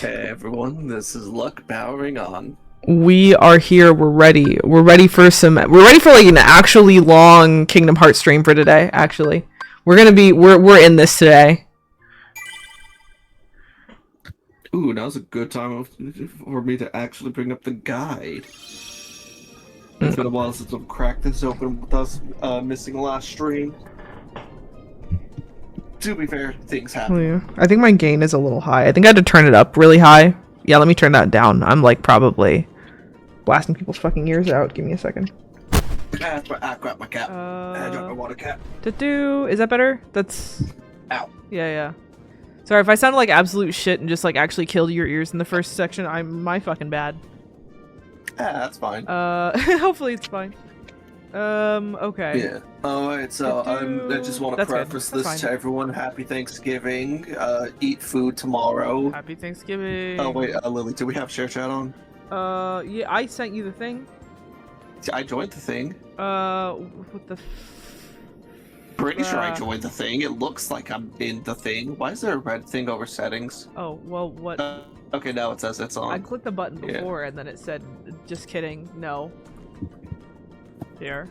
Hey everyone, this is Luck powering on. We are here. We're ready. We're ready for like an actually long Kingdom Hearts stream for today. Actually, we're in this today. Ooh, now's a good time for me to actually bring up the guide. It's been a while since I've cracked this open with us missing last stream. To be fair, things happen. Oh, yeah. I think my gain is a little high. I think I had to turn it up really high. Yeah, let me turn that down. I'm like probably blasting people's fucking ears out. Give me a second. I grabbed my cat. I don't know what a cat. Is that better? That's... Ow. Yeah. Sorry, if I sounded like absolute shit and just like actually killed your ears in the first section, I'm my fucking bad. That's fine. Hopefully it's fine. Okay. Yeah. Alright, so I just want to preface this to everyone. Happy Thanksgiving. Eat food tomorrow. Happy Thanksgiving. Oh wait, Lily, do we have share chat on? Yeah, I sent you the thing. I joined the thing. What the Pretty sure I joined the thing. It looks like I'm in the thing. Why is there a red thing over settings? Oh, well, what? Okay, now it says it's on. I clicked the button before and then it said, just kidding, no. Here.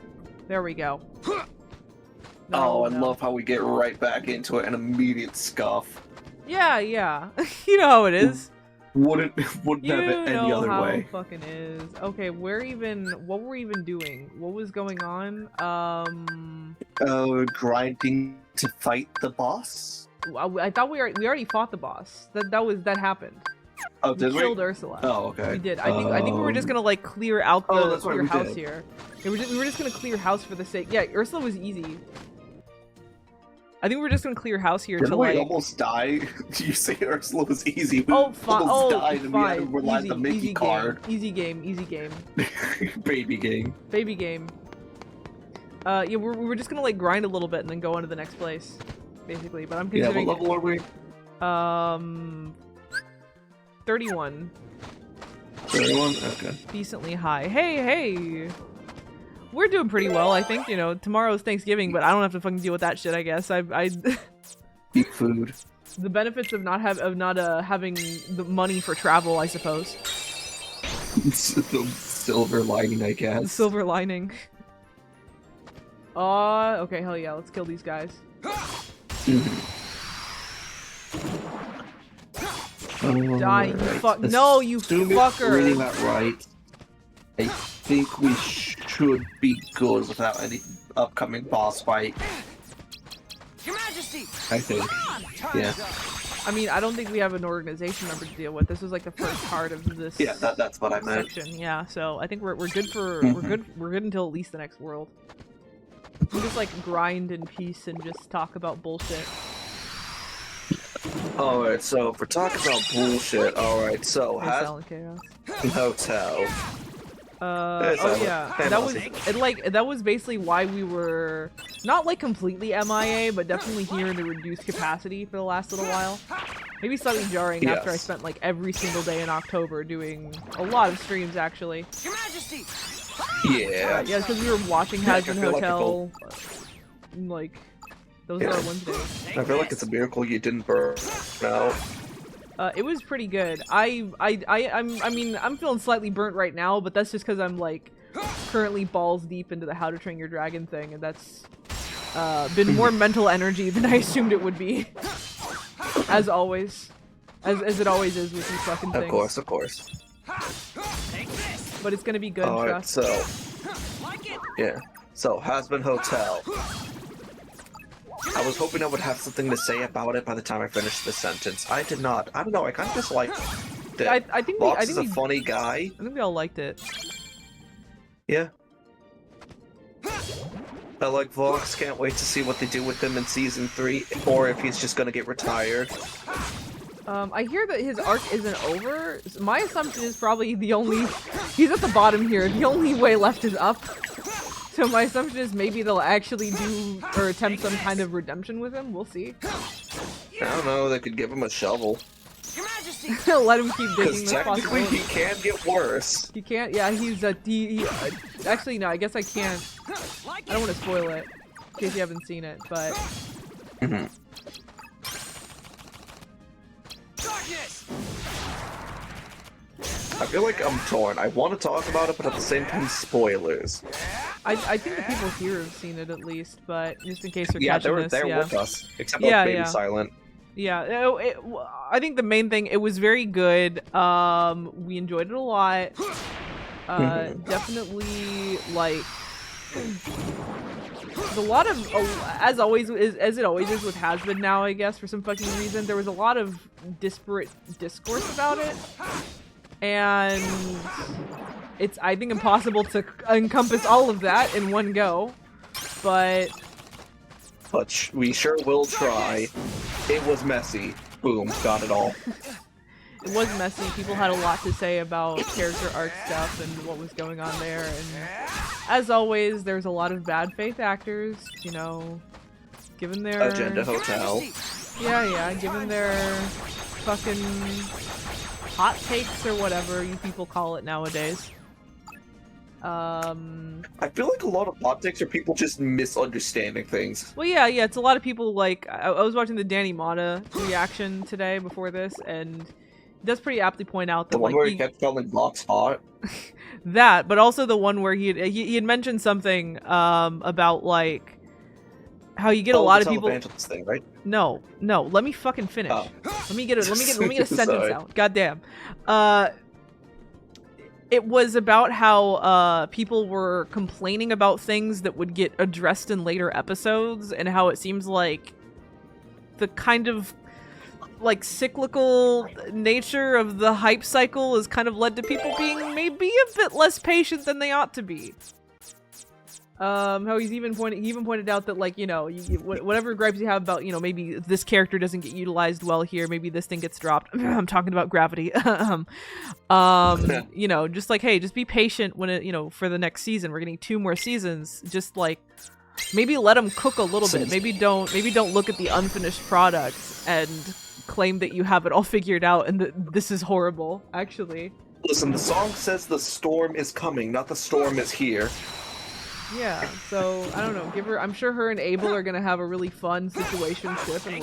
There we go. No, I love how we get right back into it, an immediate scuff. Yeah. You know how it is. Wouldn't have it any other way. You know how it fucking is. Okay, what were we even doing? What was going on? Grinding to fight the boss? I thought we already fought the boss. That happened. Oh, did we? Killed Ursula. Oh, okay. We did. I think we were just gonna like clear out the clear house did. here. Yeah, we were just gonna clear house for the sake. Yeah, Ursula was easy. I think we were just gonna clear house here Didn't we almost die? You say Ursula was easy. We almost died and we had to rely on the Mickey card. Easy game. Baby game. Yeah, we were just gonna like grind a little bit and then go on to the next place, basically. But I'm considering. Yeah, what level are we? 31. 31? Okay. Decently high. Hey! We're doing pretty well, I think. You know, tomorrow's Thanksgiving, but I don't have to fucking deal with that shit, I guess. I Eat food. The benefits of not having the money for travel, I suppose. The silver lining, I guess. The silver lining. Okay, hell yeah, let's kill these guys. Die, you fuck! No, you fucker! Reading that right, I think we should be good without any upcoming boss fight. Your Majesty! I think. Yeah. I mean, I don't think we have an organization member to deal with. This is like the first part of this. Yeah, that's what I meant. Section. Yeah, so I think we're good for we're good until at least the next world. We just like grind in peace and just talk about bullshit. Alright, so if we're talking about bullshit, alright, so hotel. Oh yeah, that was basically why we were not like completely MIA, but definitely here in the reduced capacity for the last little while. Maybe slightly jarring after I spent like every single day in October doing a lot of streams actually. Your Majesty! Yeah. Yeah, because we were watching Hajin Hotel, like those are our Wednesdays. I feel like it's a miracle you didn't burn out. It was pretty good. I mean, I'm feeling slightly burnt right now, but that's just because I'm like currently balls deep into the How to Train Your Dragon thing, and that's been more mental energy than I assumed it would be. As always, as it always is with these fucking things. Of course. But it's gonna be good. Alright, so yeah. So Husband Hotel. I was hoping I would have something to say about it by the time I finished this sentence. I did not. I don't know, I kind of disliked it. I think Vox is a funny guy. I think we all liked it. Yeah. I like Vox, can't wait to see what they do with him in Season 3, or if he's just gonna get retired. I hear that his arc isn't over. My assumption is probably he's at the bottom here. The only way left is up. So my assumption is maybe they'll actually do or attempt some kind of redemption with him. We'll see. I don't know, they could give him a shovel. Your Majesty! Let him keep digging this technically he can get worse. He can't, yeah, he's actually no, I guess I can't. I don't want to spoil it in case you haven't seen it, but Darkness! I feel like I'm torn. I want to talk about it, but at the same time, spoilers. I think the people here have seen it at least, but just in case they're Yeah, catching they're this, there yeah. with us, except Yeah, like Baby yeah. Silent. Yeah, I think the main thing, it was very good. We enjoyed it a lot. Definitely, like, a lot of, as always, as it always is with Has-Been now, I guess, for some fucking reason, there was a lot of disparate discourse about it. And it's, I think, impossible to encompass all of that in one go. But we sure will try. It was messy. Boom, got it all. it was messy. People had a lot to say about character arc stuff and what was going on there. And as always, there's a lot of bad faith actors, you know, given their... Agenda Hotel. Yeah, given their fucking hot takes or whatever you people call it nowadays. I feel like a lot of hot takes are people just misunderstanding things. Well, yeah, it's a lot of people, like, I was watching the Danny Mata reaction today before this, and he does pretty aptly point out that, The one like, where he kept calling Vox hot. that, but also the one where he had mentioned something, about, like, how you get a lot of people... Thing, right? No, let me fucking finish. Oh. Let me get a sentence Sorry. out. Goddamn. It was about how people were complaining about things that would get addressed in later episodes, and how it seems like the kind of like cyclical nature of the hype cycle has kind of led to people being maybe a bit less patient than they ought to be. How he even pointed out that, like, you know, whatever gripes you have about, you know, maybe this character doesn't get utilized well here, maybe this thing gets dropped. I'm talking about Gravity. You know, just like, hey, just be patient when it, you know, for the next season. We're getting 2 more seasons. Just like, maybe let them cook a little bit. Maybe don't look at the unfinished product and claim that you have it all figured out and that this is horrible. Actually, listen, the song says the storm is coming, not the storm is here. yeah, so I don't know. Give her. I'm sure her and Abel are gonna have a really fun situationship, and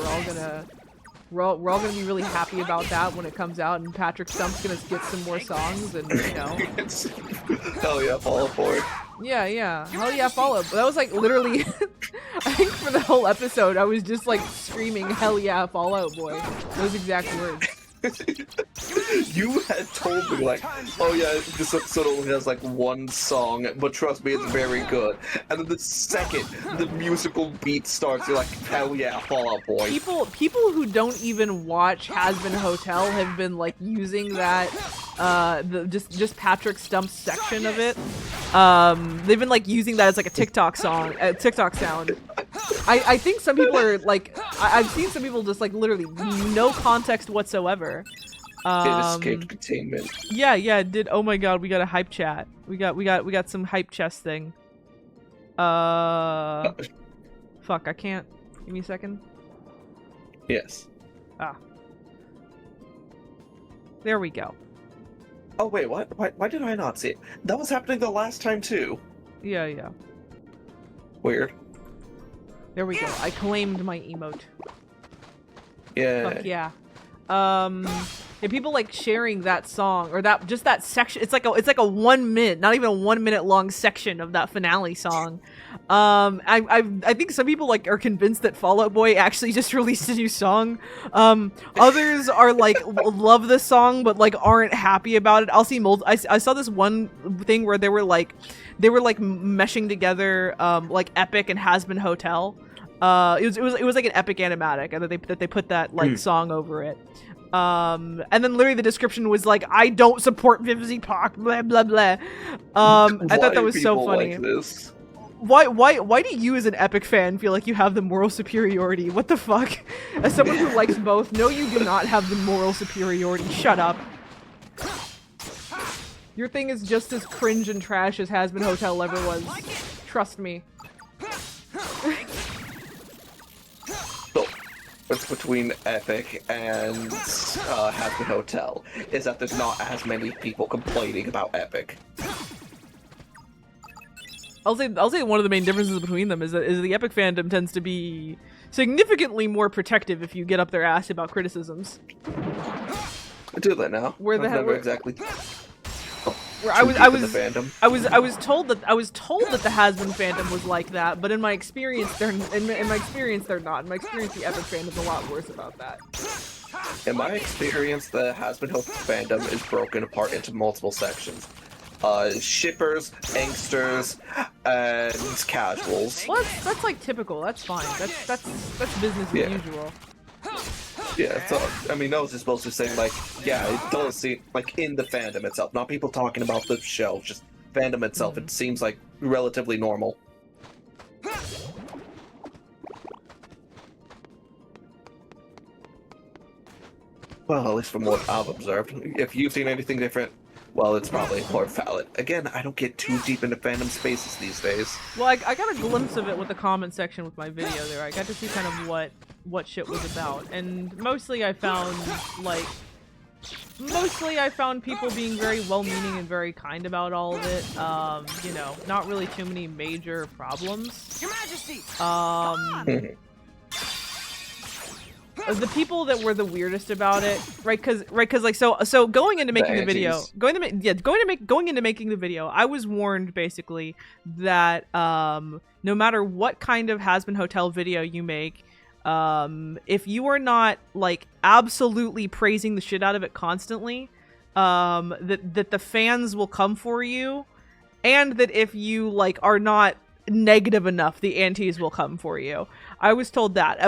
we're all gonna be really happy about that when it comes out. And Patrick Stump's gonna get some more songs, and you know. Hell yeah, Fall Out Boy. Yeah. Hell yeah, Fallout. That was like literally. I think for the whole episode, I was just like screaming, "Hell yeah, Fallout Boy!" Those exact words. You had told me, like, oh yeah, this episode only has like 1 song, but trust me, it's very good. And then the second the musical beat starts, you're like, hell yeah, Fall Out Boy. People who don't even watch Has-Been Hotel have been like using that, just Patrick Stump's section of it. They've been like using that as like a TikTok song, TikTok sound. I think some people are like, I've seen some people just like literally no context whatsoever. It escaped containment. Yeah, it did. Oh my god, we got a hype chat. We got some hype chest thing. Fuck, I can't. Give me a second. Yes. There we go. Oh wait, what? Why did I not see it? That was happening the last time too. Yeah. Weird. There we go. I claimed my emote. Yeah. Fuck yeah. Yeah, people like sharing that song or that section. It's like a 1 minute, not even a 1 minute long section of that finale song. I think some people like are convinced that Fall Out Boy actually just released a new song. Others are like love the song but like aren't happy about it. I'll see I saw this one thing where they were like meshing together like Epic and Has-Been Hotel. It was like an Epic animatic, and that they put that like song over it. And then literally the description was like, "I don't support Vivzy Park, blah blah blah." I thought that was so funny. Like this? Why do you as an Epic fan feel like you have the moral superiority? What the fuck? As someone who likes both, no, you do not have the moral superiority. Shut up. Your thing is just as cringe and trash as Has-Been Hotel ever was. Trust me. So, what's between Epic and Has-Been Hotel is that there's not as many people complaining about Epic. I'll say one of the main differences between them is that the Epic fandom tends to be significantly more protective if you get up their ass about criticisms. Do that now. Where the I've hell- never where- exactly. Where too deep in the fandom. I was told that the Has-Been fandom was like that, but in my experience, they're not. In my experience, the Epic fandom's a lot worse about that. In my experience, the Has-Been Hope fandom is broken apart into multiple sections. Shippers, angsters, and casuals. Well, that's like typical. That's fine. That's business as Yeah. usual. Yeah, so, I mean, I was just supposed to say, like, yeah, it does seem, like, in the fandom itself, not people talking about the show, just fandom itself, it seems, like, relatively normal. Well, at least from what I've observed. If you've seen anything different, well, it's probably more valid. Again, I don't get too deep into fandom spaces these days. Well, I got a glimpse of it with the comment section with my video there. I got to see kind of what shit was about, and mostly I found people being very well-meaning and very kind about all of it. You know, not really too many major problems. Your Majesty! The people that were the weirdest about it, right? Cause like so going into making the video, going into making the video, I was warned basically that no matter what kind of Has-Been Hotel video you make, if you are not like absolutely praising the shit out of it constantly, that the fans will come for you, and that if you like are not negative enough, the antis will come for you. I was told that,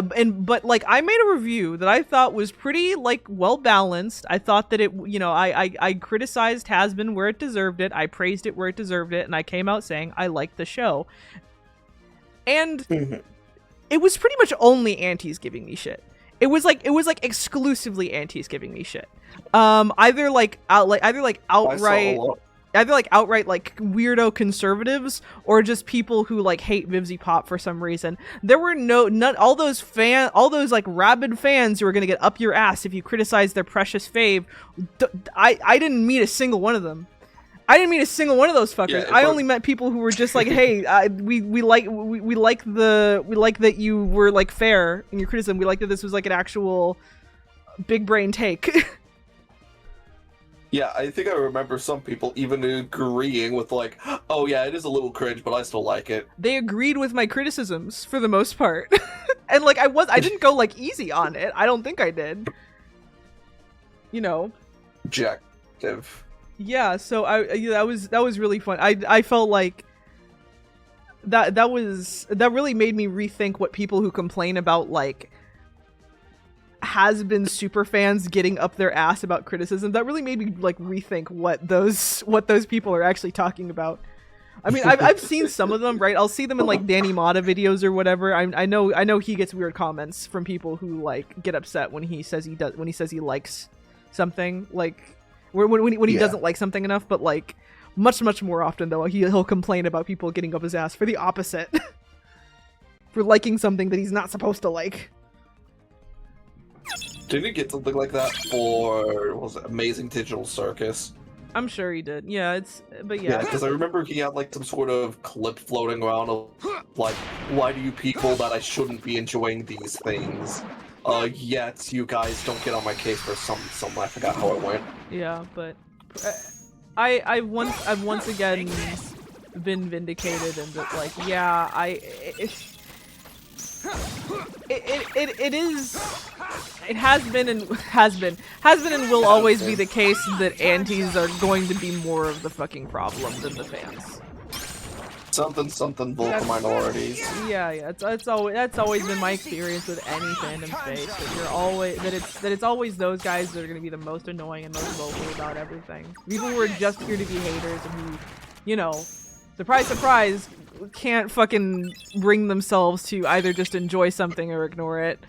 but like I made a review that I thought was pretty like well balanced. I thought that it, you know, I criticized Has-Been where it deserved it, I praised it where it deserved it, and I came out saying I liked the show. And it was pretty much only antis giving me shit. It was like exclusively antis giving me shit. Either outright like weirdo conservatives, or just people who like hate Vivzy Pop for some reason. There were none all those like rabid fans who were gonna get up your ass if you criticize their precious fave. I didn't meet a single one of them. I didn't meet a single one of those fuckers. Yeah, I only met people who were just like, hey, we like that you were like fair in your criticism. We like that this was like an actual big brain take. Yeah, I think I remember some people even agreeing with like, oh yeah, it is a little cringe, but I still like it. They agreed with my criticisms for the most part. And like I didn't go like easy on it. I don't think I did. You know. Objective. Yeah, so that was really fun. I felt like that really made me rethink what people who complain about like Has-Been super fans getting up their ass about criticism. That really made me like rethink what those people are actually talking about. I mean, I've seen some of them, right? I'll see them in like Danny Mata videos or whatever. I know he gets weird comments from people who like get upset when he says he likes something, like when he doesn't like something enough. But like much more often though, he'll complain about people getting up his ass for the opposite, for liking something that he's not supposed to like. Didn't he get something like that for, what was it, Amazing Digital Circus? I'm sure he did. Yeah, but Yeah, because I remember he had like some sort of clip floating around of like, why do you people that I shouldn't be enjoying these things? Yet you guys don't get on my case for some I forgot how it went. Yeah, but I've once again been vindicated, and that like, yeah, it has been and will always be the case that antis are going to be more of the fucking problem than the fans. Something vocal minorities. Yeah, that's always been my experience with any fandom space. That it's always those guys that are going to be the most annoying and most vocal about everything. People who are just here to be haters and who, you know, surprise, can't fucking bring themselves to either just enjoy something or ignore it.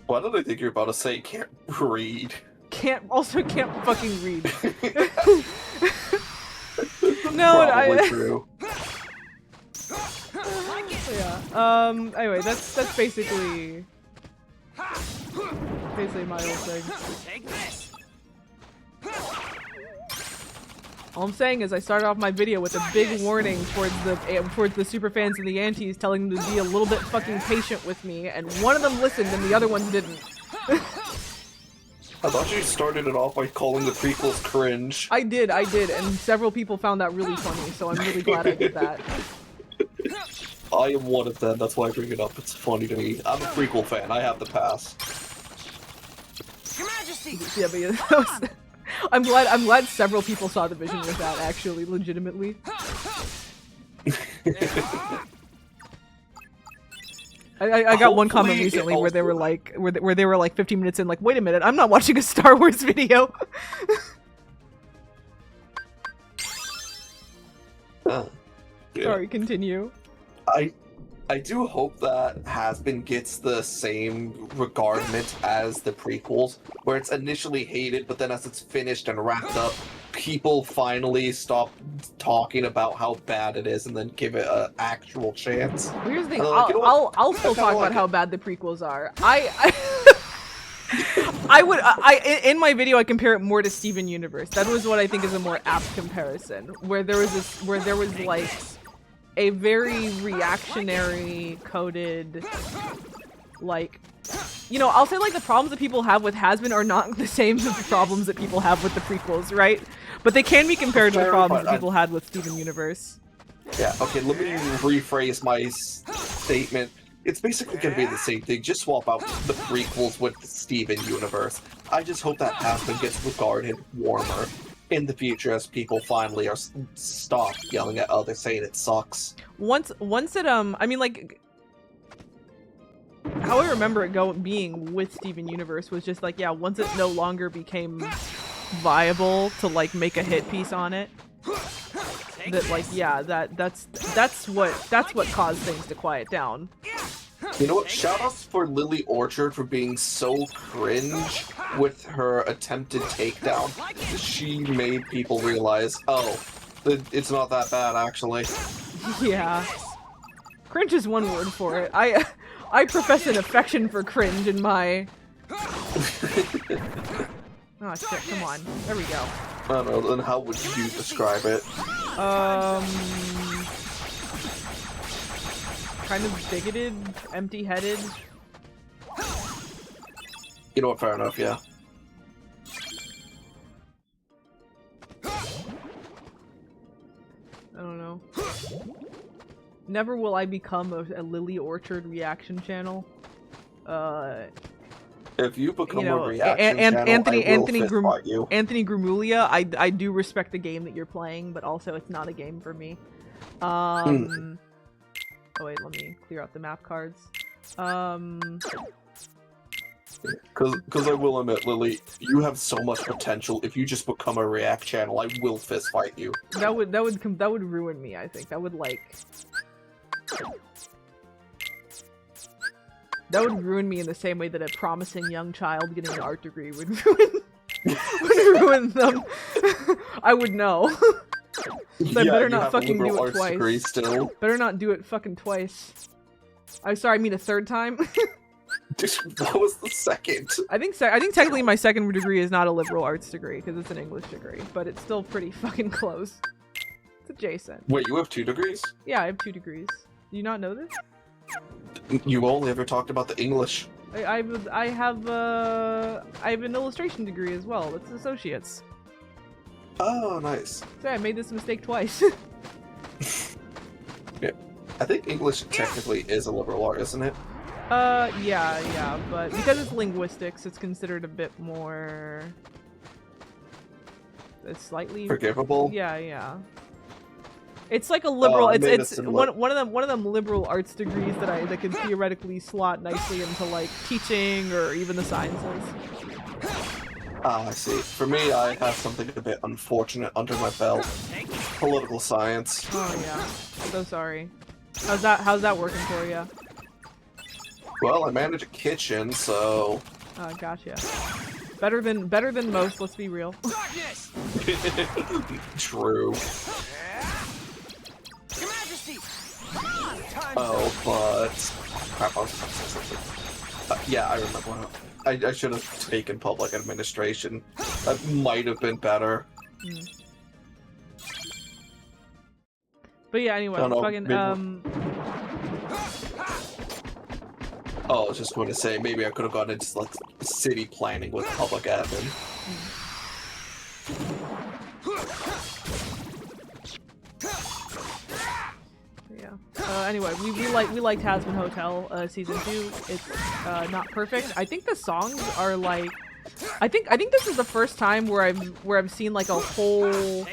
Why did I think you're about to say can't read? Can't fucking read. No, Probably true. Yeah. Anyway, that's basically my whole thing. Take this! All I'm saying is I started off my video with a big warning towards the superfans and the antis, telling them to be a little bit fucking patient with me, and one of them listened and the other ones didn't. I thought you started it off by calling the prequels cringe. I did, and several people found that really funny, so I'm really glad I did that. I am one of them, that's why I bring it up. It's funny to me. I'm a prequel fan, I have the pass. Your Majesty! Yeah, but yeah, that was, I'm glad several people saw the vision with that, actually, legitimately. I got one comment recently where they were like, where they were like 15 minutes in, like, wait a minute, I'm not watching a Star Wars video. Yeah. Sorry, continue. I do hope that Has-Been gets the same regardment as the prequels, where it's initially hated, but then as it's finished and wrapped up, people finally stop talking about how bad it is and then give it an actual chance. Here's the thing, Like, you know I'll still talk about how bad the prequels are. In my video I compare it more to Steven Universe. That was what I think is a more apt comparison, where there was like a very reactionary coded, like, you know, I'll say like the problems that people have with Has-Been are not the same as the problems that people have with the prequels, right? But they can be compared to the problems that people had with Steven Universe. Yeah, okay, let me rephrase my statement. It's basically going to be the same thing, just swap out the prequels with the Steven Universe. I just hope that Has-Been gets regarded warmer in the future as people finally are stop yelling at others saying it sucks. Once it I mean, like, how I remember it being with Steven Universe was just like, yeah, once it no longer became viable to like make a hit piece on it, that like, yeah, that's what caused things to quiet down. You know what? Shoutouts for Lily Orchard for being so cringe with her attempted takedown. She made people realize, oh, it's not that bad actually. Yeah, cringe is one word for it. I profess an affection for cringe in my. Oh shit! Come on, there we go. I don't know. Then how would you describe it? Kind of bigoted, empty-headed. You know what? Fair enough. Yeah. I don't know. Never will I become a Lily Orchard reaction channel. If you become You know, a reaction channel, Anthony I will fist fight you. Anthony Gramuglia, I do respect the game that you're playing, but also it's not a game for me. Oh wait, let me clear out the map cards. Because I will admit, Lily, you have so much potential. If you just become a react channel, I will fist fight you. That would ruin me, I think. That would ruin me in the same way that a promising young child getting an art degree would ruin them. I would know. So I better not fucking do it twice. Still. Better not do it fucking twice. I'm sorry, I mean a third time. What was the second? I think technically my second degree is not a liberal arts degree because it's an English degree, but it's still pretty fucking close. It's adjacent. Wait, you have 2 degrees? Yeah, I have 2 degrees. Do you not know this? You only ever talked about the English. I have an illustration degree as well. It's associates. Oh, nice. So I made this mistake twice. Yeah. I think English technically is a liberal art, isn't it? Yeah, but because it's linguistics, it's considered a bit more. It's slightly forgivable. Yeah. It's like a liberal. It's one of them liberal arts degrees that can theoretically slot nicely into like teaching or even the sciences. Ah, I see. For me, I have something a bit unfortunate under my belt. Political science. Oh yeah. So sorry. How's that working for you? Well, I manage a kitchen, so. Gotcha. Better than most. Let's be real. True. Your Majesty! Oh, but crap! I was about to say something. Yeah, I remember. I should have taken public administration. That might have been better. But yeah, anyway, fucking Oh, I was just going to say, maybe I could have gone into like city planning with public admin. Yeah. Anyway, we liked Hazbin Hotel season 2. It's not perfect. I think the songs are like, I think this is the first time where I've seen like a whole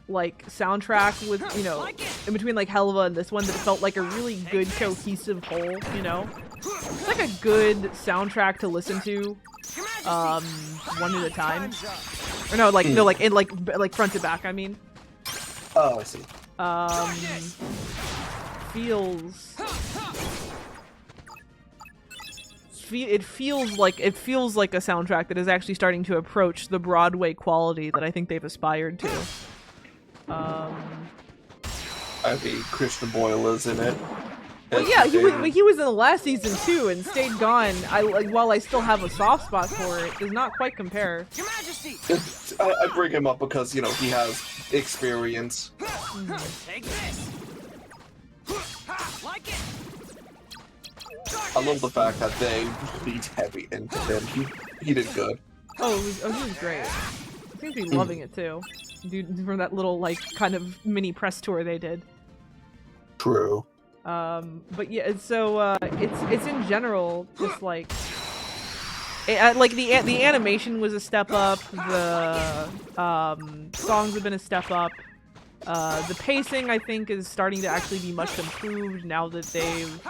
like soundtrack with, you know, in between like Helva and this one that felt like a really good cohesive whole, you know? It's like a good soundtrack to listen to one at a time. Or no, like no, like in like front to back, I mean. Oh, I see. It feels like a soundtrack that is actually starting to approach the Broadway quality that I think they've aspired to. I mean, Christian Boyle is in it. Well, yeah, he was in the last season too and stayed gone. While I still have a soft spot for it, does not quite compare. Your Majesty. I bring him up because, you know, he has experience. Take this. Like it. I love the fact that they leaned heavy into him. He did good. Oh, he was great. He seems to be loving it too. Dude, from that little like kind of mini press tour they did. True. But yeah, so it's in general just like like the animation was a step up. The songs have been a step up. The pacing I think is starting to actually be much improved now that they've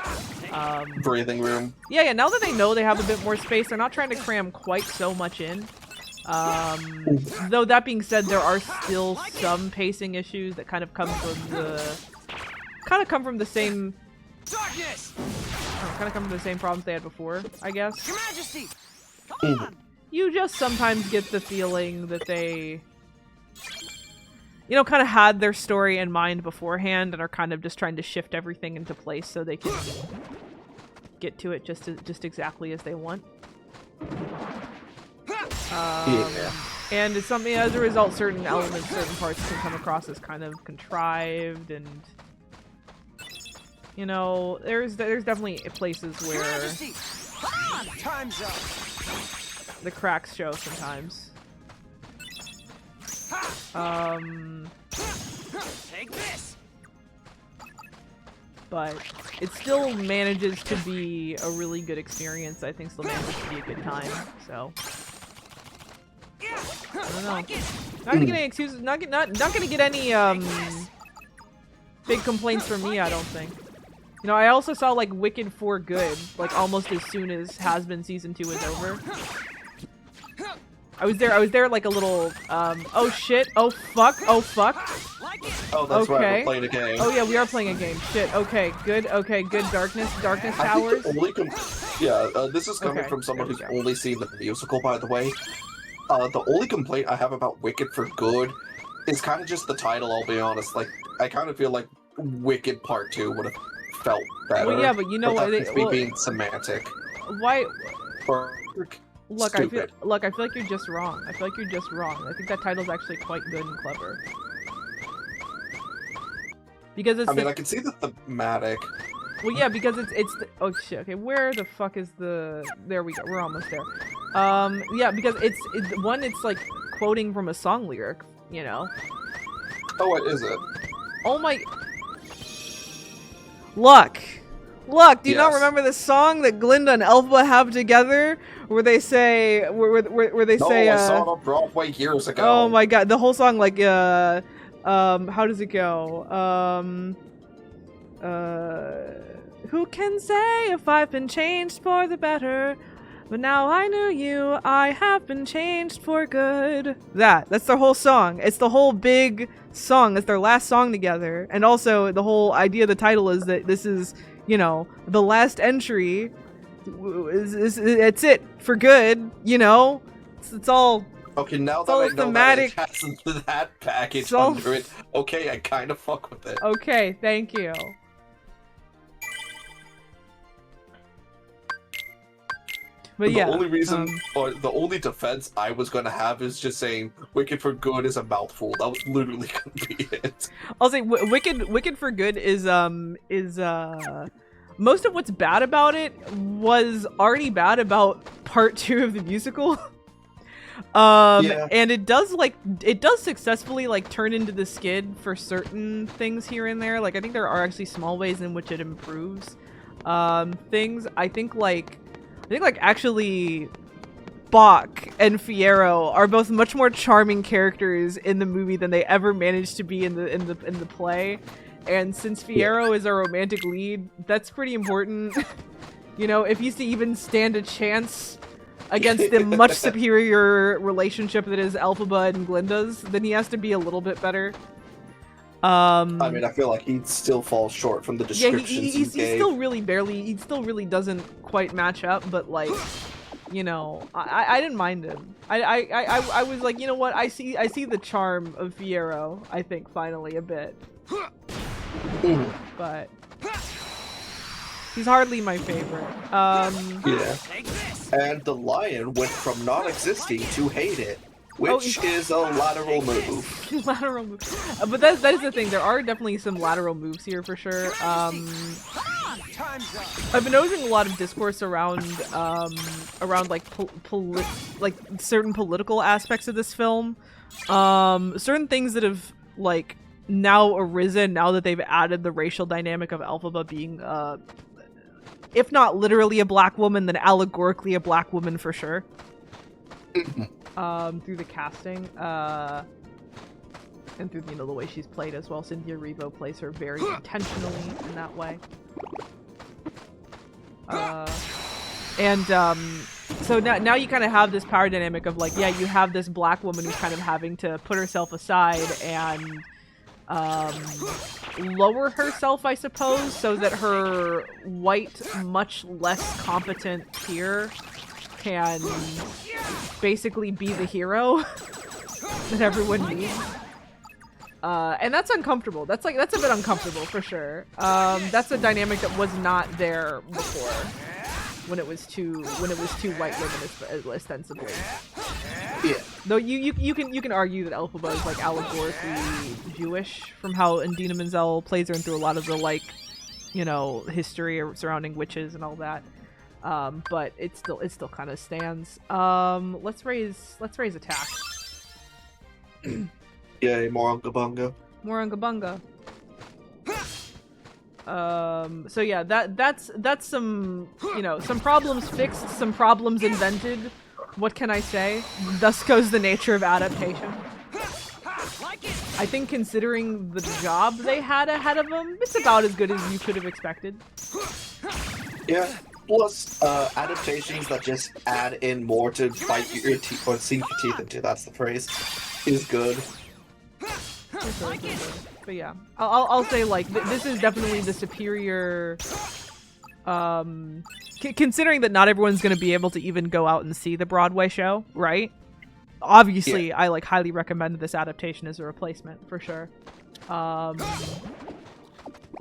Breathing room. Yeah, now that they know they have a bit more space, they're not trying to cram quite so much in. Though that being said, there are still some pacing issues that kind of come from the same problems they had before, I guess. Your Majesty. Come on. You just sometimes get the feeling that they, you know, kind of had their story in mind beforehand and are kind of just trying to shift everything into place so they can get to it just exactly as they want. Yeah. And it's something, as a result, certain elements, certain parts can come across as kind of contrived, and you know, there's definitely places Your where Majesty. Come on. Time's up. the cracks show sometimes. Take this. But it still manages to be a really good experience. I think still manages to be a good time. So Yeah. I don't know. Like it. Not gonna get any excuses. Not gonna get any big complaints from me. I don't think. You know, I also saw like Wicked for Good like almost as soon as Has-Been season 2 is over. I was there like a little oh shit, oh fuck, oh fuck. Like it. Oh, that's right, Okay. we're playing a game. Oh yeah, we are playing a game. Shit. Okay, good. Darkness I think Towers. the only this is coming Okay, from someone there who's we go. only seen the musical, by the way. The only complaint I have about Wicked for Good is kind of just the title, I'll be honest. Like, I kind of feel like Wicked Part 2 would have felt better. Well, yeah, but you know what? That's just me being semantic. Why? Or Look, stupid. I feel like you're just wrong. I think that title's actually quite good and clever. Because it's I mean, I can see the thematic. well, yeah, because it's the, oh shit. Okay, where the fuck is the? There we go. We're almost there. Yeah, because it's like quoting from a song lyric. You know. Oh, what is it? Oh my. Look, do you not Yes. remember the song that Glinda and Elphaba have together, where they say, where they No, say, I saw it on Broadway years ago. oh my god, the whole song, like, how does it go? Who can say if I've been changed for the better? But now I knew you, I have been changed for good. That's their whole song. It's the whole big song. It's their last song together. And also, the whole idea of the title is that this is, you know, the last entry. It's it for good, you know? It's all... Okay, now that all I know thematic. that it has that package It's all- under it, okay, I kind of fuck with it. Okay, thank you. But yeah, The only reason, or the only defense I was gonna have is just saying "Wicked for Good" is a mouthful. That was literally gonna be it. I'll say Wicked for Good is most of what's bad about it was already bad about part 2 of the musical. And it does successfully like turn into the skid for certain things here and there. Like I think there are actually small ways in which it improves things. I think actually Bach and Fierro are both much more charming characters in the movie than they ever managed to be in the play. And since Fierro is our romantic lead, that's pretty important. You know, if he's to even stand a chance against the much superior relationship that is Elphaba and Glinda's, then he has to be a little bit better. I mean, I feel like he still falls short from the descriptions he still really doesn't quite match up, but like, you know, I didn't mind him. I was like, you know what, I see the charm of Fierro, I think, finally a bit. But he's hardly my favorite. Yeah. And the lion went from not existing to hate it, which is a lateral move. Lateral move. But that is the thing. There are definitely some lateral moves here for sure. I've been noticing a lot of discourse around like like certain political aspects of this film. Certain things that have like now arisen now that they've added the racial dynamic of Elphaba being if not literally a black woman, then allegorically a black woman for sure. Through the casting, and through, you know, the way she's played as well. Cynthia Erivo plays her very intentionally in that way. So now you kind of have this power dynamic of like, yeah, you have this black woman who's kind of having to put herself aside and lower herself, I suppose, so that her white, much less competent peer can basically be the hero that everyone needs. And that's uncomfortable. That's a bit uncomfortable for sure. That's a dynamic that was not there before when it was two white women ostensibly. Yeah. Though you can argue that Elphaba is like allegorically Jewish from how Indina Menzel plays her and through a lot of the like, you know, history surrounding witches and all that. But it still kind of stands. Let's raise attack. Yay, more Unga Bunga. More Unga Bunga. So yeah, that's some, you know, some problems fixed, some problems invented. What can I say? Thus goes the nature of adaptation. I think considering the job they had ahead of them, it's about as good as you could have expected. Yeah. Plus, adaptations that just add in more to bite your teeth or sink your teeth into, that's the phrase, is good. But yeah, I'll say like this is definitely the superior. Considering that not everyone's going to be able to even go out and see the Broadway show, right? Obviously, yeah. I like highly recommend this adaptation as a replacement for sure.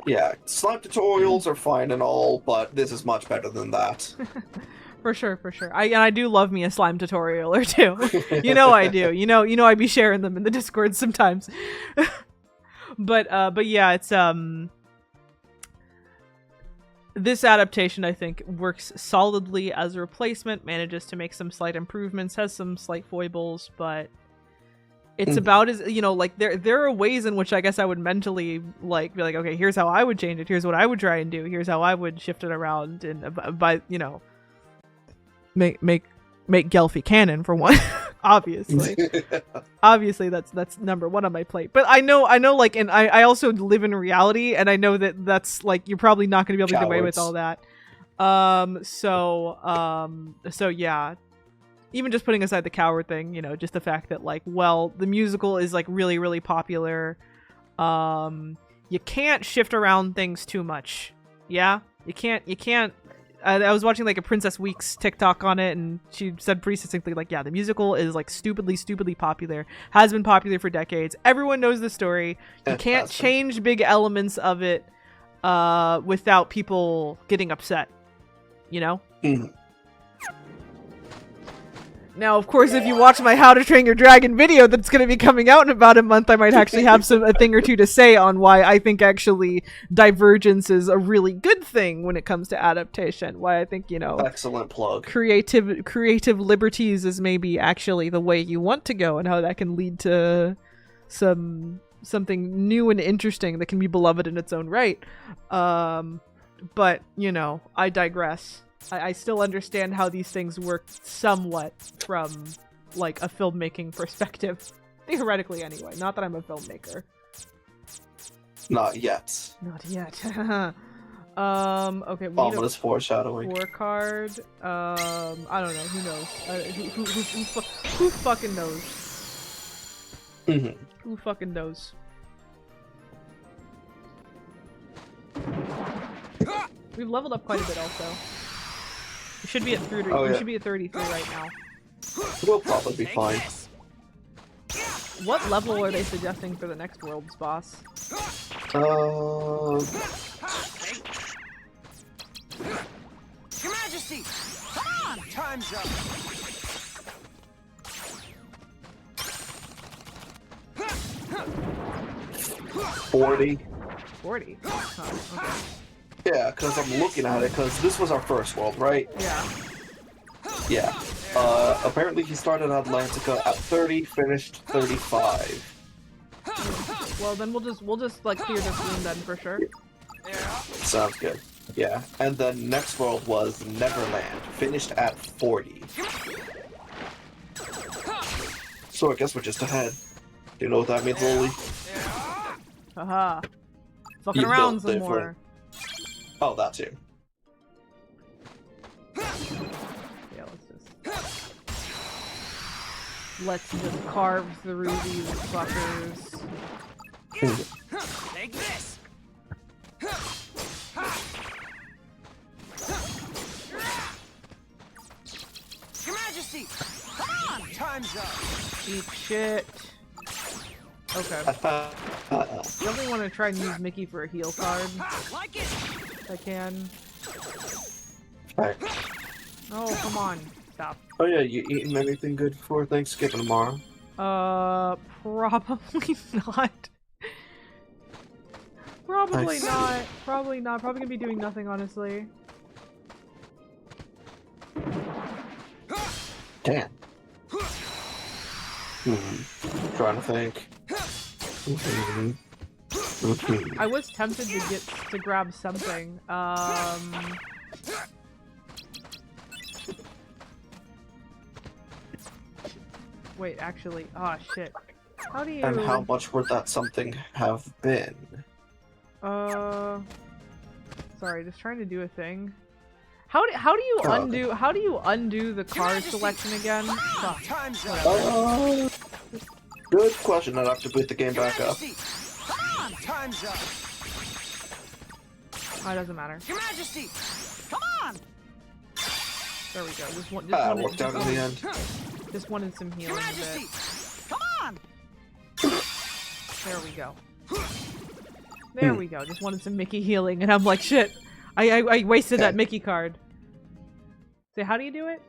Yeah, slime tutorials are fine and all, but this is much better than that. For sure. I do love me a slime tutorial or two. You know I do. You know I'd be sharing them in the Discord sometimes. But yeah, it's this adaptation I think works solidly as a replacement, manages to make some slight improvements, has some slight foibles, but it's about as, you know, like there are ways in which I guess I would mentally like be like, okay, here's how I would change it, here's what I would try and do, here's how I would shift it around, and by, you know, make Gelfie canon for one. Obviously. Obviously that's number one on my plate. But I know like, and I also live in reality, and I know that's like, you're probably not going to be able to get away with all that. So yeah. Even just putting aside the coward thing, you know, just the fact that like, well, the musical is like really, really popular. You can't shift around things too much. Yeah? You can't. I was watching like a Princess Weeks TikTok on it, and she said pretty succinctly, like, yeah, the musical is like stupidly popular. Has been popular for decades. Everyone knows the story. You can't change big elements of it without people getting upset. You know? Now, of course, if you watch my How to Train Your Dragon video that's going to be coming out in about a month, I might actually have a thing or two to say on why I think actually divergence is a really good thing when it comes to adaptation. Why I think, you know, Excellent plug. creative liberties is maybe actually the way you want to go, and how that can lead to something new and interesting that can be beloved in its own right. But, you know, I digress. I still understand how these things work somewhat from, like, a filmmaking perspective. Theoretically, anyway. Not that I'm a filmmaker. Not yet. Not yet. Okay, we need Ominous foreshadowing. a 4 card. I don't know. Who knows? Who fucking knows? Mm-hmm. Who fucking knows? We've leveled up quite a bit, also. We should be at 30. Oh, We yeah. should be at 33 right now. We'll probably be fine. What level are they suggesting for the next world's boss? Your Majesty! Come on! Time's up! $40. 40. Oh, okay. Yeah, because I'm looking at it, because this was our first world, right? Yeah. Yeah. Apparently he started Atlantica at 30, finished 35. Well, then we'll just like clear this room then for sure. Sounds good. Yeah. And then next world was Neverland, finished at 40. So I guess we're just ahead. Do you know what that means, Lily? Haha. Fucking You around built some different. more. Oh, that too. Yeah, let's just carve through these fuckers. Take this! Your Majesty! Come on! Time's up! Eat shit. Okay. Definitely want to try and use Mickey for a heal card. Like it! If I can. Alright. Oh, come on. Stop. Oh yeah, you eating anything good for Thanksgiving tomorrow? Probably not. Probably Nice. not. Probably not. Probably gonna be doing nothing, honestly. Damn. Trying to think. I was tempted to grab something. Wait, actually, oh shit. How do you? And how much would that something have been? Sorry, just trying to do a thing. How do you undo the card selection again? Fuck. Time's up! Good question. I'd have to boot the game back up. Majesty! Come on! Time's up! Oh, it doesn't matter. Your Majesty! Come on! There we go. Just Worked out in the end. Just wanted some Your healing a Majesty! bit. Come on! There we go. There we go. Just wanted some Mickey healing, and I'm like, shit. I wasted that Mickey card. So how do you do it?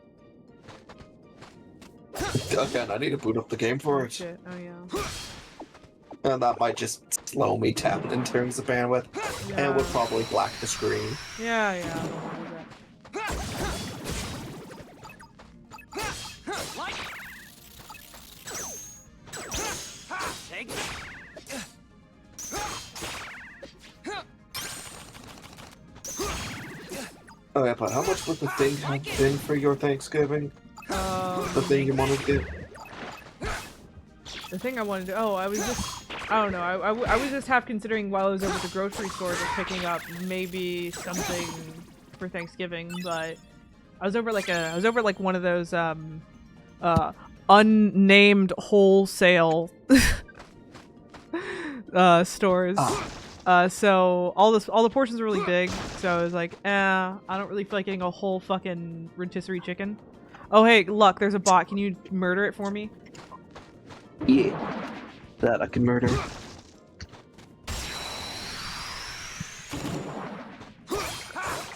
Again, I need to boot up the game for it. Shit. Oh yeah. And that might just slow me down in terms of bandwidth. Yeah. And would probably black the screen. Yeah, I don't want to do that. Like Take it! Oh yeah, but how much would the thing have been for your Thanksgiving? The thing you wanted to do? The thing I wanted to. Oh, I was just. I don't know. I was just half considering while I was over at the grocery store just picking up maybe something for Thanksgiving, but I was over like one of those unnamed wholesale stores. So all the portions are really big, so I was like, I don't really feel like getting a whole fucking rotisserie chicken. Oh hey, Luck, there's a bot. Can you murder it for me? Yeah. That I can murder.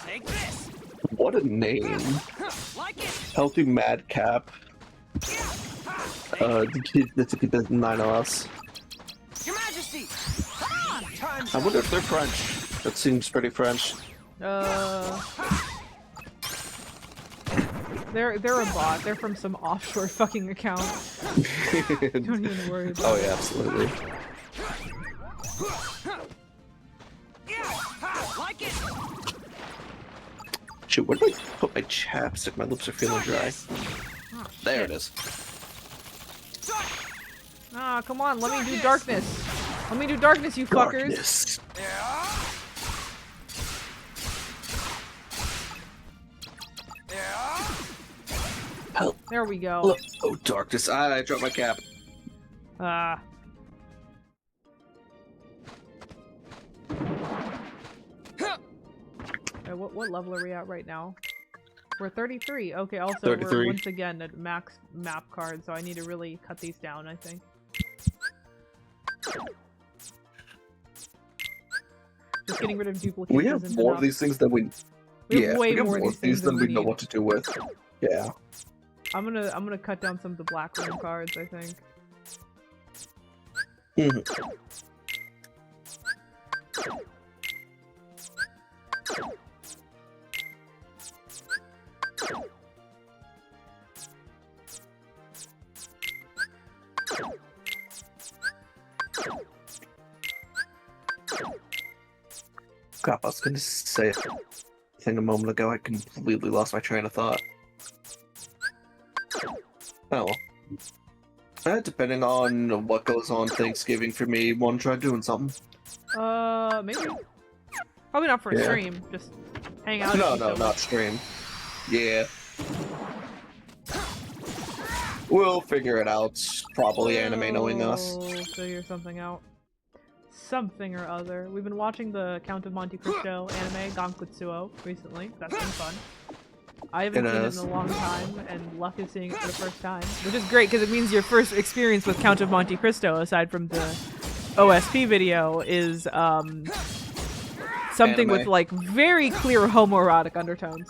Take this! What a name. Like it! Healthy Madcap. To keep it 9 OS. Your Majesty! Come on! Time's I up. wonder if they're French. That seems pretty French. They're a bot. They're from some offshore fucking account. Don't even worry about Oh it. yeah, absolutely. Yeah! Like it! Shoot, where do I put my chapstick? My lips are feeling dry. Oh, There shit. it is. Ah, come on, let me do darkness. Let me do darkness, you fuckers. Darkness. Yeah! Yeah! Help. There we go. Look. Oh, darkness. I dropped my cap. Ah. What level are we at right now? We're 33. Okay, also 33. we're once again at max map card, so I need to really cut these down, I think. Just getting rid of duplicates. We have isn't more enough. of these things than we. We have Yeah, way we have more more of of these than we know what to do with. Yeah. I'm gonna cut down some of the black room cards, I think. Mhm. Crap, I was gonna say a thing a moment ago. I completely lost my train of thought. Oh well. Depending on what goes on Thanksgiving for me, want to try doing something? Maybe. Probably not for a Yeah. stream. Just hang out. No, and no, eat not stream. Yeah. We'll figure it out. Probably anime knowing us. We'll figure something out. Something or other. We've been watching the Count of Monte Cristo anime, Gankutsuo, recently. That's been fun. I haven't It seen is. it in a long time, and Luck is seeing it for the first time. Which is great, because it means your first experience with Count of Monte Cristo, aside from the OSP video, is, something Anime. with, like, very clear homoerotic undertones.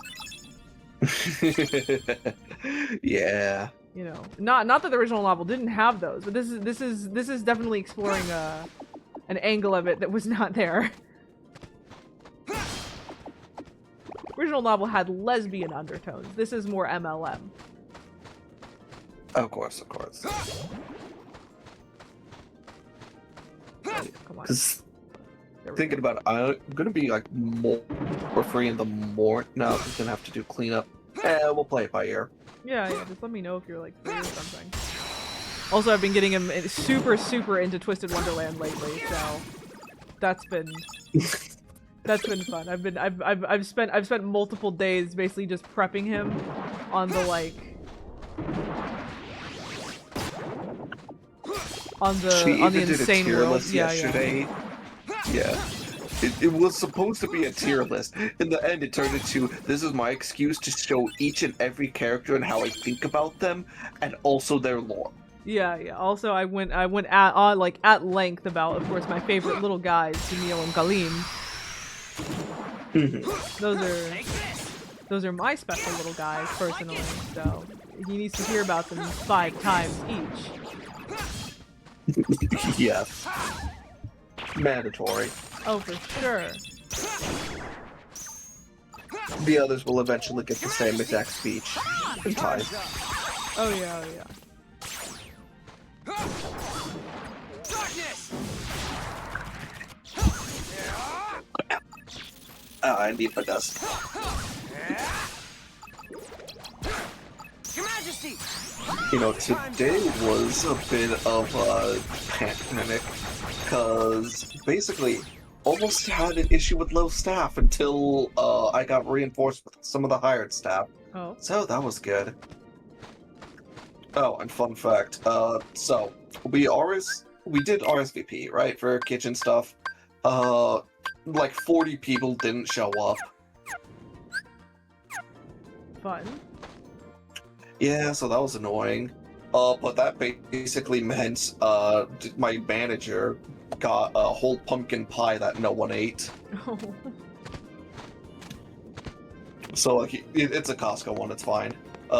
Yeah. You know, not that the original novel didn't have those, but this is definitely exploring an angle of it that was not there. Original novel had lesbian undertones. This is more MLM. Of course, of course. Come on. Because There we thinking go. about it, I'm gonna be like more free in the morning. No, I'm gonna have to do cleanup. We'll play it by ear. Yeah, just let me know if you're like free or something. Also, I've been getting him super into Twisted Wonderland lately, so that's been fun. I've spent multiple days basically just prepping him on the like on the insane tier world. list Yeah, yesterday. Yeah. It was supposed to be a tier list. In the end, it turned into, this is my excuse to show each and every character and how I think about them, and also their lore. Yeah. Also, I went at length about, of course, my favorite little guys, Sunil and Galim. Those are my special little guys, personally. So he needs to hear about them 5 times each. Yes. Mandatory. Oh, for sure. The others will eventually get the same exact speech in time. Oh yeah. Darkness! I need my dust. Your Majesty! You know, today was a bit of a panic, because basically, almost had an issue with low staff until I got reinforced with some of the hired staff. Oh. So that was good. Oh, and fun fact, so we did RSVP, right, for kitchen stuff. Like 40 people didn't show up. Fun. Yeah, so that was annoying. But that basically meant my manager got a whole pumpkin pie that no one ate. Oh. So like, it's a Costco one, it's fine.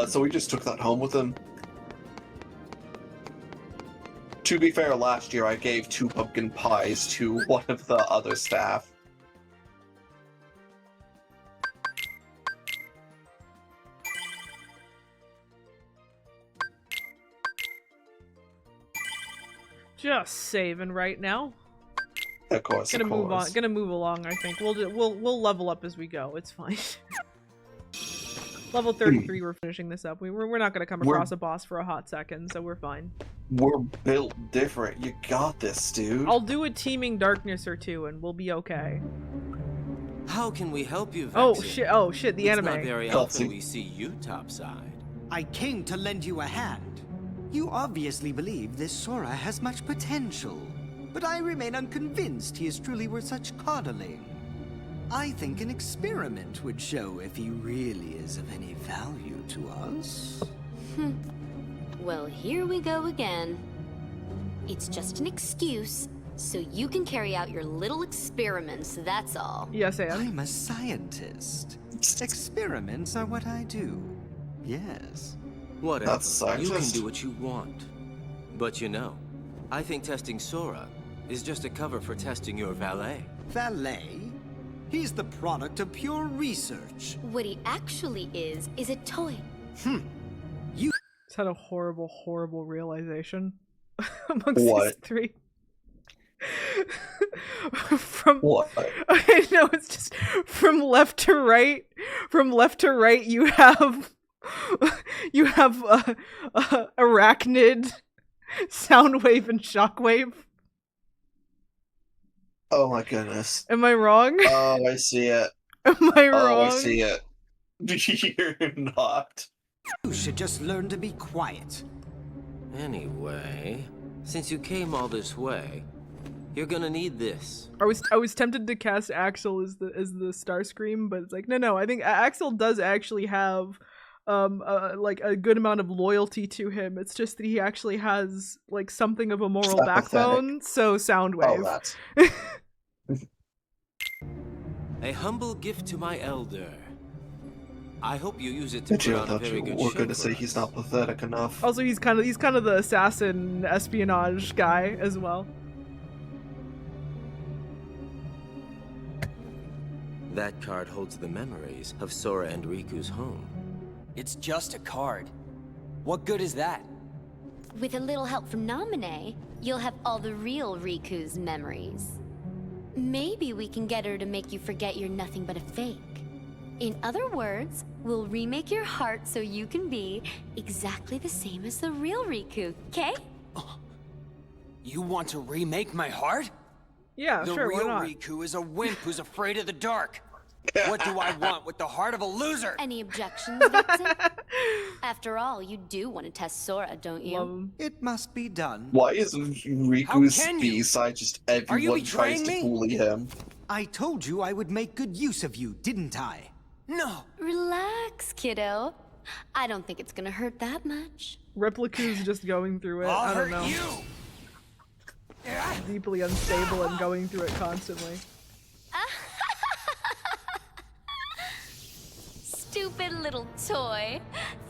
So we just took that home with him. To be fair, last year I gave 2 pumpkin pies to one of the other staff. Just saving right now. Of course, Gonna of move course. on. Gonna move along. I think we'll level up as we go. It's fine. Level 33. We're finishing this up. We're not gonna come across a boss for a hot second, so we're fine. We're built different. You got this, dude. I'll do a teeming darkness or two, and we'll be okay. How can we help you, Vexen? Oh shit! Oh shit! The It's anime. not very Kelsey. often we see you topside. I came to lend you a hand. You obviously believe this Sora has much potential, but I remain unconvinced he is truly worth such coddling. I think an experiment would show if he really is of any value to us. Well, here we go again. It's just an excuse, so you can carry out your little experiments, that's all. Yes, Anne. I'm a scientist. Experiments are what I do. Yes. Whatever. That's a You can scientist. do what you want. But you know, I think testing Sora is just a cover for testing your valet. Valet? He's the product of pure research. What he actually is a toy. It's had a horrible, horrible realization amongst What? these three. From What? I know it's just from left to right. From left to right, you have arachnid, soundwave, and shockwave. Oh my goodness. Am I wrong? Oh, I see it. Am I wrong? Oh, I see it. You're not. You should just learn to be quiet. Anyway, since you came all this way, you're gonna need this. I was tempted to cast Axel as the Starscream, but it's like no. I think Axel does actually have like a good amount of loyalty to him. It's just that he actually has like something of a moral It's backbone. So Soundwave. Oh, that's. A humble gift to my elder. I hope you use it to put Jill, on a thought very you good were show going to for say us. he's not pathetic enough. Also, he's kind of the assassin espionage guy as well. That card holds the memories of Sora and Riku's home. It's just a card. What good is that? With a little help from Naminé, you'll have all the real Riku's memories. Maybe we can get her to make you forget you're nothing but a fake. In other words, we'll remake your heart so you can be exactly the same as the real Riku, okay? You want to remake my heart? Yeah, The sure, why real not? Riku is a wimp who's afraid of the dark. What do I want with the heart of a loser? Any objections, Vixen? After all, you do want to test Sora, don't you? Love him. It must be done. Why is Riku's How can you? B-side just you everyone tries betraying to me? bully him? I told you I would make good use of you, didn't I? No. Relax, kiddo. I don't think it's gonna hurt that much. Replica's just going through it. I'll I don't hurt know. you. Deeply unstable and going through it constantly. Stupid little toy.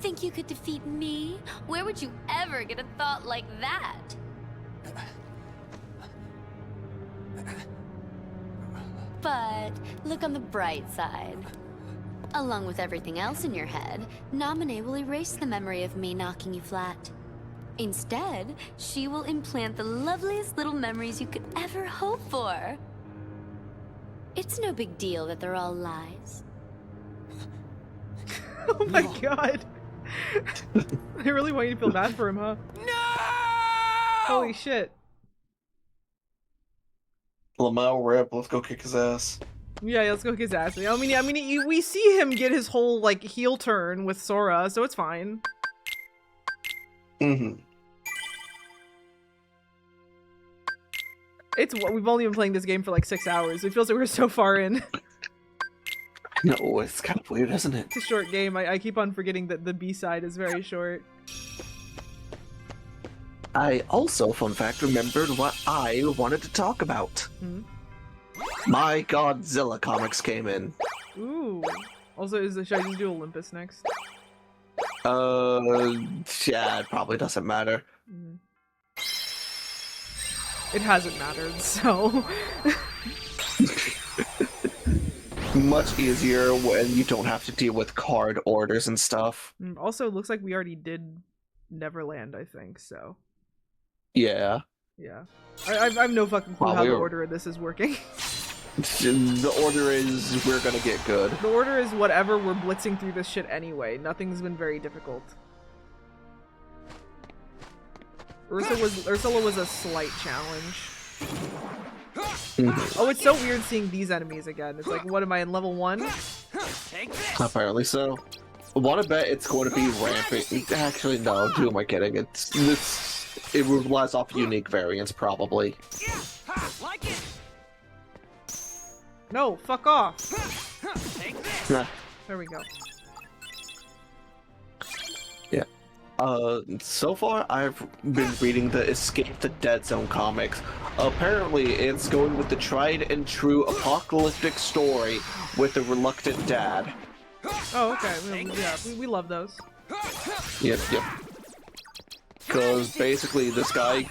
Think you could defeat me? Where would you ever get a thought like that? But look on the bright side. Along with everything else in your head, Naminé will erase the memory of me knocking you flat. Instead, she will implant the loveliest little memories you could ever hope for. It's no big deal that they're all lies. Oh my god. I really want you to feel bad for him, huh? No! Holy shit. Lamau rip, let's go kick his ass. Yeah, let's go kick his ass. I mean, we see him get his whole like heel turn with Sora, so it's fine. Mm-hmm. We've only been playing this game for like 6 hours. It feels like we're so far in. No, it's kind of weird, isn't it? It's a short game. I keep on forgetting that the B-side is very short. I also, fun fact, remembered what I wanted to talk about. Hmm? My Godzilla comics came in. Ooh. Also, should I just do Olympus next? Yeah, it probably doesn't matter. Mm. it hasn't mattered, so... Much easier when you don't have to deal with card orders and stuff. Also, it looks like we already did Neverland, I think, so... Yeah. Yeah. I have no fucking clue how the order of this is working. The order is we're gonna get good. The order is whatever, we're blitzing through this shit anyway. Nothing's been very difficult. Ursula was a slight challenge. Oh, it's so weird seeing these enemies again. It's like, what am I in level 1? Apparently so. I want to bet it's going to be rampant. Actually, no. Who am I kidding? It relies off unique variants, probably. No, fuck off. Nah. There we go. Yeah. So far I've been reading the Escape the Dead Zone comics. Apparently it's going with the tried and true apocalyptic story with a reluctant dad. Oh, okay. Yeah, we love those. Yep. Because basically this guy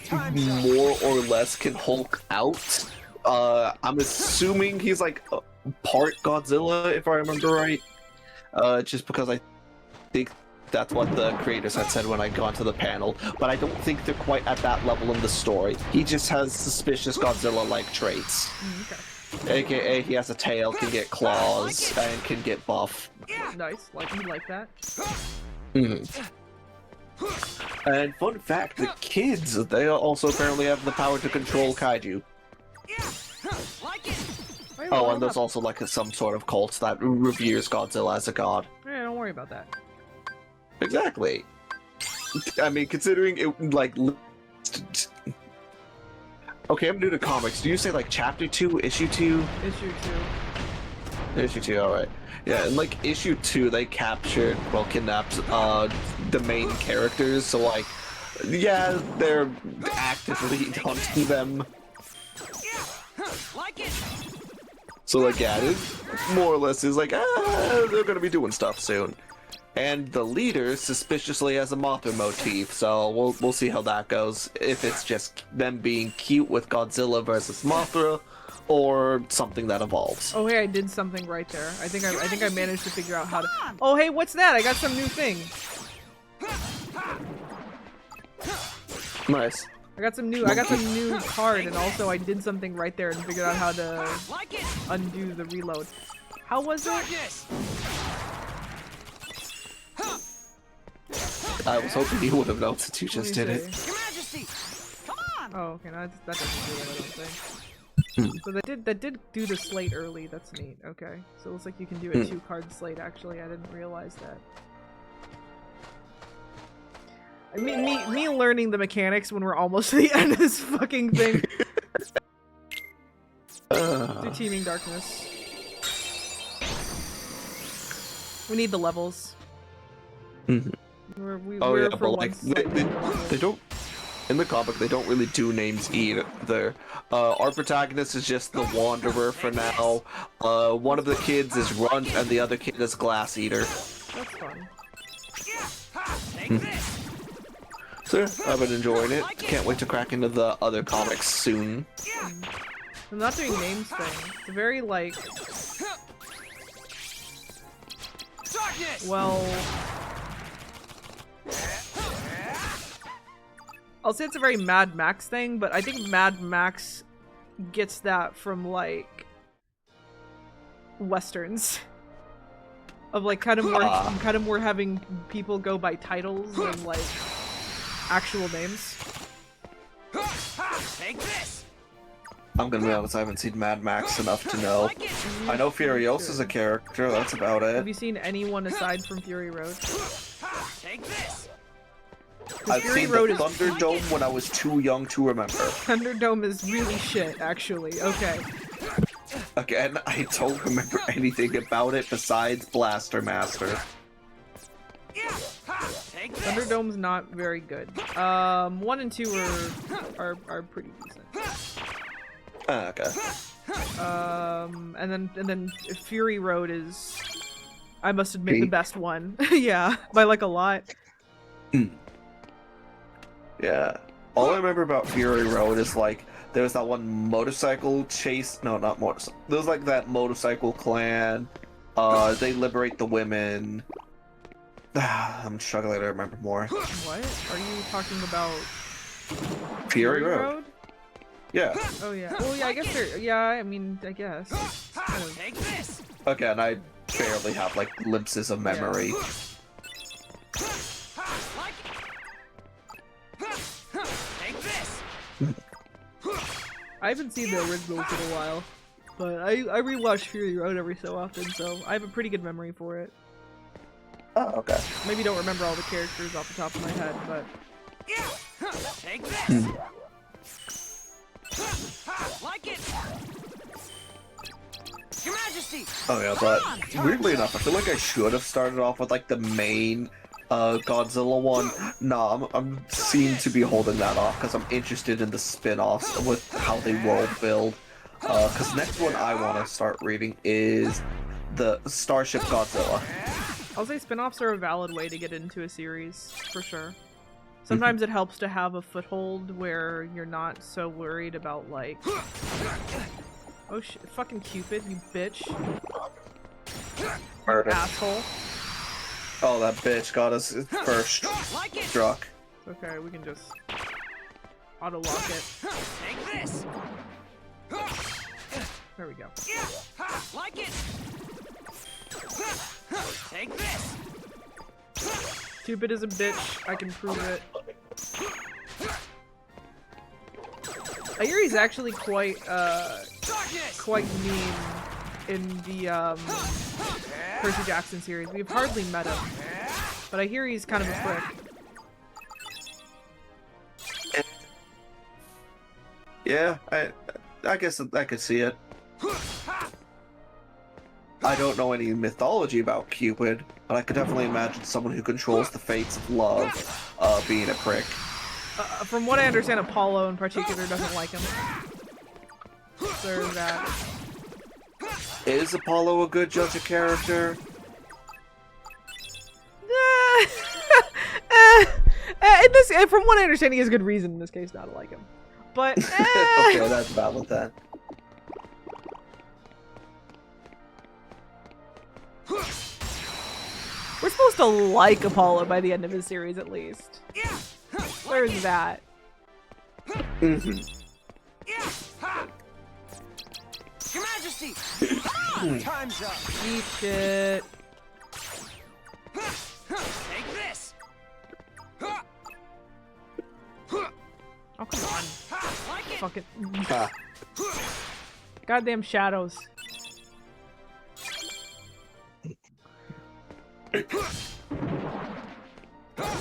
more or less can Hulk out. I'm assuming he's like part Godzilla, if I remember right. Just because I think that's what the creators had said when I got to the panel, but I don't think they're quite at that level in the story. He just has suspicious Godzilla-like traits. Okay. AKA he has a tail, can get claws, and can get buff. Nice, you like that. And fun fact, the kids, they also apparently have the power to control kaiju. Oh, and there's also like some sort of cult that reveres Godzilla as a god. Yeah, don't worry about that. Exactly. I mean, considering it, like... Okay, I'm new to comics. Do you say, like, Chapter 2, Issue 2? Issue 2. Issue 2, alright. Yeah, and, like, Issue 2, they captured, well, kidnapped, the main characters, so, like, yeah, they're actively hunting them. So, like, yeah, it more or less is like, they're gonna be doing stuff soon. And the leader suspiciously has a Mothra motif, so we'll see how that goes. If it's just them being cute with Godzilla versus Mothra, or something that evolves. Oh hey, I did something right there. I think I managed to figure out how to. Oh hey, what's that? I got some new thing. Nice. I got some new card, and also I did something right there and figured out how to undo the reload. How was it? I was hoping you would have known since you just did it. Oh, okay, no, that doesn't do it, I don't think. So that did do the slate early, that's neat, okay. So it looks like you can do a 2-card slate, actually, I didn't realize that. I mean, me learning the mechanics when we're almost to the end of this fucking thing. Do Teeming Darkness. We need the levels. We're for but like they don't in the comic they don't really do names either. Our protagonist is just the Wanderer for now. One of the kids is Runt and the other kid is Glass Eater. That's fun. So I've been enjoying it. Can't wait to crack into the other comics soon. I'm not doing names thing. It's very like well, I'll say it's a very Mad Max thing, but I think Mad Max gets that from like westerns of like kind of more having people go by titles and like actual names. Take this. I'm gonna be honest, I haven't seen Mad Max enough to know. I know Furiosa's a character, that's about it. Have you seen anyone aside from Fury Road? Take this. I've seen the Thunderdome when I was too young to remember. Thunderdome is really shit, actually. Okay. Again, I don't remember anything about it besides Blaster Master. Thunderdome's not very good. 1 and 2 are pretty decent. Okay. And then Fury Road is, I must admit, the best one. Yeah, by like a lot. Yeah. All I remember about Fury Road is like There was that one motorcycle chase. No, not motorcycle. There was like that motorcycle clan. They liberate the women. I'm struggling to remember more. What? Are you talking about Fury Road. Yeah. Oh yeah. Well, yeah. I guess they're. Yeah. I mean, I guess. Kind of. Take this. Again, I barely have like glimpses of memory. Like it. Take this. I haven't seen the originals in a while, but I rewatch Fury Road every so often, so I have a pretty good memory for it. Oh, okay. Maybe don't remember all the characters off the top of my head, but Take this. Like it. Your Majesty. Oh yeah, but weirdly enough, I feel like I should have started off with like the main Godzilla one. Nah, I'm seem to be holding that off because I'm interested in the spin-offs with how they world build. Because next one I want to start reading is the Starship Godzilla. I'll say spin-offs are a valid way to get into a series, for sure. Sometimes it helps to have a foothold where you're not so worried about, like... Oh shit, fucking Cupid, you bitch. Murder. Asshole. Oh, that bitch got us first struck. Okay, we can just auto-lock it. Take this. There we go. Like it. Take this. Cupid is a bitch, I can prove it. I hear he's actually quite mean in the Percy Jackson series. We've hardly met him, but I hear he's kind of a prick. Yeah, I guess I could see it. I don't know any mythology about Cupid, but I could definitely imagine someone who controls the fates of love being a prick. From what I understand, Apollo in particular doesn't like him. There's that. Is Apollo a good judge of character? From what I understand, he has good reason in this case not to like him. But Okay, that's valid then. we're supposed to like Apollo by the end of his series, at least. There's that. Mm-hmm. Your Majesty. Time's up. Eat shit. Take this. Oh, come on. Like it. Fucking Ah. goddamn shadows. But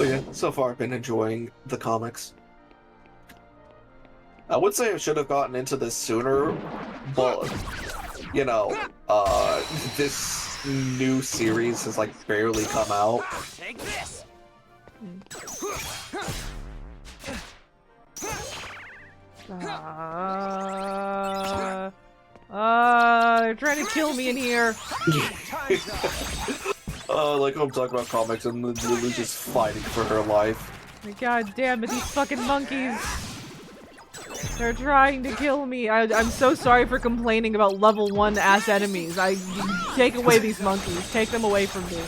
yeah, so far I've been enjoying the comics. I would say I should have gotten into this sooner, but you know, this new series has like barely come out. Take this. They're trying to kill me in here. Time's up. Like I'm talking about comics and Lulu just fighting for her life. God damn it, these fucking monkeys. They're trying to kill me. I'm so sorry for complaining about level 1 ass enemies. Take away these monkeys. Take them away from me.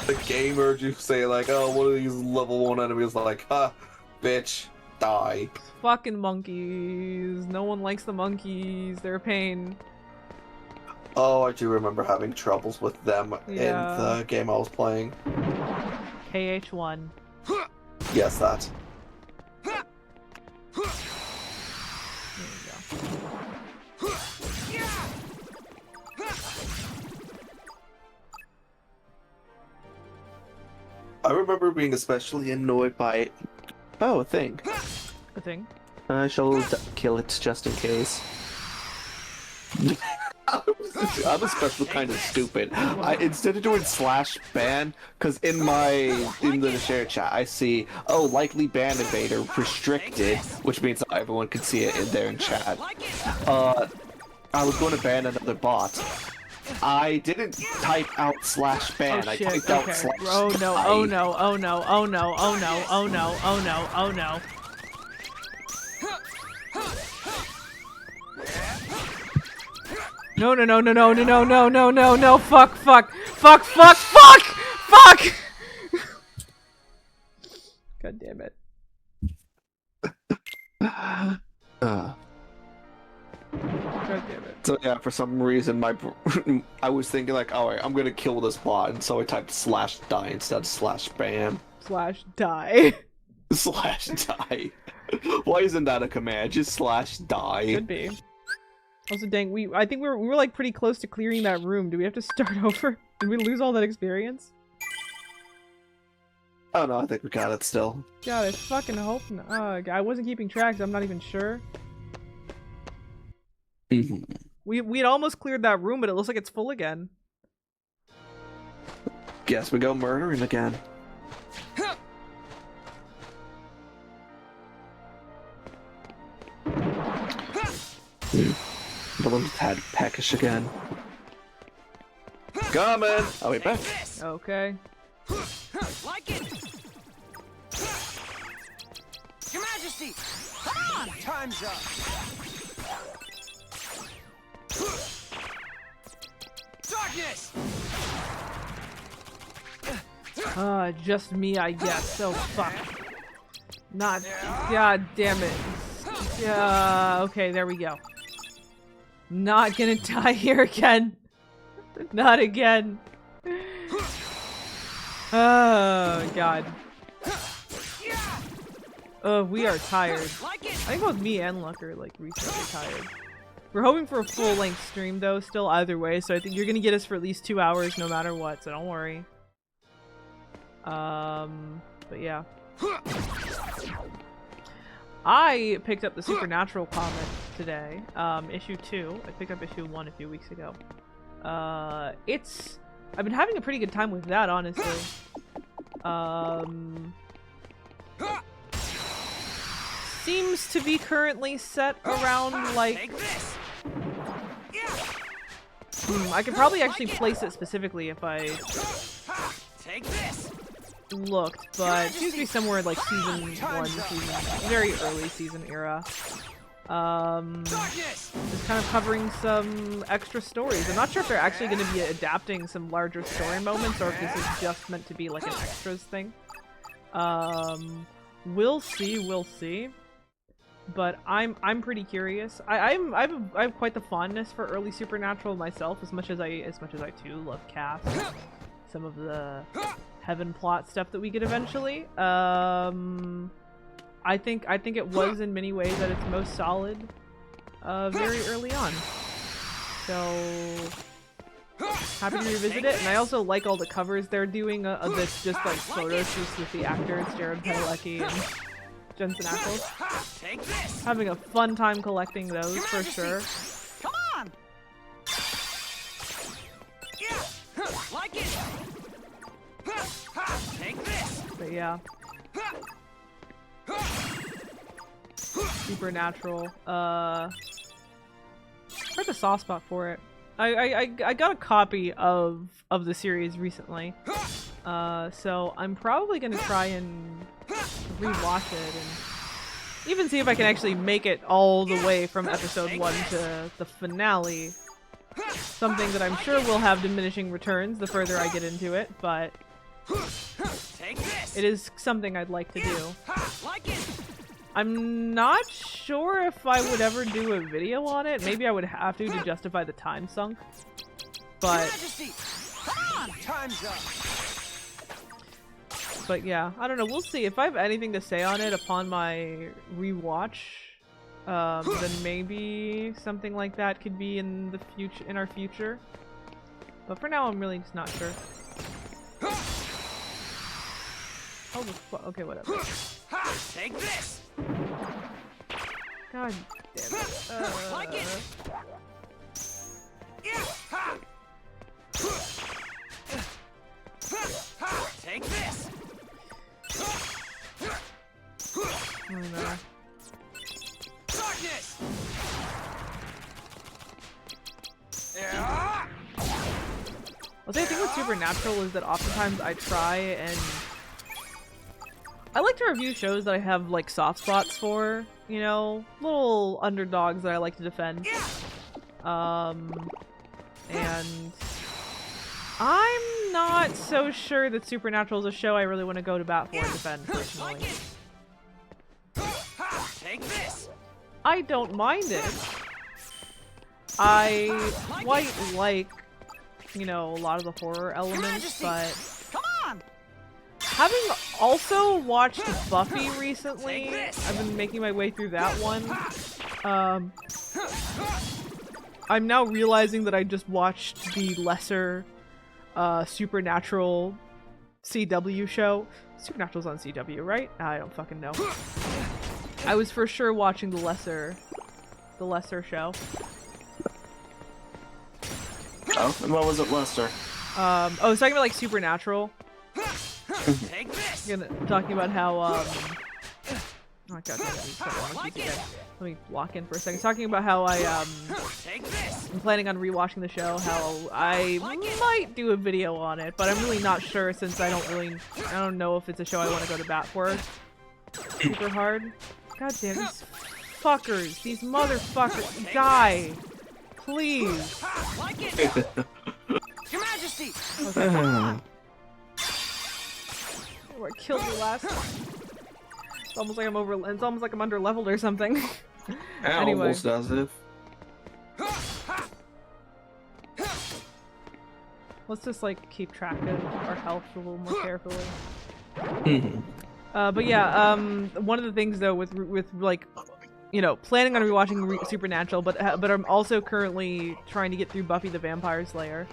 The game heard you say like, oh, one of these level 1 enemies, like, ha, bitch, die. Fucking monkeys. No one likes the monkeys. They're a pain. Oh, I do remember having troubles with them Yeah. in the game I was playing. KH1. Yes, that. There we go. I remember being especially annoyed by... Oh, a thing. A thing. I shall kill it just in case. I'm especially kind of stupid. Instead of doing /ban, because in the shared chat I see, oh, likely ban invader restricted, which means everyone can see it in there in chat. I was going to ban another bot. I didn't type out /ban. Oh I shit, typed out okay. /. Oh no, oh no, oh no, oh no, oh no, oh no, oh no, oh no. No, no, no, no, no, no, no, no, no, no, no, fuck, fuck, fuck, fuck, fuck, fuck! God damn it. God damn it. So yeah, for some reason, I was thinking like, all right, I'm gonna kill this bot, and so I typed /die instead of /spam. /die. /die. Why isn't that a command? Just /die. Could be. Also, dang, I think we were like pretty close to clearing that room. Do we have to start over? Did we lose all that experience? Oh no, I think we got it still. God, I fucking hope not. I wasn't keeping track, so I'm not even sure. We'd almost cleared that room, but it looks like it's full again. Guess we go murdering again. The one's had peckish again. Coming! I'll be back. Okay. Like it. Your Majesty, come on! Time's up. Darkness. Just me, I guess. Oh, fuck. Not. God damn it. Yeah. Okay, there we go. Not gonna die here again. Not again. Oh, God. Oh, we are tired. I think both me and Luck are, like, recently tired. We're hoping for a full-length stream, though, still either way, so I think you're gonna get us for at least 2 hours no matter what, so don't worry. But yeah. I picked up the Supernatural comic today, issue 2. I picked up issue 1 a few weeks ago. I've been having a pretty good time with that, honestly. Seems to be currently set around, like... I could probably actually place it specifically if I looked, but it seems to be somewhere like season 1, very early season era. Just kind of covering some extra stories. I'm not sure if they're actually going to be adapting some larger story moments or if this is just meant to be like an extras thing. We'll see. But I'm pretty curious. I have quite the fondness for early Supernatural myself, as much as I too love Cass, some of the heaven plot stuff that we get eventually. I think it was in many ways at its most solid, very early on. So happy to revisit it, and I also like all the covers they're doing. That's just like photo shoots with the actors, Jared Padalecki and Jensen Ackles. Having a fun time collecting those for sure. Come on! Like it! Take this! But yeah. Supernatural. Heard the soft spot for it. I got a copy of the series recently. So I'm probably gonna try and rewatch it and even see if I can actually make it all the way from episode 1 to the finale. Something that I'm sure will have diminishing returns the further I get into it, but it is something I'd like to do. I'm not sure if I would ever do a video on it. Maybe I would have to justify the time sunk. But yeah, I don't know. We'll see. If I have anything to say on it upon my rewatch, then maybe something like that could be in the future, in our future. But for now, I'm really just not sure. Oh, okay, whatever. Take this. God damn it. Like it. Take this. Oh no. Darkness. I'll say the thing with Supernatural is that oftentimes I try and I like to review shows that I have like soft spots for, you know, little underdogs that I like to defend. and I'm not so sure that Supernatural is a show I really want to go to bat for and defend personally. Take this. I don't mind it. I quite like, you know, a lot of the horror elements, but Come on. having also watched Buffy recently, I've been making my way through that one. I'm now realizing that I just watched the lesser Supernatural CW show. Supernatural's on CW, right? I don't fucking know. I was for sure watching the lesser show. Oh, and what was it, Lester? I was talking about like Supernatural. Take this. Talking about how oh my god, let me lock in for a second. Talking about how I'm planning on rewatching the show, how I might do a video on it, but I'm really not sure since I don't know if it's a show I want to go to bat for super hard. God damn, these fuckers, these motherfuckers, die, please. Your Majesty. Okay. Oh, I killed you last. It's almost like I'm under leveled or something. Anyway. Almost as if. Let's just like keep track of our health a little more carefully. But yeah, one of the things though with like, you know, planning on rewatching Supernatural, but I'm also currently trying to get through Buffy the Vampire Slayer.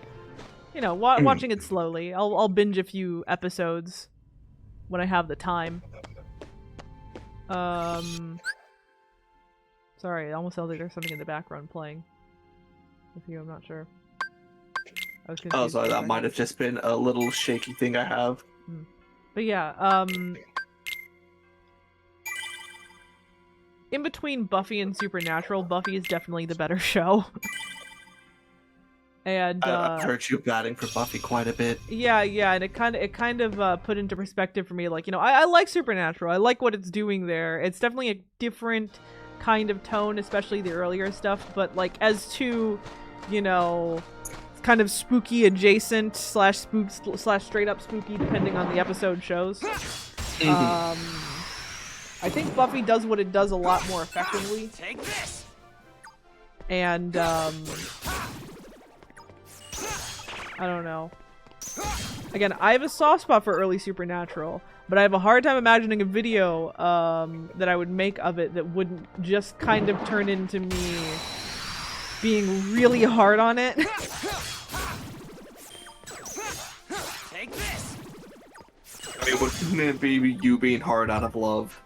You know, watching it slowly. I'll binge a few episodes when I have the time. Sorry, it almost sounds like there's something in the background playing. With you, I'm not sure. Oh, sorry, that might have just been a little shaky thing I have. But yeah, in between Buffy and Supernatural, Buffy is definitely the better show. And I've heard you batting for Buffy quite a bit. Yeah, and it kind of put into perspective for me, like, you know, I like Supernatural. I like what it's doing there. It's definitely a different kind of tone, especially the earlier stuff. But like, as to, you know, kind of spooky adjacent / straight up spooky, depending on the episode shows. I think Buffy does what it does a lot more effectively. Take this. And I don't know. Again, I have a soft spot for early Supernatural, but I have a hard time imagining a video that I would make of it that wouldn't just kind of turn into me being really hard on it. Take this. I mean, wouldn't it be you being hard out of love?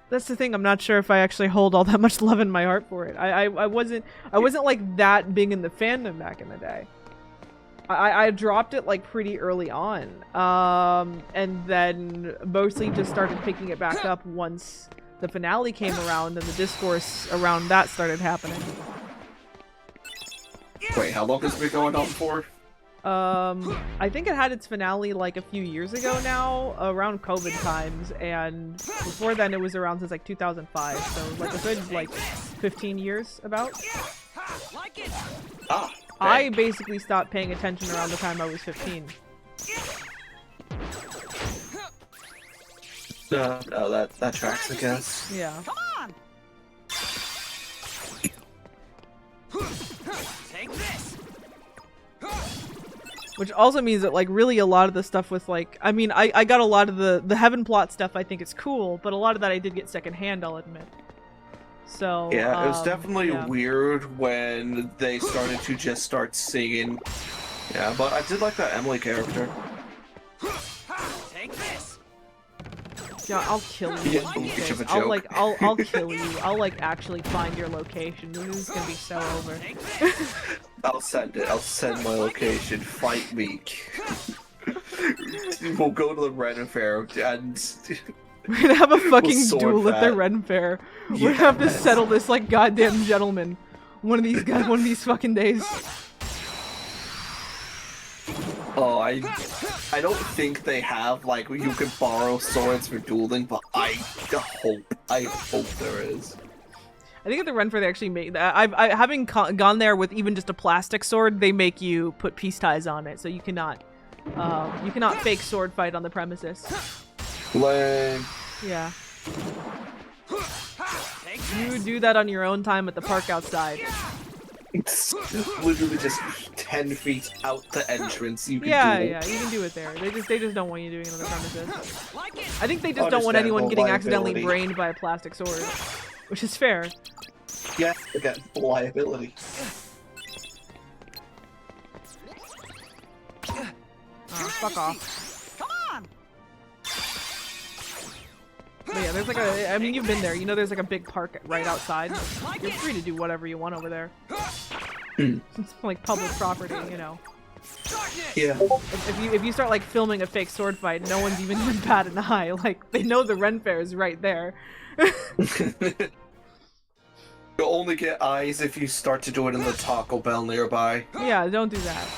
That's the thing. I'm not sure if I actually hold all that much love in my heart for it. I wasn't like that big in the fandom back in the day. I dropped it like pretty early on, and then mostly just started picking it back up once the finale came around and the discourse around that started happening. Wait, how long has it been going on for? I think it had its finale like a few years ago now, around COVID times, and before then it was around since like 2005, so like a good like 15 years about. Ah. I basically stopped paying attention around the time I was 15. Oh, that tracks, I guess. Yeah. Come on. Take this. Which also means that like really a lot of the stuff with like, I mean, I got a lot of the Heaven Plot stuff I think is cool, but a lot of that I did get secondhand, I'll admit. So yeah, it was definitely weird when they started to just start singing. Yeah, but I did like that Emily character. Take this. Yeah, I'll kill you. Yeah, one of these much of days. a I'll joke. like, I'll kill you. I'll like actually find your location. This is gonna be so over. I'll send it. I'll send my location. Fight me. We'll go to the Ren Fair and We're gonna have a fucking sword duel at the fight. Ren Fair. We're gonna have to Yes. settle this like goddamn gentlemen. One of these guys, one of these fucking days. oh, I don't think they have like you can borrow swords for dueling, but I hope there is. I think at the Ren Fair they actually make. Having gone there with even just a plastic sword, they make you put peace ties on it, so you cannot fake sword fight on the premises. Lame. Yeah. You do that on your own time at the park outside. It's literally just 10 feet out the entrance. You can Yeah, you can do it there. They just don't want you doing it on the premises. I think they just don't want anyone getting accidentally brained by a plastic sword, which is fair. Yeah, again, liability. Oh, fuck off. Come on. But yeah, there's like I mean, you've been there. You know, there's like a big park right outside. You're free to do whatever you want over there. It's like public property, you know. Yeah. If you start like filming a fake sword fight, no one's even gonna bat an eye. Like they know the Ren Fair is right there. You'll only get eyes if you start to do it in the Taco Bell nearby. Yeah, don't do that.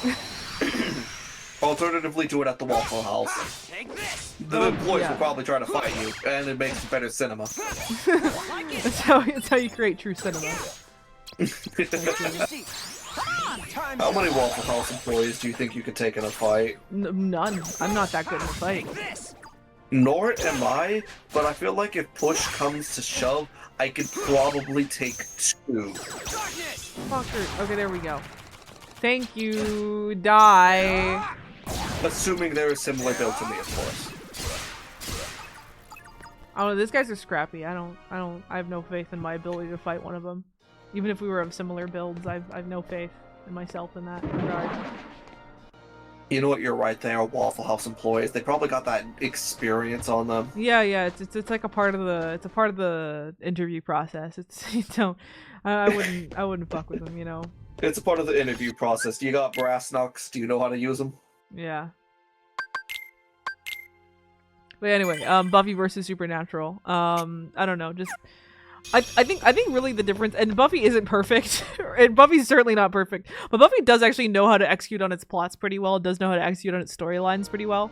Alternatively, do it at the Waffle House. The employees will probably try to fight you, and it makes better cinema. That's how you create true cinema. How many Waffle House employees do you think you could take in a fight? None. I'm not that good in a fight. Nor am I, but I feel like if push comes to shove, I could probably take 2. Fucker. Okay, there we go. Thank you. Die. Assuming they're a similar build to me, of course. I don't know. These guys are scrappy. I have no faith in my ability to fight one of them. Even if we were of similar builds, I've no faith in myself in that regard. You know what? You're right there. Waffle House employees. They probably got that experience on them. Yeah. It's like a part of the interview process. It's I wouldn't fuck with them. You know. It's a part of the interview process. You got brass knucks. Do you know how to use them? Yeah. But anyway, Buffy versus Supernatural. I don't know, just I think really the difference, and Buffy isn't perfect, and Buffy's certainly not perfect, but Buffy does actually know how to execute on its plots pretty well. It does know how to execute on its storylines pretty well.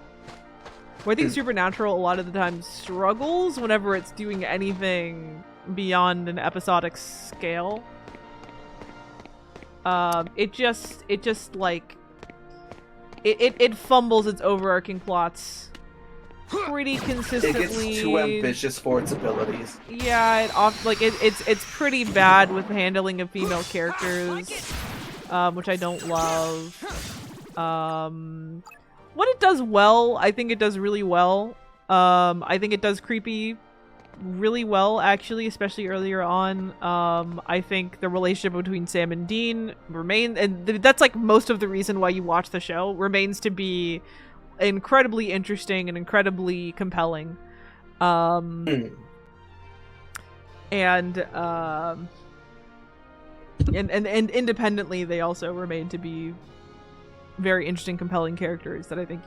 Where I think Supernatural a lot of the time struggles whenever it's doing anything beyond an episodic scale. It just like it fumbles its overarching plots pretty consistently. It gets too ambitious for its abilities. Yeah, it's pretty bad with the handling of female characters, which I don't love. What it does well, I think it does really well. I think it does creepy really well, actually, especially earlier on. I think the relationship between Sam and Dean remains, and that's like most of the reason why you watch the show, remains to be incredibly interesting and incredibly compelling. And independently, they also remain to be very interesting, compelling characters that I think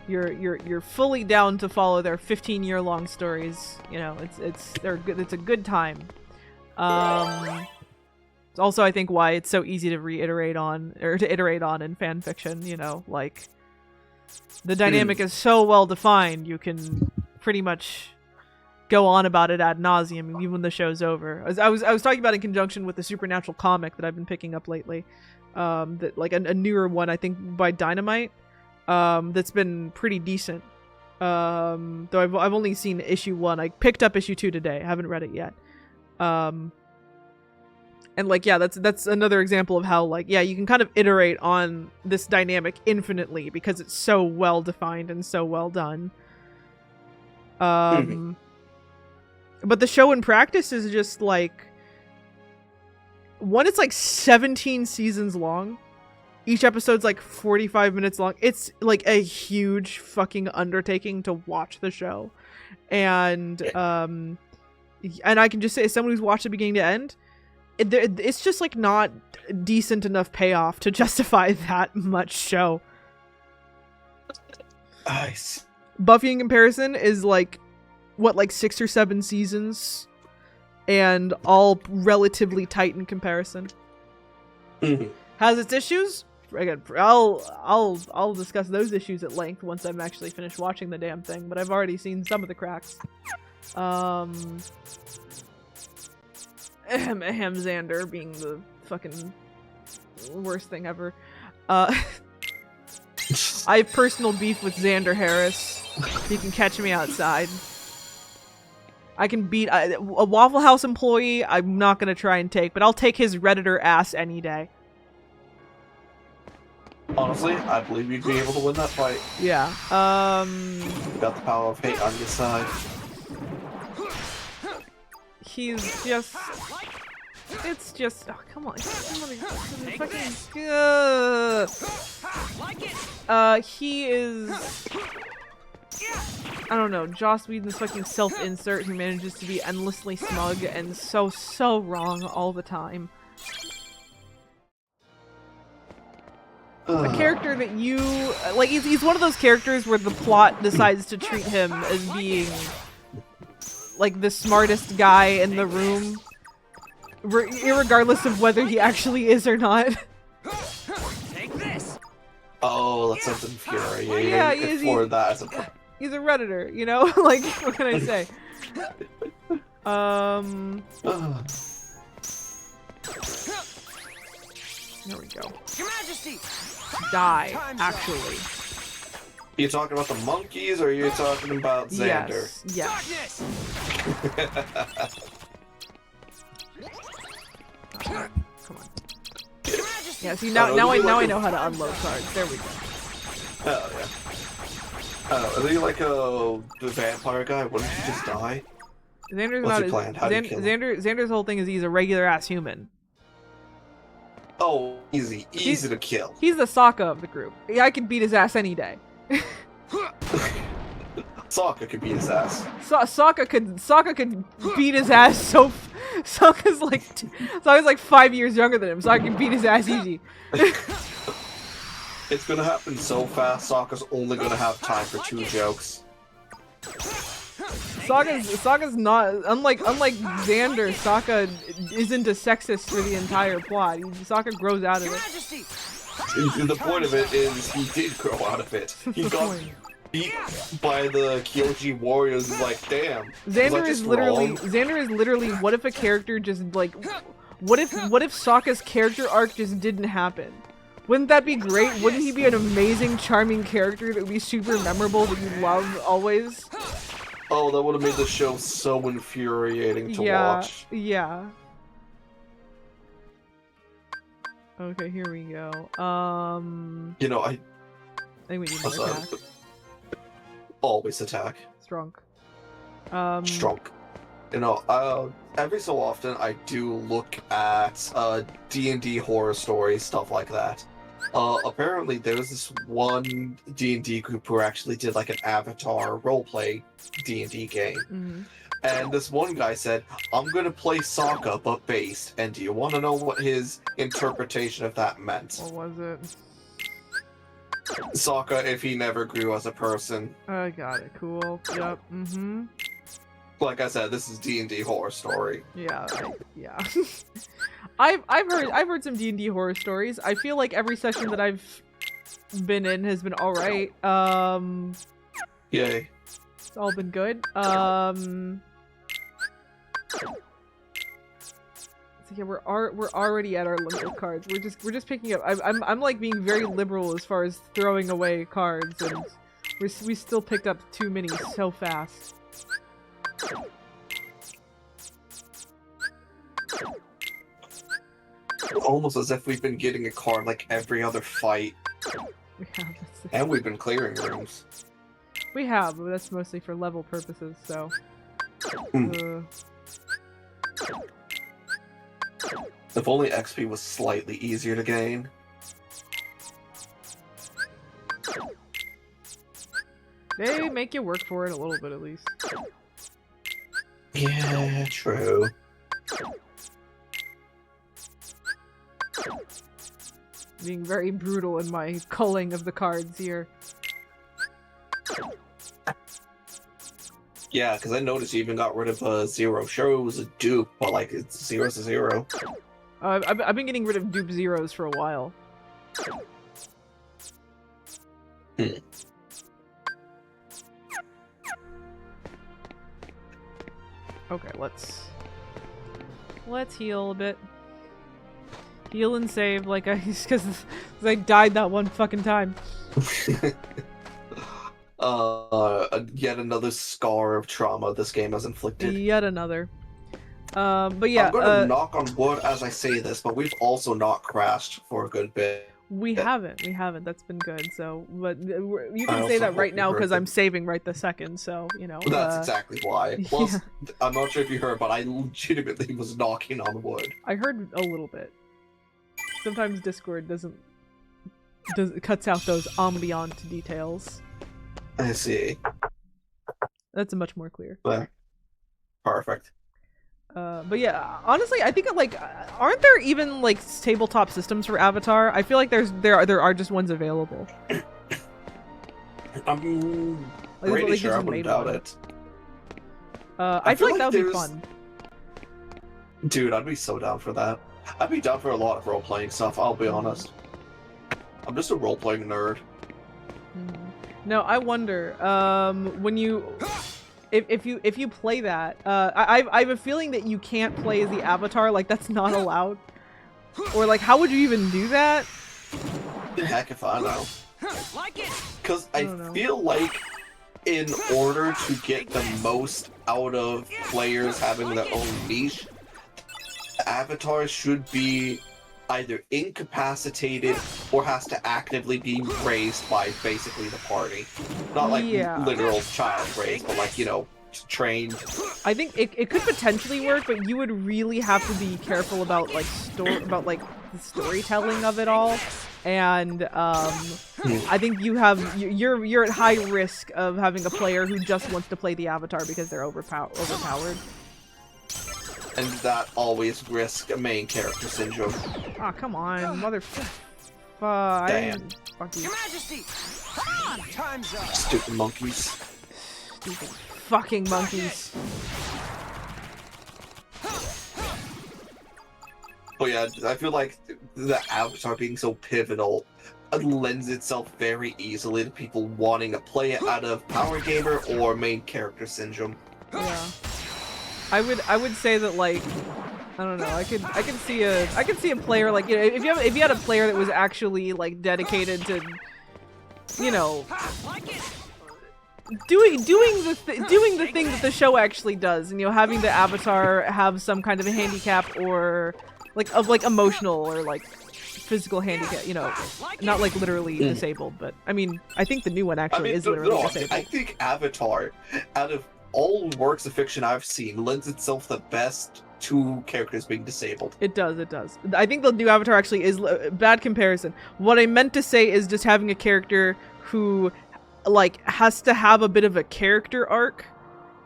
you're fully down to follow their 15-year-long stories. You know, it's a good time. It's also, I think, why it's so easy to iterate on in fan fiction. You know, like the dynamic is so well defined, you can pretty much go on about it ad nauseum even when the show's over. I was talking about in conjunction with the Supernatural comic that I've been picking up lately. That like a newer one, I think, by Dynamite. That's been pretty decent. Though I've only seen issue 1. I picked up issue 2 today. I haven't read it yet. And like, yeah, that's another example of how, like, yeah, you can kind of iterate on this dynamic infinitely because it's so well defined and so well done. But the show in practice is just like, one, it's like 17 seasons long. Each episode's like 45 minutes long. It's like a huge fucking undertaking to watch the show. And I can just say, as someone who's watched it beginning to end, it's just like not decent enough payoff to justify that much show. Nice. Buffy in comparison is like, what, like 6 or 7 seasons, and all relatively tight in comparison. Has its issues. Again, I'll discuss those issues at length once I'm actually finished watching the damn thing, but I've already seen some of the cracks. Xander being the fucking worst thing ever. I have personal beef with Xander Harris. He can catch me outside. I can beat a Waffle House employee. I'm not gonna try and take, but I'll take his Redditor ass any day. Honestly, I believe you'd be able to win that fight. Yeah. You've got the power of hate on your side. He's just... It's just... Oh, come on. He is... I don't know. Joss Whedon's fucking self-insert who manages to be endlessly smug and so wrong all the time. A character that you... Like, he's one of those characters where the plot decides to treat him as being... like, the smartest guy in the room. Irregardless of whether he actually is or not. Take this. Oh, that sounds infuriating. Yeah, he's a Redditor, you know? Like, what can I say? There we go. Your Majesty. Die, actually. You talking about the monkeys, or are you talking about Xander? Yes. Come on. Yeah, see, now I know how to unload cards. There we go. Oh, yeah. Are they like the vampire guy? Wouldn't he just die? Xander's What's not your plan? How do you kill him? Xander's whole thing is he's a regular ass human. Oh, easy to kill. He's the Sokka of the group. Yeah, I could beat his ass any day. Sokka could beat his ass. Sokka could beat his ass so. Sokka's like 5 years younger than him, so I can beat his ass easy. It's gonna happen so fast. Sokka's only gonna have time for 2 jokes. Sokka's not unlike Xander. Sokka isn't a sexist for the entire plot. Sokka grows out of it. The point of it is he did grow out of it. He got beat by the Kyoji warriors. He's like, damn. Xander is literally. What if a character just like? What if Sokka's character arc just didn't happen? Wouldn't that be great? Wouldn't he be an amazing, charming character that would be super memorable that you love always? Oh, that would have made the show so infuriating to watch. Yeah. Okay, here we go. You know, I think we need more attack. Always attack. Strong. Strong. You know, every so often I do look at D&D horror stories, stuff like that. Apparently there was this one D&D group who actually did like an Avatar roleplay D&D game. Mm-hmm. And this one guy said, I'm gonna play Sokka, but based. And do you want to know what his interpretation of that meant? What was it? Sokka if he never grew as a person. I got it. Cool. Yep. Mm-hmm. Like I said, this is D&D horror story. Yeah. Yeah. I've heard some D&D horror stories. I feel like every session that I've been in has been all right. Yay. It's all been good. So yeah, we're already at our limit of cards. We're just picking up. I'm like being very liberal as far as throwing away cards, and we still picked up too many so fast. Almost as if we've been getting a card like every other fight. We have. And we've been clearing rooms. We have, but that's mostly for level purposes, so... If only XP was slightly easier to gain. They make you work for it a little bit, at least. Yeah, true. Being very brutal in my culling of the cards here. Yeah, because I noticed you even got rid of Zero. Sure, it was a dupe, but like it's 0 to 0. I've been getting rid of dupe zeros for a while. Okay, let's Let's heal a bit. Heal and save, like because I died that one fucking time. Yet another scar of trauma this game has inflicted. Yet another. But yeah. I'm gonna knock on wood as I say this, but we've also not crashed for a good bit. We haven't. That's been good. So, but you I can say also that right hope you now heard because I'm that. saving right this second. So you know. That's exactly why. Plus, yeah. I'm not sure if you heard, but I legitimately was knocking on wood. I heard a little bit. Sometimes Discord cuts out those ambient details. I see. That's much more clear. Perfect. But yeah, honestly, I think like, aren't there even like tabletop systems for Avatar? I feel like there are just ones available. I'm Like, pretty like sure I just wouldn't made doubt one. it. I feel like that would be there's- fun. Dude, I'd be so down for that. I'd be down for a lot of role-playing stuff, I'll be honest. I'm just a role-playing nerd. No, I wonder, when you, if you play that, I have a feeling that you can't play as the Avatar, like that's not allowed. Or like, how would you even do that? Heck if I know. Like it. Because I I don't know. feel like in order to get the most out of players having their own niche, Avatar should be either incapacitated or has to actively be raised by basically the party. Not like Yeah. literal child raised, but like, you know, trained. I think it could potentially work, but you would really have to be careful about like the storytelling of it all. And I think you're at high risk of having a player who just wants to play the Avatar because they're overpowered. And that always risks a main character syndrome. Ah, come on, mother. Damn. Fuck you. Your Majesty. Come on, time's up. Stupid monkeys. Stupid fucking monkeys. But yeah, I feel like the Avatar being so pivotal lends itself very easily to people wanting to play it out of Power Gamer or main character syndrome. Yeah. I would say that, like, I don't know, I could see a player, like, you know, if you had a player that was actually like dedicated to, you know, doing the thing that the show actually does, and you know, having the Avatar have some kind of a handicap or like emotional or like physical handicap, you know, not like literally disabled, but I mean, I think the new one actually is literally disabled. I think Avatar, out of all works of fiction I've seen, lends itself the best to characters being disabled. It does. I think the new Avatar actually is bad comparison. What I meant to say is just having a character who, like, has to have a bit of a character arc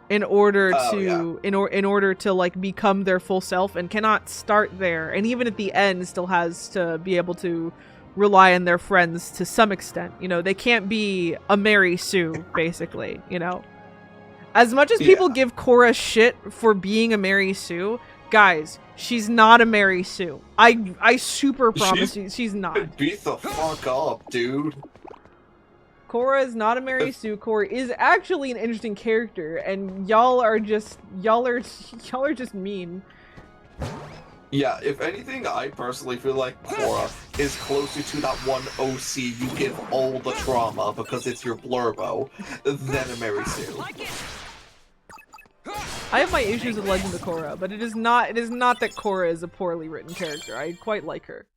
in order to in order to like become their full self, and cannot start there. And even at the end, still has to be able to rely on their friends to some extent. You know, they can't be a Mary Sue, basically. You know. As much as people give Korra shit for being a Mary Sue, guys, she's not a Mary Sue. I super promise you, she's not. Beat the fuck up, dude. Korra is not a Mary Sue. Korra is actually an interesting character, and y'all are just mean. Yeah, if anything, I personally feel like Korra is closer to that one OC you give all the trauma because it's your Blurbo than a Mary Sue. I have my issues with Legend of Korra, but it is not that Korra is a poorly written character. I quite like her.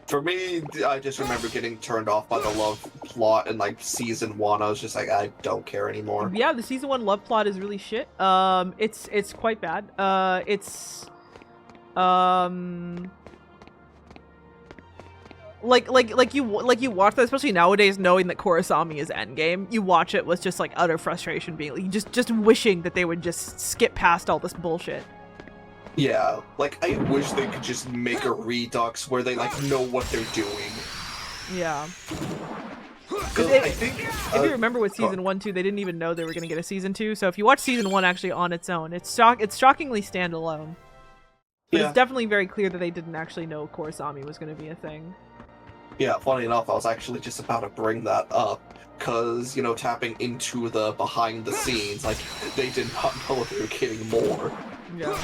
For me, I just remember getting turned off by the love plot in like season 1. I was just like, I don't care anymore. Yeah, the season 1 love plot is really shit. It's quite bad. Like you watch that, especially nowadays, knowing that Kurosami is endgame. You watch it with just like utter frustration, being like, just wishing that they would just skip past all this bullshit. Yeah, like I wish they could just make a Redux where they like know what they're doing. Yeah. Because I think if you remember with season 1 too, they didn't even know they were gonna get a season 2. So if you watch season 1 actually on its own, it's shockingly standalone. But it's definitely very clear that they didn't actually know Kurosami was gonna be a thing. Yeah, funny enough, I was actually just about to bring that up, because, you know, tapping into the behind the scenes, like, they did not know they were getting more. Yeah.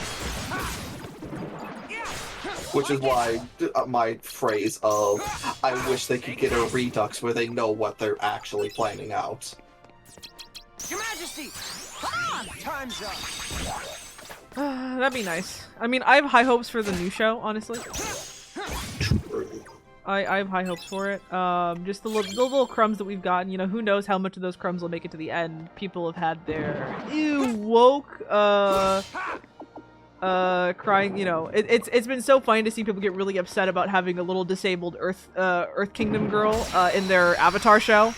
Which is why my phrase of, I wish they could get a Redux where they know what they're actually planning out. Your Majesty! Come on! Time's up! That'd be nice. I mean, I have high hopes for the new show, honestly. I have high hopes for it. Just the little crumbs that we've gotten, you know, who knows how much of those crumbs will make it to the end. People have had their woke crying, you know. It's been so funny to see people get really upset about having a little disabled Earth Kingdom girl in their Avatar show.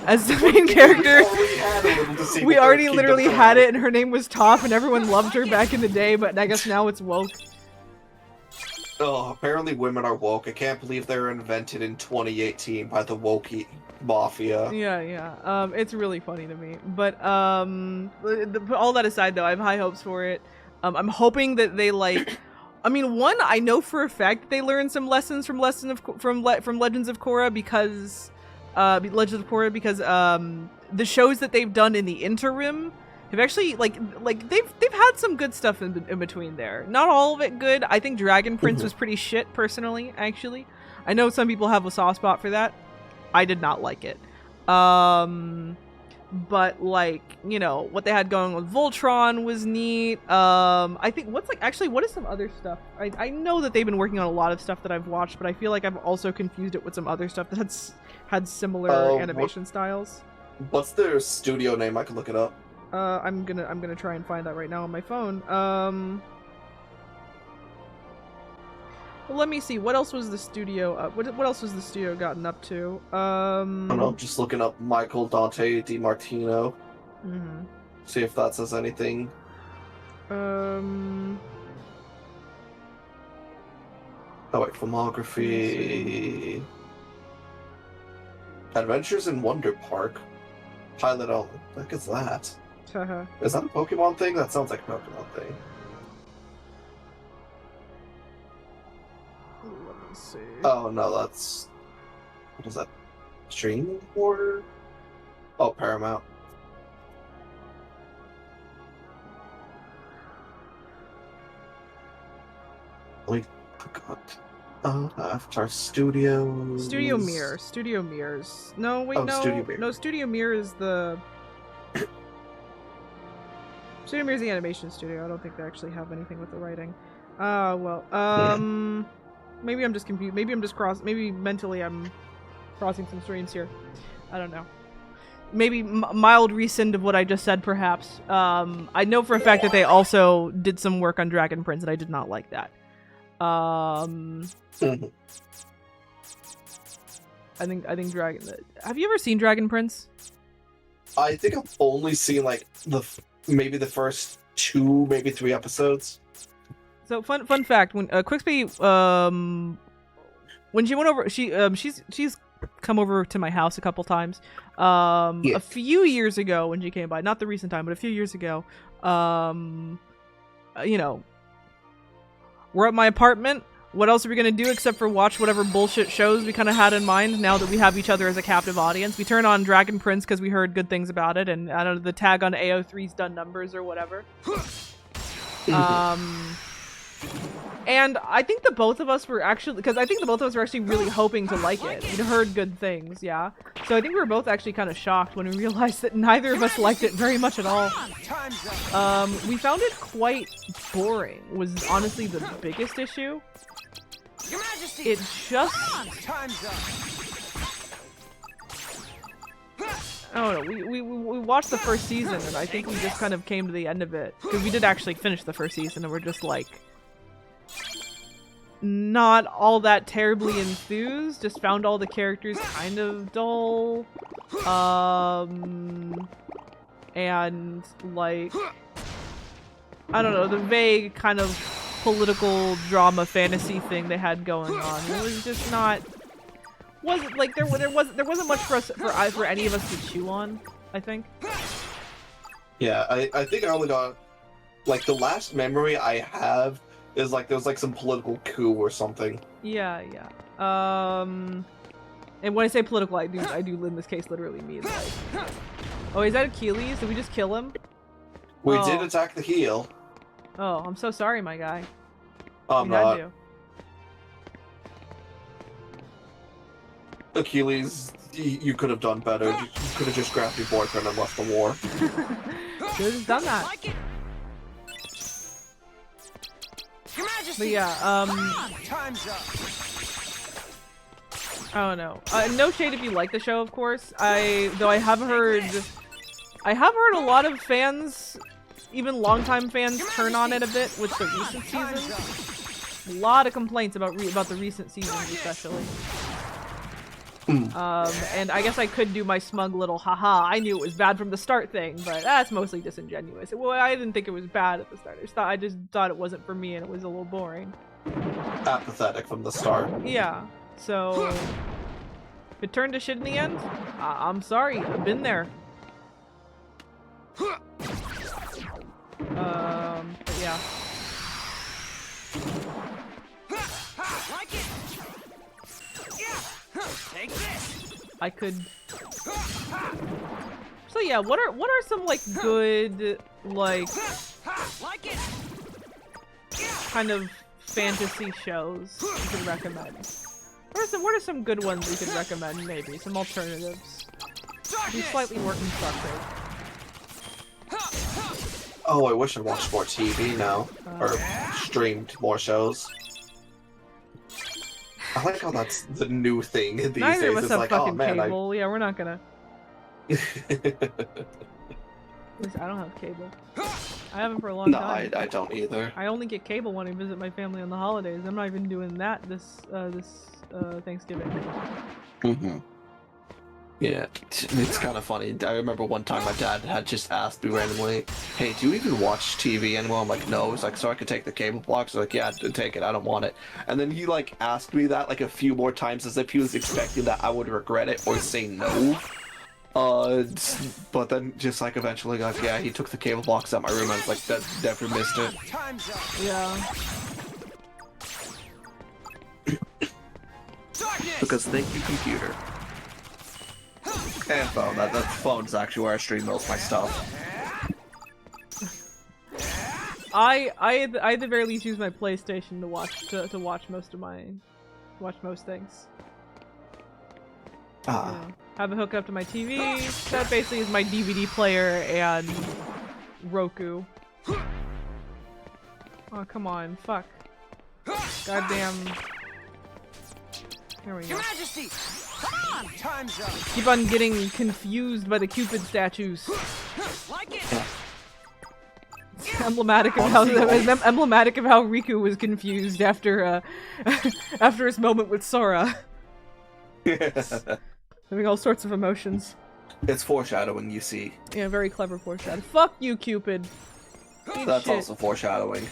As the main character. We already literally had it, and her name was Toph, and everyone loved her back in the day, but I guess now it's woke. Oh, apparently women are woke. I can't believe they were invented in 2018 by the woke mafia. Yeah. It's really funny to me. But all that aside, though, I have high hopes for it. I'm hoping that they like. I mean, one, I know for a fact they learned some lessons from Legends of Korra because the shows that they've done in the interim have actually like they've had some good stuff in between there. Not all of it good. I think Dragon Prince was pretty shit personally. Actually, I know some people have a soft spot for that. I did not like it. But like, you know, what they had going with Voltron was neat. I think what is some other stuff? I know that they've been working on a lot of stuff that I've watched, but I feel like I've also confused it with some other stuff that's had similar animation styles. What's their studio name? I can look it up. I'm gonna try and find that right now on my phone. Well, let me see. What else was the studio? What else was the studio gotten up to? I don't know. I'm just looking up Michael Dante DiMartino. See if that says anything. Oh wait, filmography. Adventures in Wonder Park. Pilot only. What is that? Is that a Pokemon thing? That sounds like a Pokemon thing. Let me see. Oh no, that's... What is that? Stream Order? Oh, Paramount. Wait, forgot. Avatar Studios... Studio Mirrors. No, wait, no. Studio Mirror. No, Studio Mirror is the... Studio Mirror is the animation studio. I don't think they actually have anything with the writing. Maybe I'm just confused. Maybe I'm just maybe mentally I'm crossing some streams here. I don't know. Maybe mild rescind of what I just said, perhaps. I know for a fact that they also did some work on Dragon Prince, and I did not like that. I think Dragon... Have you ever seen Dragon Prince? I think I've only seen like maybe the first 2, maybe 3 episodes. So fun fact, when Quixby when she went over, she's come over to my house a couple times. A few years ago when she came by, not the recent time, but a few years ago, you know, we're at my apartment. What else are we gonna do except for watch whatever bullshit shows we kind of had in mind now that we have each other as a captive audience? We turn on Dragon Prince because we heard good things about it, and I don't know, the tag on AO3's done numbers or whatever. And I think the both of us were actually, really hoping to like it. We'd heard good things, yeah. So I think we were both actually kind of shocked when we realized that neither of us liked it very much at all. We found it quite boring, was honestly the biggest issue. It just... I don't know, we watched the first season, and I think we just kind of came to the end of it. Because we did actually finish the first season, and we're just like... not all that terribly enthused, just found all the characters kind of dull. And like, I don't know, the vague kind of political drama fantasy thing they had going on. It was just not, wasn't like there wasn't much for any of us to chew on, I think. Yeah, I think I only got like the last memory I have is like there's like some political coup or something. Yeah. And when I say political, I do in this case literally mean like, oh, is that Achilles? Did we just kill him? We did attack the heel. Oh, I'm so sorry, my guy. I'm You had not. to. Achilles, you could have done better. You could have just grabbed your boyfriend and left the war. Should have done that. Like it. Your Majesty. But yeah, Time's up. I don't know. No shade if you like the show, of course. I have heard a lot of fans, even longtime fans, turn on it a bit with the recent seasons. A lot of complaints about the recent seasons, especially. And I guess I could do my smug little haha, I knew it was bad from the start thing, but that's mostly disingenuous. Well, I didn't think it was bad at the start. I just thought it wasn't for me and it was a little boring. Apathetic from the start. Yeah, so if it turned to shit in the end, I'm sorry, I've been there. But yeah. Like it. Yeah. Take this. I could. So yeah, what are some like good like Like it. kind of fantasy shows you could recommend? What are some good ones you could recommend? Maybe some alternatives. Be slightly more constructive. Oh, I wish I watched more TV now. Or streamed more shows. I like how that's the new thing these Neither days. of us It's have like, fucking oh man, cable. Yeah, we're not gonna. At least I don't have cable. I haven't for a long no, time. I don't either. I only get cable when I visit my family on the holidays. I'm not even doing that this Thanksgiving. Mm-hmm. Yeah, it's kind of funny. I remember one time my dad had just asked me randomly, "Hey, do you even watch TV anymore?" I'm like, "No." He's like, "So I could take the cable box?" I'm like, "Yeah, take it. I don't want it." And then he like asked me that like a few more times as if he was expecting that I would regret it or say no. But then just like eventually like, yeah, he took the cable box out my room and I was like, that never missed it. Time's up. Yeah. Because thank you, computer. And phone. That phone's actually where I stream most of my stuff. I at the very least use my PlayStation to watch most things. Ah. Yeah. Have it hooked up to my TV. That basically is my DVD player and Roku. Oh, come on. Fuck. Goddamn. There we go. Your Majesty. Come on. Time's up. Keep on getting confused by the Cupid statues. Like it. It's emblematic of how Riku was confused after after his moment with Sora. Having all sorts of emotions. It's foreshadowing, you see. Yeah, very clever foreshadow. Fuck you, Cupid. Eat That's shit. also foreshadowing.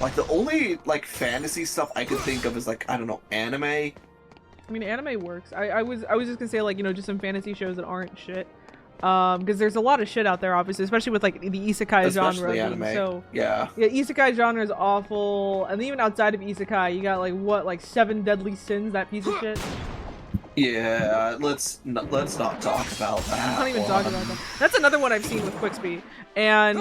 Like the only like fantasy stuff I could think of is like, I don't know, anime. I mean, anime works. I was just gonna say like, you know, just some fantasy shows that aren't shit. Because there's a lot of shit out there, obviously, especially with like the isekai Especially genre. anime. So Yeah. yeah, isekai genre is awful, and even outside of isekai, you got like what, like 7 Deadly Sins, that piece of shit. Yeah, let's not talk about that. I'm not even talking about that. That's another one I've seen with Quixby, and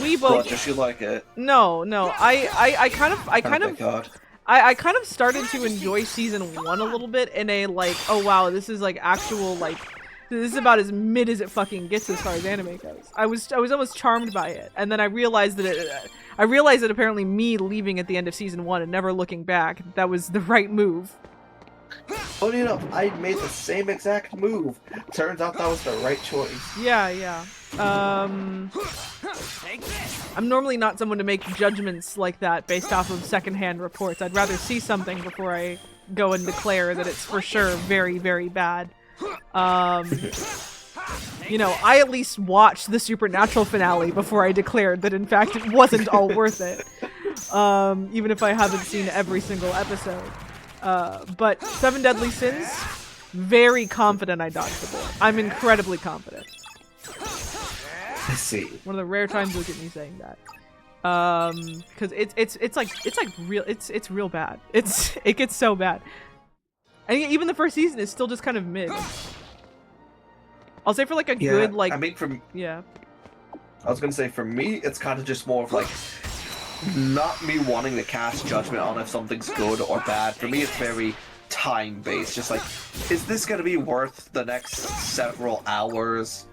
we both. Well, does she like it? No, I kind of Thank God. I kind of started to enjoy season 1 a little bit in a like, oh wow, this is like actual like, this is about as mid as it fucking gets as far as anime goes. I was almost charmed by it, and then I realized that apparently me leaving at the end of season 1 and never looking back, that was the right move. Funny enough, I made the same exact move. Turns out that was the right choice. Yeah. I'm normally not someone to make judgments like that based off of secondhand reports. I'd rather see something before I go and declare that it's for sure very, very bad. You know, I at least watched the Supernatural finale before I declared that in fact it wasn't all worth it. Even if I haven't seen every single episode. But 7 Deadly Sins, very confident I dodged the bullet. I'm incredibly confident. I see. One of the rare times you'll get me saying that. Because it's real bad. It gets so bad. And even the first season is still just kind of mid. I'll say for like a Yeah, good like I mean, from yeah. I was gonna say for me, it's kind of just more of like not me wanting to cast judgment on if something's good or bad. For me, it's very time-based. Just like, is this gonna be worth the next several hours?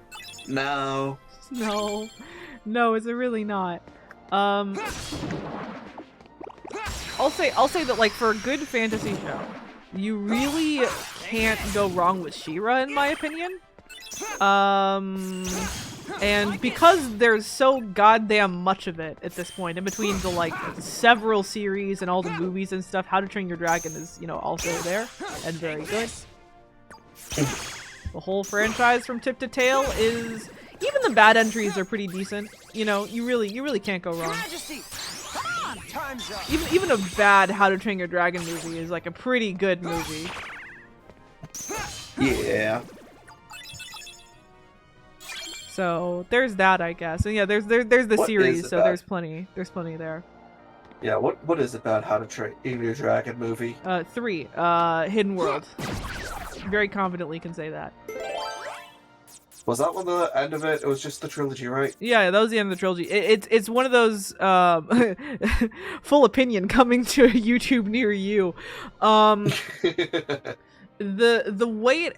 No. No. No, it's really not. I'll say that like for a good fantasy show, you really can't go wrong with She-Ra in my opinion. And because there's so goddamn much of it at this point, in between the like several series and all the movies and stuff, How to Train Your Dragon is, you know, also there and very good. The whole franchise from tip to tail is, even the bad entries are pretty decent. You know, you really can't go wrong. Even a bad How to Train Your Dragon movie is like a pretty good movie. Yeah. So there's that, I guess. And yeah, there's the What series, is so that? there's plenty there. Yeah, what is it about How to Train Your Dragon movie? 3, Hidden World. Very confidently can say that. Was that one the end of it? It was just the trilogy, right? Yeah, that was the end of the trilogy. It's one of those full opinion coming to a YouTube near you. The way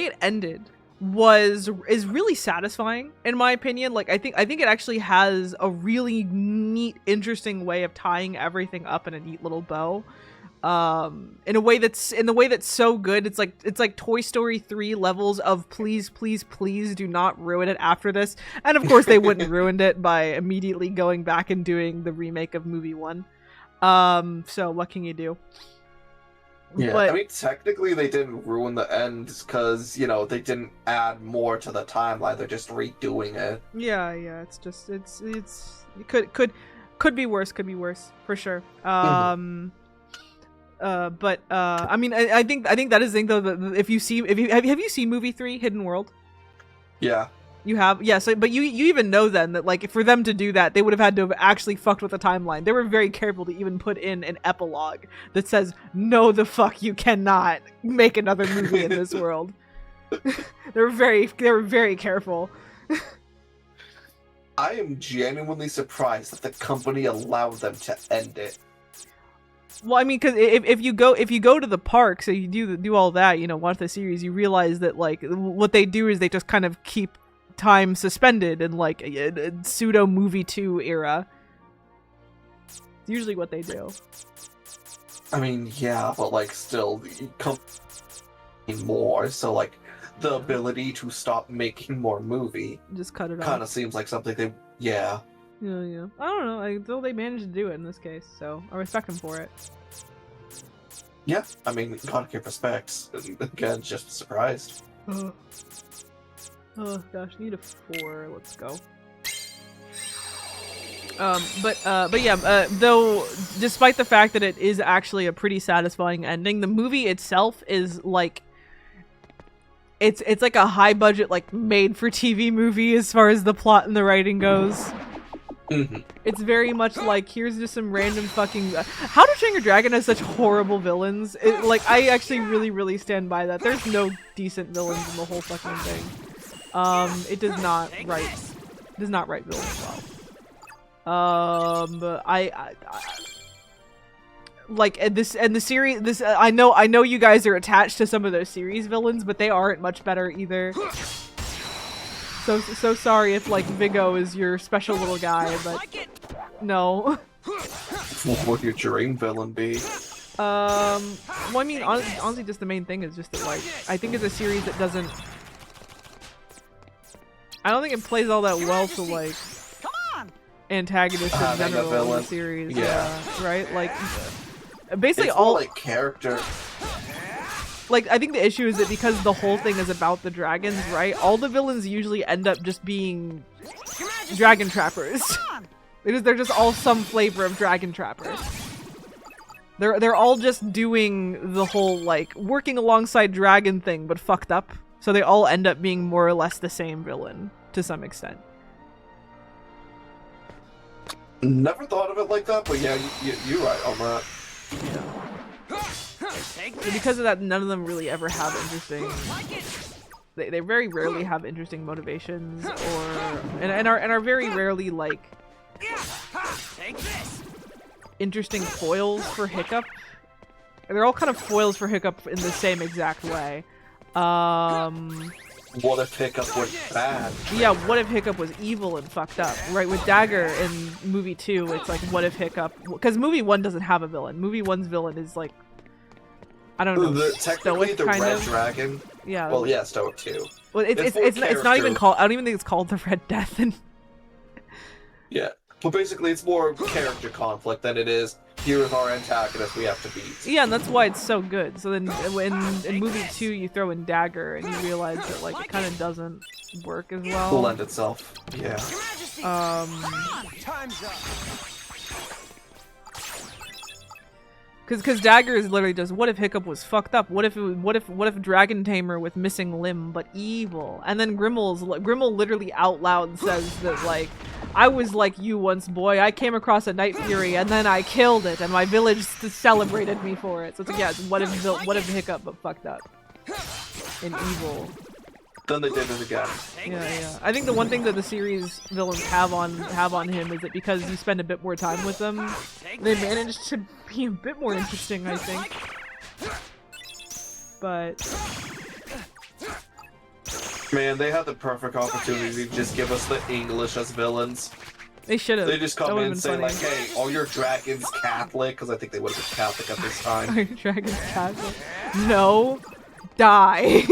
it ended is really satisfying in my opinion. Like I think it actually has a really neat, interesting way of tying everything up in a neat little bow. In the way that's so good. It's like Toy Story 3 levels of please do not ruin it after this. And of course they wouldn't ruin it by immediately going back and doing the remake of movie 1. So what can you do? Yeah, But, I mean, technically they didn't ruin the end because, you know, they didn't add more to the timeline. They're just redoing it. yeah, it's just it could be worse, for sure. I mean, I think that is the thing though. That have you seen movie 3, Hidden World? Yeah. You have, yeah. So, but you even know then that like for them to do that, they would have had to have actually fucked with the timeline. They were very careful to even put in an epilogue that says, "No, the fuck, you cannot make another movie in this world." They were very careful. I am genuinely surprised that the company allowed them to end it. Well, I mean, because if you go to the park, so you do all that, you know, watch the series, you realize that like what they do is they just kind of keep time suspended in like a pseudo movie 2 era. It's usually what they do. I mean, yeah, but like still, more. So like the ability to stop making more movie Just cut it off. kind of seems like something they, yeah. Yeah. I don't know. Until they managed to do it in this case, so I respect them for it. Yeah, I mean, gotta give respects. Again, just surprised. Oh gosh, need a 4. Let's go. But yeah, though, despite the fact that it is actually a pretty satisfying ending, the movie itself is like, it's like a high budget, like made for TV movie as far as the plot and the writing goes. It's very much like, here's just some random fucking... How to Train Your Dragon has such horrible villains. Like, I actually really stand by that. There's no decent villains in the whole fucking thing. It does not write villains well. But I like, and the series, I know you guys are attached to some of those series villains, but they aren't much better either. So sorry if like Viggo is your special little guy, but no. What would your dream villain be? Well, I mean, honestly, just the main thing is just that, like, I think it's a series that doesn't... I don't think it plays all that well to, like, antagonists in general in the series. Yeah. Right? Like, basically it's all... more like character. Like, I think the issue is that because the whole thing is about the dragons, right? All the villains usually end up just being dragon trappers. They're just all some flavor of dragon trappers. They're all just doing the whole, like, working alongside dragon thing, but fucked up. So they all end up being more or less the same villain, to some extent. Never thought of it like that, but yeah, you're right on that. And because of that, none of them really ever have interesting they very rarely have interesting motivations, and are very rarely like Take this. interesting foils for Hiccup. They're all kind of foils for Hiccup in the same exact way. What if Hiccup was bad? Yeah, what if Hiccup was evil and fucked up? Right, with Dagger in movie 2, it's like, what if Hiccup... Because movie 1 doesn't have a villain. Movie 1's villain is like... I don't know, Technically, stoic the kind Red of? Dragon. Yeah. Well, yeah, Stoic too. Well, it's more not even character. called... I don't even think it's called the Red Death. And Yeah. But basically, it's more character conflict than it is, here is our antagonist we have to beat. yeah, and that's why it's so good. So then in movie 2, you throw in Dagger, and you realize that, like, it kind of doesn't work as well. Lend itself. Yeah. Time's up. Because Dagger is literally just, what if Hiccup was fucked up? What if Dragon Tamer with missing limb but evil? And then Grimmel literally out loud says that, like, I was like you once, boy. I came across a Night Fury and then I killed it, and my village celebrated me for it. So it's like, yeah, it's what if Hiccup but fucked up and evil. Then they did it again. Yeah. I think the one thing that the series villains have on him is that because you spend a bit more time with them, they manage to be a bit more interesting, I think. But Man, they had the perfect opportunity to just give us the English as villains. they should have. They just come in and say, like, hey, all your dragons Catholic, because I think they would have been Catholic at this time. Dragon's Castle. No. Die.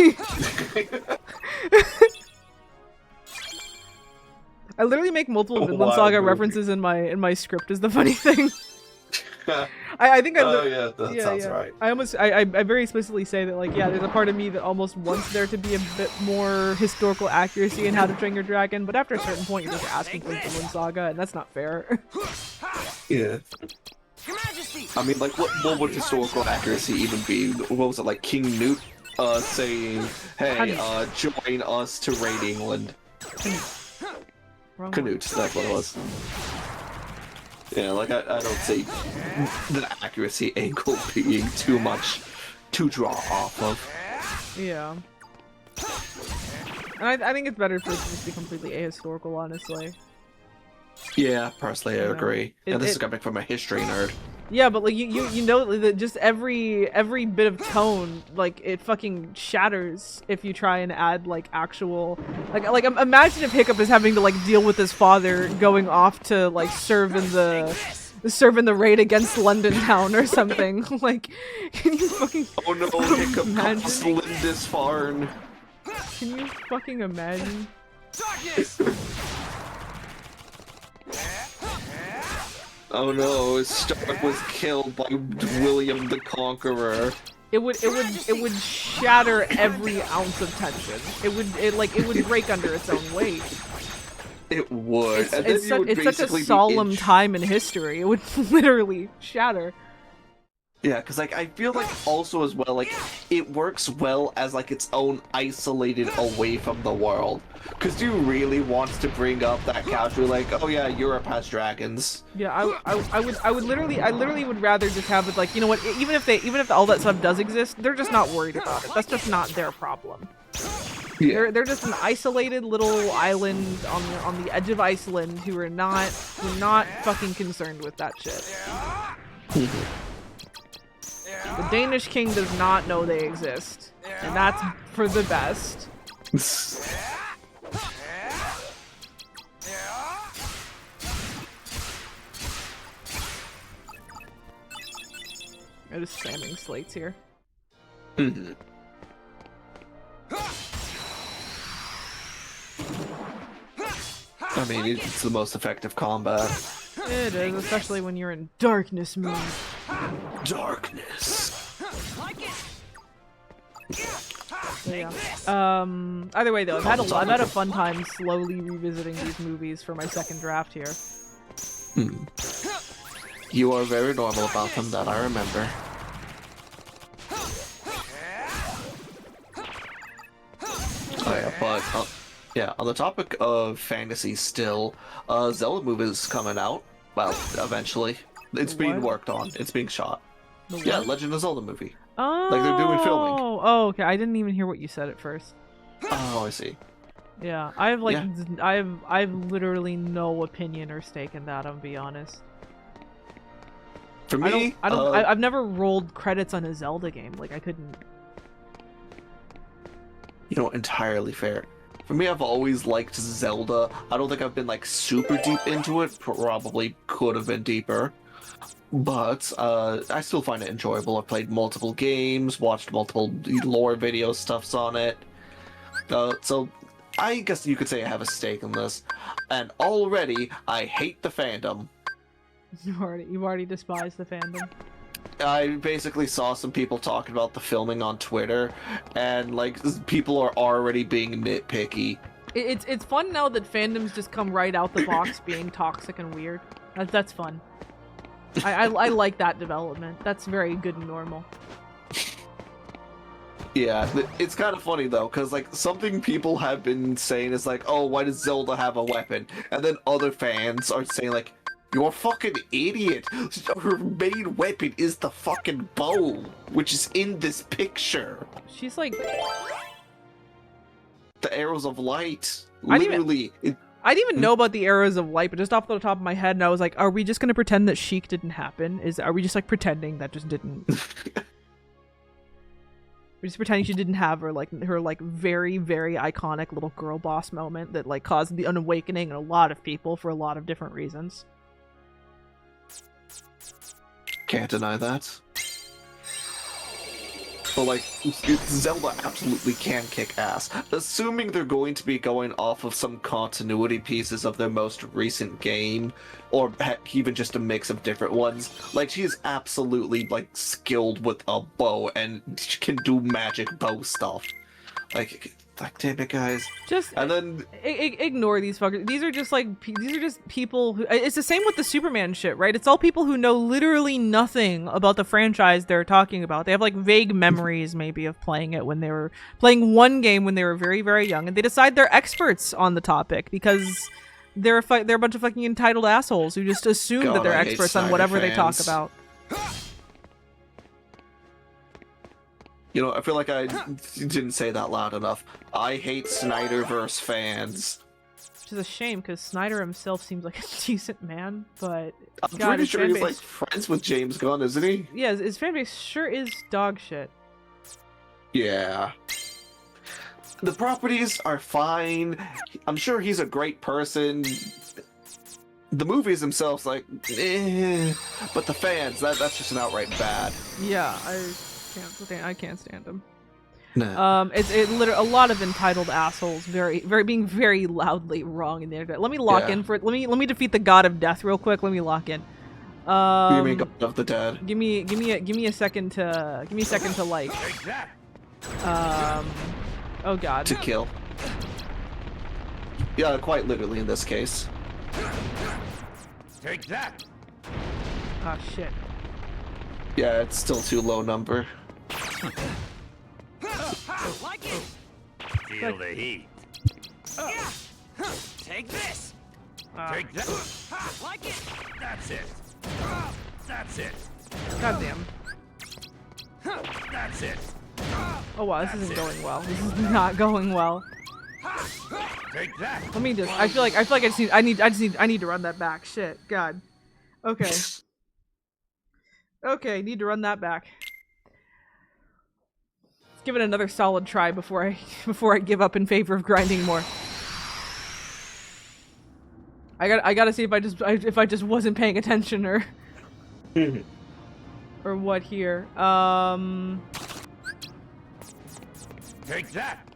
I literally make multiple Vinland Wild Saga movie. references in my script is the funny thing. I think I Oh yeah, that sounds right. I very explicitly say that, like, yeah, there's a part of me that almost wants there to be a bit more historical accuracy in How to Train Your Dragon, but after a certain point you're just asking for Vinland Saga, and that's not fair. Yeah. Your Majesty. I mean, like, what would historical accuracy even be? What was it, like King Newt saying, hey, join us to raid England? Wrong one. Canute, that's what it was. Yeah, like, I don't see the accuracy angle being too much to draw off of. Yeah. And I think it's better for it to just be completely ahistorical, honestly. Yeah, personally, I Yeah. agree. And this is coming from a history nerd. Yeah, but like you know that just every bit of tone, like, it fucking shatters if you try and add like actual like imagine if Hiccup is having to like deal with his father going off to like serve in the raid against London town or something. Like, can you fucking Oh no, Hiccup imagine? comes Lindisfarne. Can you fucking imagine? Darkness. Oh no, Stark was killed by William the Conqueror. It would shatter every ounce of tension. It would break under its own weight. It would. It's, And then it's, you such, would it's such a basically be solemn time in history. It would literally shatter. Yeah, because like I feel like also as well, like it works well as like its own isolated away from the world. Because do you really want to bring up that casually, like, oh yeah, Europe has dragons? Yeah, I would literally would rather just have it like, you know what, even if all that stuff does exist, they're just not worried about it. That's just not their problem. Yeah. They're just an isolated little island on the edge of Iceland who are not fucking concerned with that shit. The Danish king does not know they exist, and that's for the best. I'm just spamming slates here. Mhm. I mean, it's the most effective combat. It is, especially when you're in darkness mood. Darkness. So, yeah. Either way though, I've had a fun time slowly revisiting these movies for my second draft here. You are very normal about them, that I remember. Oh yeah, but yeah, on the topic of fantasy still, Zelda movie is coming out. Well, eventually. It's being What? worked on. It's being shot. The Yeah, what? Legend of Zelda movie. Oh, Like they're doing filming. Oh, okay. I didn't even hear what you said at first. Oh, I see. Yeah, I have like Yeah. I've literally no opinion or stake in that. I'm gonna be honest. For me, I've never rolled credits on a Zelda game. Like I couldn't. you know, entirely fair. For me, I've always liked Zelda. I don't think I've been like super deep into it. Probably could have been deeper. But I still find it enjoyable. I've played multiple games, watched multiple lore video stuffs on it. So I guess you could say I have a stake in this. And already, I hate the fandom. You already despise the fandom. I basically saw some people talking about the filming on Twitter, and like people are already being nitpicky. It's fun now that fandoms just come right out the box being toxic and weird. That's fun. I like that development. That's very good and normal. Yeah, it's kind of funny though, because like something people have been saying is like, oh, why does Zelda have a weapon? And then other fans are saying like, you're a fucking idiot. Her main weapon is the fucking bow, which is in this picture. She's like... The arrows of light. I didn't Literally. I didn't even know about the arrows of light, but just off the top of my head, and I was like, are we just gonna pretend that Sheik didn't happen? Are we just like pretending that just didn't... We're just pretending she didn't have her very, very iconic little girl boss moment that like caused the unawakening in a lot of people for a lot of different reasons. Can't deny that. But like, Zelda absolutely can kick ass. Assuming they're going to be going off of some continuity pieces of their most recent game, or even just a mix of different ones. Like, she is absolutely, like, skilled with a bow and she can do magic bow stuff. Like damn it, guys. Just and then ignore these fuckers. These are just people who. It's the same with the Superman shit, right? It's all people who know literally nothing about the franchise they're talking about. They have like vague memories, maybe, of playing it when they were playing one game when they were very, very young, and they decide they're experts on the topic because they're a bunch of fucking entitled assholes who just assume that they're experts on whatever they talk about. You know, I feel like I didn't say that loud enough. I hate Snyderverse fans. Which is a shame, because Snyder himself seems like a decent man, but... I'm pretty sure he's, like, friends with James Gunn, isn't he? Yeah, his fanbase sure is dog shit. Yeah. The properties are fine. I'm sure he's a great person. The movies themselves, like, eh. But the fans, that's just an outright bad. Yeah, I can't stand him. Nah. It's literally a lot of entitled assholes, being very loudly wrong in the internet. Let me lock in for it. Let me defeat the god of death real quick. Let me lock in. You mean God of the Dead? Give me a second to like. Oh god. To kill. Yeah, quite literally in this case. Take that. Oh shit. Yeah, it's still too low number. Like it. Feel the heat. Take this. Take that. Like it. That's it. That's it. Goddamn. That's it. Oh wow, this isn't going well. This is not going well. Take that. Let me just. I feel like I need to run that back. Shit. God. Okay. Okay, need to run that back. Let's give it another solid try before I give up in favor of grinding more. I gotta see if I just wasn't paying attention or or what here. Take that.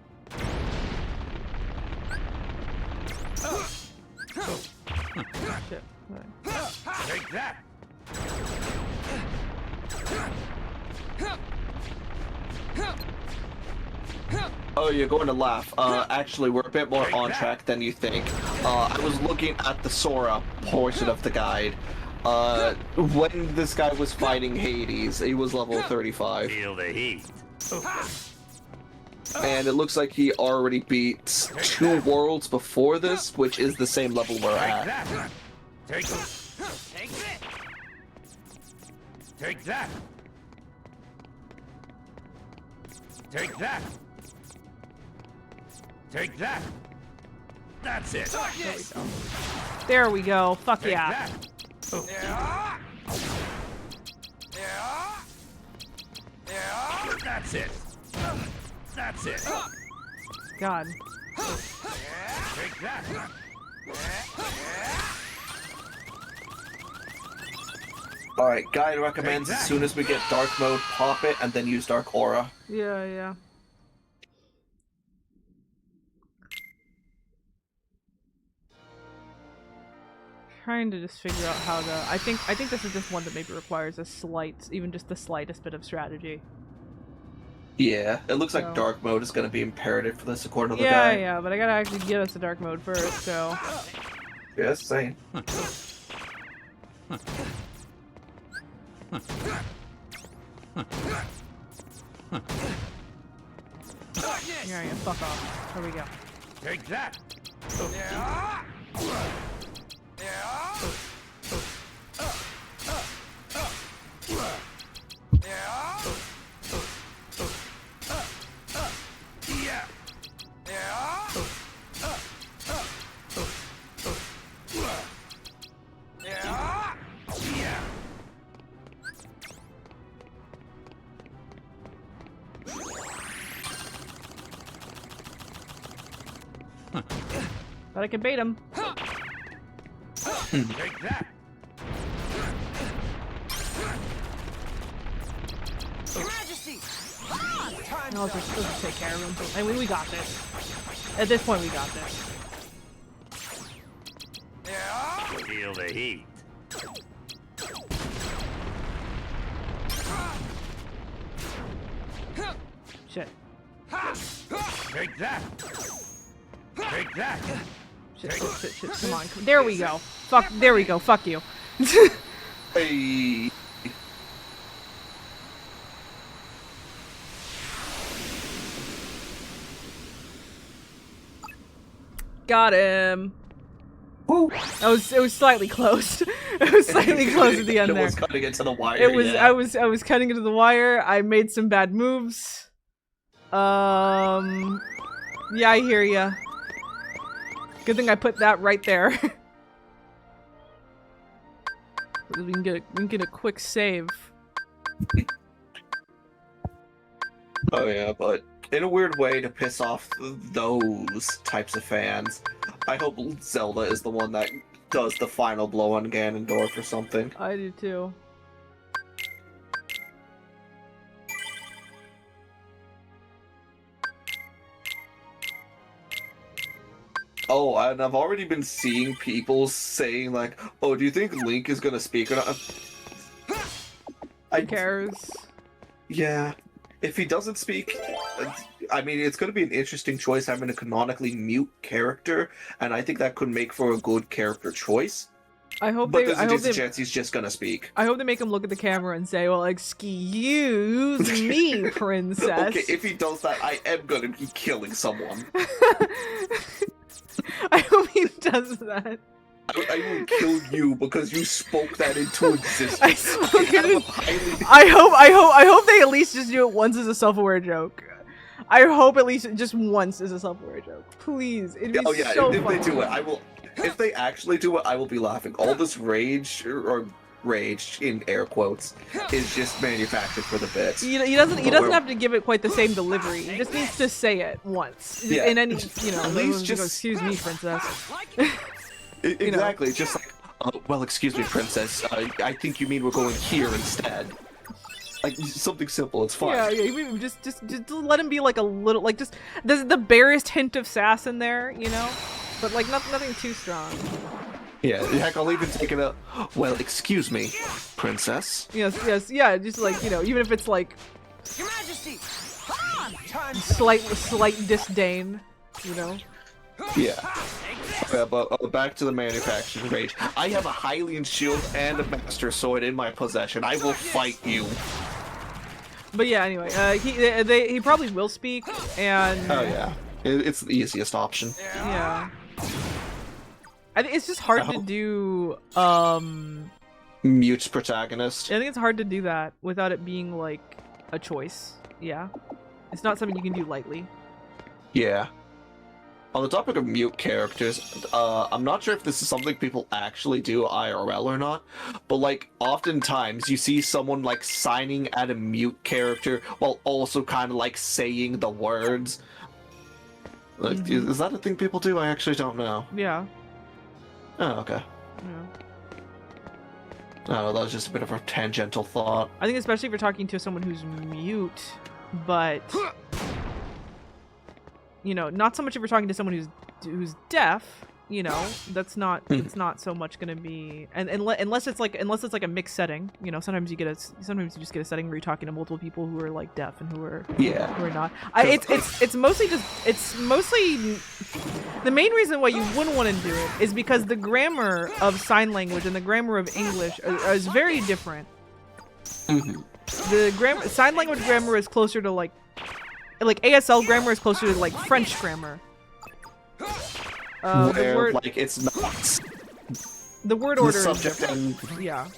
Shit. Take that. Oh, you're going to laugh. Actually, we're a bit more on track than you think. I was looking at the Sora portion of the guide. When this guy was fighting Hades, he was level 35. Feel the heat. And it looks like he already beat 2 worlds before this, which is the same level we're Take at. that. Take it. Take this. Take that. Take that. Take that. That's it. There we go. Fuck Take yeah. that. That's it. That's it. God. Take that. Alright, guide recommends as soon as we get dark mode, pop it, and then use dark aura. Yeah, yeah. Trying to just figure out how to. I think this is just one that maybe requires a slight, even just the slightest bit of strategy. Yeah, it looks So- like dark mode is going to be imperative for this according to the Yeah, guide. yeah, but I gotta actually get us to dark mode first, so. Yeah, same. Yeah, yeah, fuck off. There we go. Take that. But I can bait him. Take that. I'll just take care of him. I mean, we got this. At this point, we got this. Feel the heat. Shit. Take that. Take that. Shit, shit, shit, shit. Come on. There we go. Fuck. There we go. Fuck you. Hey. Got him. Woo. It was slightly close. It was slightly close at the end It there. was cutting it to the wire. It was. Yeah. I was cutting into the wire. I made some bad moves. Yeah, I hear ya. Good thing I put that right there. we can get a quick save. Oh yeah, but in a weird way to piss off those types of fans, I hope Zelda is the one that does the final blow on Ganondorf or something. I do too. Oh, and I've already been seeing people saying like, "Oh, do you think Link is gonna speak or not?" Who cares? Yeah, if he doesn't speak, I mean, it's going to be an interesting choice having a canonically mute character, and I think that could make for a good character choice. I hope But they. there's I a hope decent they. chance he's just going to speak. I hope they make him look at the camera and say, "Well, excuse me, princess." Okay, if he does that, I am going to be killing someone. I hope he does that. I will kill you because you spoke that into existence. I spoke it in- highly... I hope they at least just do it once as a self-aware joke. I hope at least just once as a self-aware joke. Please, it'd be Oh yeah, so if funny. they do it, I will. If they actually do it, I will be laughing. All this rage or rage in air quotes is just manufactured for the bits. He doesn't have to give it quite the same delivery. He just needs to say it once. Just Yeah. in any, At least just- excuse me, princess. Exactly, just like, well, excuse me, princess. I think you mean we're going here instead. Like something simple. It's fine. Yeah, just let him be like a little, like just there's the barest hint of sass in there, you know, but like nothing too strong. Yeah, heck, I'll even take it up. Well, excuse me, princess. Yes, yeah, just like, you know, even if it's like Your Majesty! Come on! Time slight disdain, you know. Yeah. Yeah, but back to the manufactured rage. I have a Hylian shield and a Master Sword in my possession. I will fight you. But yeah, anyway, he probably will speak, and Oh yeah, it's the easiest option. yeah. I think it's just hard to do. Mute protagonist. I think it's hard to do that without it being like a choice. Yeah, it's not something you can do lightly. Yeah. On the topic of mute characters, I'm not sure if this is something people actually do IRL or not, but like oftentimes you see someone like signing at a mute character while also kind of like saying the words. Like, is that a thing people do? I actually don't know. Yeah. Oh, okay. Yeah. Oh, that was just a bit of a tangential thought. I think especially if you're talking to someone who's mute, but you know, not so much if you're talking to someone who's deaf. You know, that's not it's not so much gonna be, and unless it's like a mixed setting. You know, sometimes you just get a setting where you're talking to multiple people who are like deaf and who are not. It's mostly the main reason why you wouldn't want to do it is because the grammar of sign language and the grammar of English is very different. The sign language grammar is closer to like ASL grammar is closer to like French grammar. Where like it's not the word order the subject and yeah.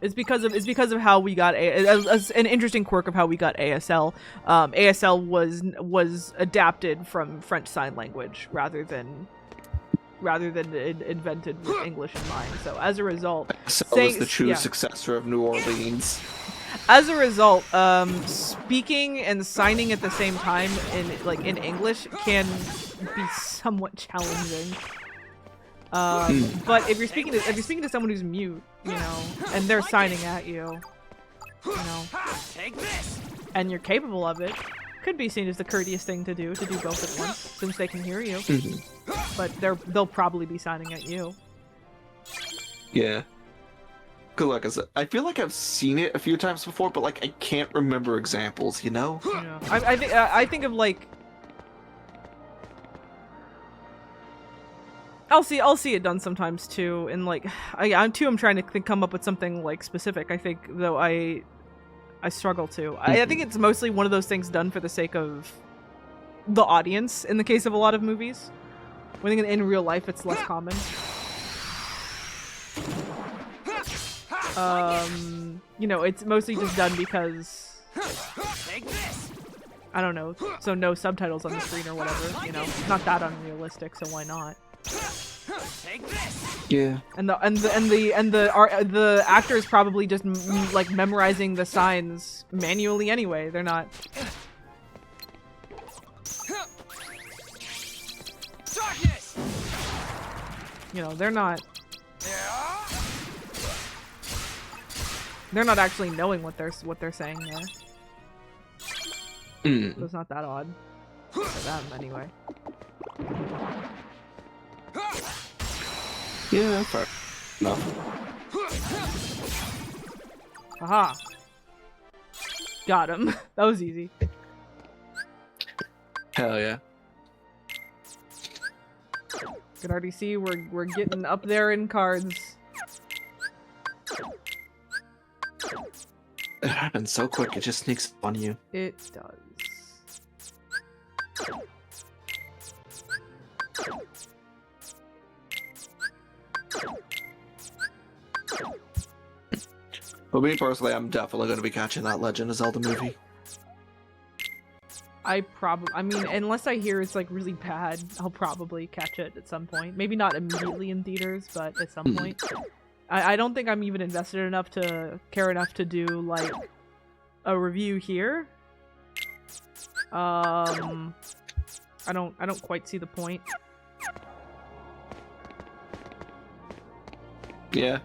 It's because of how we got an interesting quirk of how we got ASL. ASL was adapted from French Sign Language rather than invented with English in mind. So as a result, ASL was the true successor of New Orleans. As a result, speaking and signing at the same time in English can be somewhat challenging. But if you're speaking to someone who's mute, you know, and they're signing at you, you know, and you're capable of it, could be seen as the courteous thing to do both at once, since they can hear you. But they'll probably be signing at you. Yeah. Cause like I said, I feel like I've seen it a few times before, but like I can't remember examples, you know? Yeah. I think of like I'll see it done sometimes too, and like I'm trying to come up with something like specific. I think though I struggle to. I think it's mostly one of those things done for the sake of the audience. In the case of a lot of movies, when in real life it's less common. You know, it's mostly just done because I don't know, so no subtitles on the screen or whatever, you know. It's not that unrealistic, so why not? Yeah. And the actor is probably just like memorizing the signs manually anyway. They're not. You know, they're not. They're not actually knowing what they're saying there. So it's not that odd for them anyway. Yeah, fair enough. Aha! Got him. That was easy. Hell yeah. Can already see we're getting up there in cards. It happens so quick, it just sneaks up on you. It does. But me personally, I'm definitely going to be catching that Legend of Zelda movie. I mean, unless I hear it's like really bad, I'll probably catch it at some point. Maybe not immediately in theaters, but at some point. I don't think I'm even invested enough to care enough to do like a review here. I don't quite see the point. Yeah.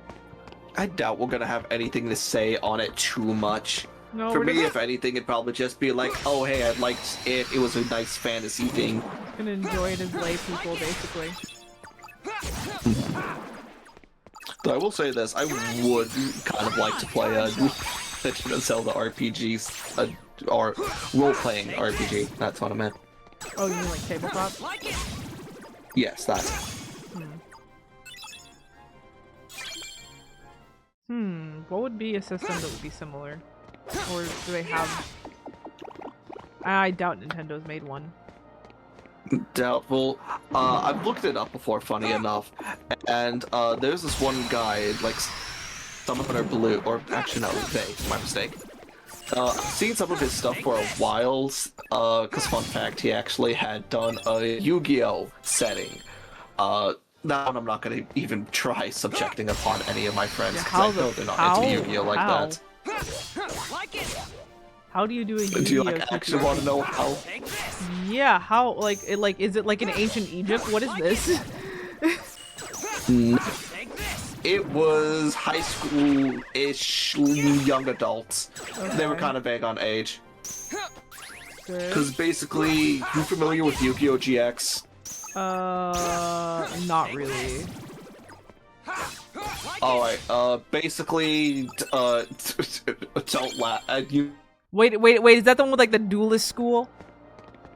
I doubt we're gonna have anything to say on it too much. No, For me, if anything, it'd probably just be like, oh hey, I liked it, it was a nice fantasy thing. Gonna enjoy it as lay people, basically. Though I will say this, I would kind of like to play a Legend of Zelda RPGs, or role-playing RPG, that's what I meant. Oh, you mean like tabletop? Yes, that. What would be a system that would be similar? Or do they have... I doubt Nintendo's made one. Doubtful. I've looked it up before, funny enough, and there's this one guy, like, Summoner Blue, or actually no, they, my mistake. I've seen some of his stuff for a while, because fun fact, he actually had done a Yu-Gi-Oh! Setting. That one I'm not gonna even try subjecting upon any of my friends, because I know they're not into Yu-Gi-Oh! Like that. How do you do a Yu-Gi-Oh! Do you actually want to know how? Yeah, how, like, is it like in ancient Egypt? What is this? It was high school-ish young adults. Okay. They were kind of vague on age. Good. Because basically, you familiar with Yu-Gi-Oh! GX? Not really. Alright, basically, don't laugh. Wait, is that the one with like the duelist school?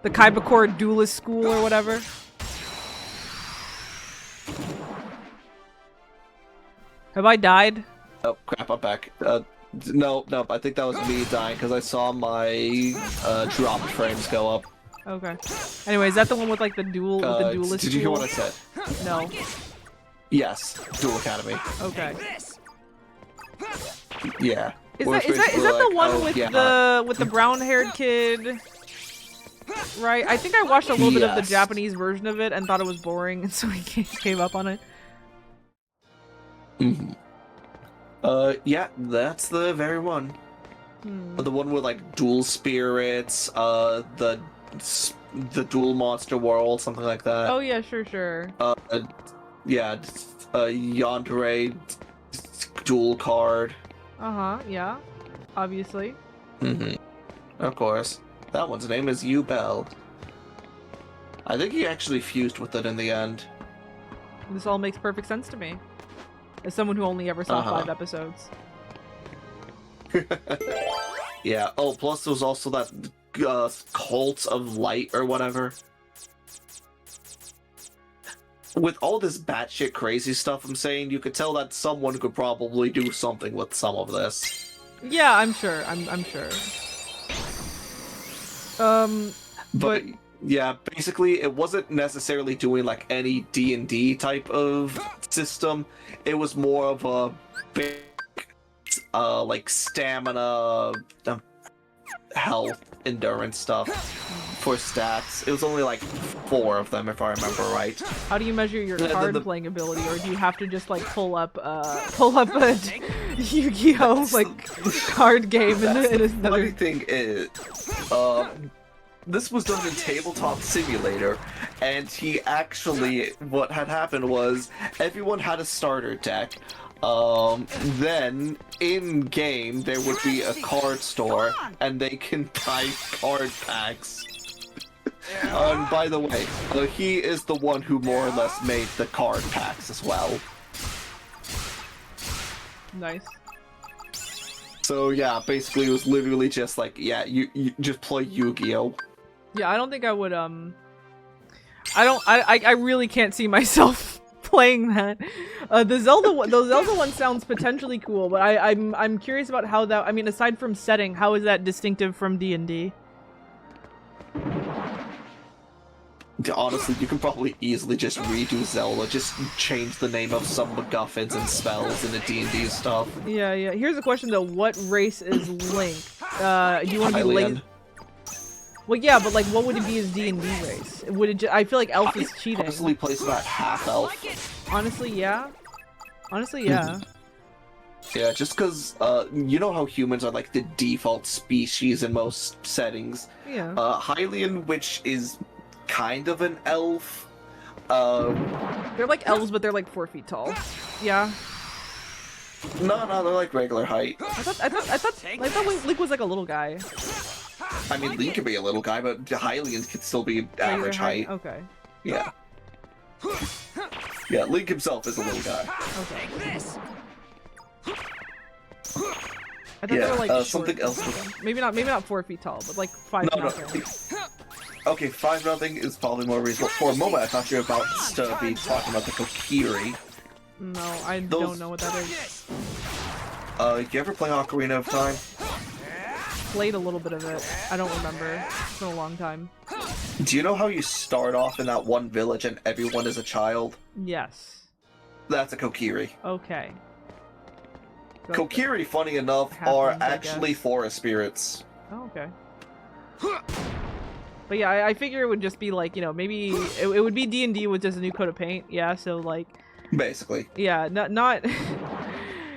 The Kaibakor duelist school or whatever? Have I died? Oh crap, I'm back. No, I think that was me dying because I saw my dropped frames go up. Okay. Anyway, is that the one with like the duelist Did you hear school? what I said? No. Yes, Duel Academy. Okay. Yeah. Is Where that it's basically the like, one oh, with yeah, the brown-haired kid? Right. I think I watched a little bit of the Yes. Japanese version of it and thought it was boring, and so I gave up on it. Mm-hmm. Yeah, that's the very one. The one with like dual spirits, the dual monster world, something like that. Oh yeah, sure. Yeah, Yandere dual card. Yeah. Obviously. Of course. That one's name is Yubel. I think he actually fused with it in the end. This all makes perfect sense to me. As someone who only ever saw 5 episodes. Yeah. Oh, plus there was also that Cult of Light or whatever. With all this batshit crazy stuff I'm saying, you could tell that someone could probably do something with some of this. Yeah, I'm sure. I'm sure. But yeah, basically it wasn't necessarily doing like any D&D type of system. It was more of a big like stamina, health, endurance stuff for stats. It was only like 4 of them if I remember right. How do you measure your card playing ability, or do you have to just like pull up a Yu-Gi-Oh like card game in The another? funny thing is, this was done in Tabletop Simulator, and he actually, what had happened was everyone had a starter deck. Then in game there would be a card store, and they can buy card packs. And by the way, he is the one who more or less made the card packs as well. Nice. So yeah, basically it was literally just like, yeah, you just play Yu-Gi-Oh! Yeah, I don't think I would, I really can't see myself playing that. The Zelda one sounds potentially cool, but I'm curious about how that, I mean, aside from setting, how is that distinctive from D&D? Honestly, you can probably easily just redo Zelda, just change the name of some MacGuffins and spells in the D&D stuff. Yeah. Here's a question though, what race is Link? Do you want to be Link? Well, yeah, but like, what would it be as D&D race? Would it I feel like Elf is cheating. Honestly, plays about half Elf. Honestly, yeah. Yeah, just because, you know how humans are like the default species in most settings. Yeah. Hylian, which is kind of an elf. They're like elves, but they're like 4 feet tall. Yeah. No, they're like regular height. I thought Link was like a little guy. I mean, Link could be a little guy, but Hylians could still be average height. Okay. Yeah. Yeah, Link himself is a little guy. Okay. I thought Yeah, they were like something short. else. Maybe not 4 feet tall, but like 5 No. nothing. Okay, 5-0 is probably more reasonable. For a moment, I thought you were about to be talking about the Kokiri. No, I don't know what that is. You ever play Ocarina of Time? Played a little bit of it. I don't remember. It's been a long time. Do you know how you start off in that one village and everyone is a child? Yes. That's a Kokiri. Okay. Kokiri, funny enough, are halflings, I actually guess. forest spirits. Oh, okay. But yeah, I figure it would just be like, you know, maybe it would be D&D with just a new coat of paint. Yeah, so like, Basically. yeah, not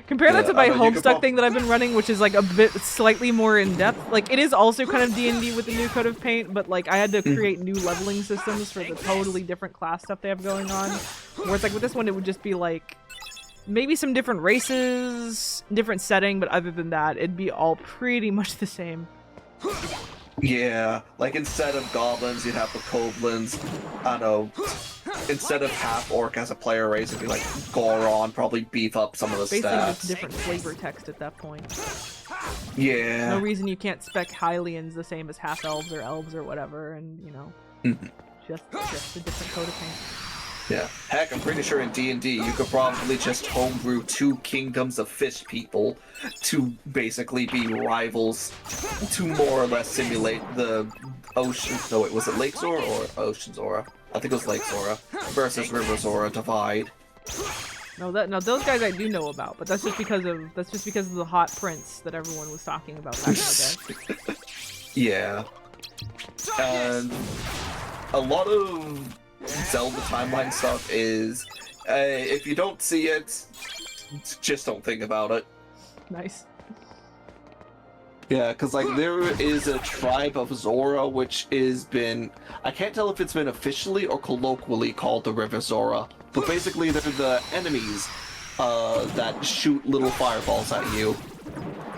compare that Yeah, to my I mean, you could Homestuck thing that I've been running, which is like a bit slightly more in depth. Like it is also kind of D&D with the new coat of paint, but like I had to create new leveling systems for the totally different class stuff they have going on. Where it's like with this one, it would just be like maybe some different races, different setting, but other than that, it'd be all pretty much the same. Yeah, like instead of goblins, you'd have the kobolins. I don't know. Instead of half-orc as a player race, it'd be like Goron, probably beef up some of the Basically stats. just different flavor text at that point. Yeah. No reason you can't spec Hylians the same as half-elves or elves or whatever, and, you know, just a different coat of paint. Yeah. Heck, I'm pretty sure in D&D you could probably just homebrew 2 kingdoms of fish people to basically be rivals to more or less simulate the ocean. No, wait, was it Lake Zora or Ocean Zora? I think it was Lake Zora versus River Zora divide. No, those guys I do know about, but that's just because of the hot prince that everyone was talking about back in the day. Yeah. And a lot of Zelda timeline stuff is, if you don't see it, just don't think about it. Nice. Yeah, because like there is a tribe of Zora which is been, I can't tell if it's been officially or colloquially called the River Zora, but basically they're the enemies that shoot little fireballs at you.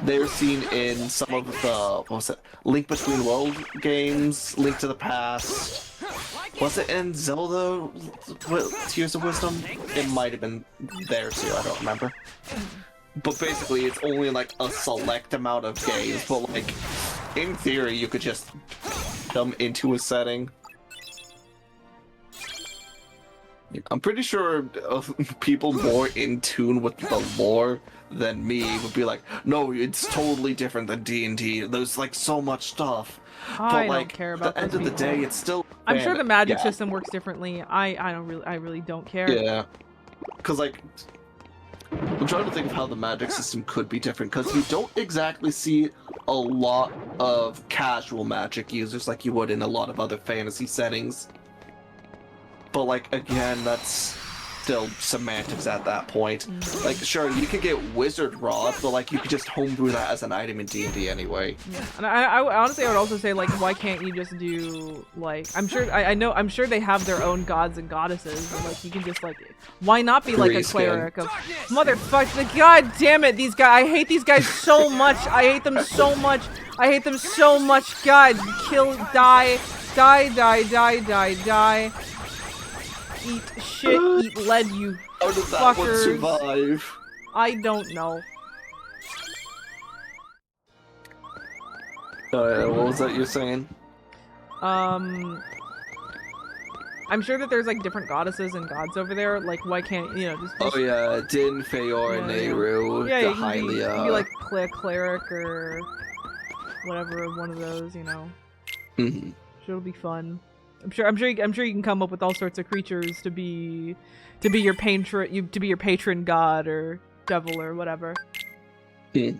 They're seen in some of the, what was it, Link Between Worlds games, Link to the Past. Was it in Zelda Tears of Wisdom? It might have been there too, I don't remember. But basically, it's only like a select amount of games, but like, in theory, you could just come into a setting. I'm pretty sure people more in tune with the lore than me would be like, no, it's totally different than D&D. There's like so much stuff. I But like, don't care about at the end of the day, it's still. I'm sure the magic yeah. system works differently. I really don't care. Yeah, because like, I'm trying to think of how the magic system could be different, because you don't exactly see a lot of casual magic users like you would in a lot of other fantasy settings. But like, again, that's still semantics at that point. Like, sure, you could get wizard rod, but like, you could just homebrew that as an item in D&D anyway. Yeah. And I honestly, I would also say, like, why can't you just do, like, I'm sure they have their own gods and goddesses, and like, you can just, like, why not be like a Reskin. cleric of, motherfucker, like, god damn it, these guys, I hate these guys so much, I hate them so much, god, kill, die, eat shit, eat lead, you How did that one fuckers. survive? I don't know. What was that you're saying? I'm sure that there's like different goddesses and gods over there. Like, why can't you know just? Oh yeah, Din, Feyor, Yeah, Nehru, yeah, you can Hylia. be, you can be like cleric or whatever, one of those. You know, Mhm. sure, it'll be fun. I'm sure you can come up with all sorts of creatures to be your patron god or devil or whatever. Yeah.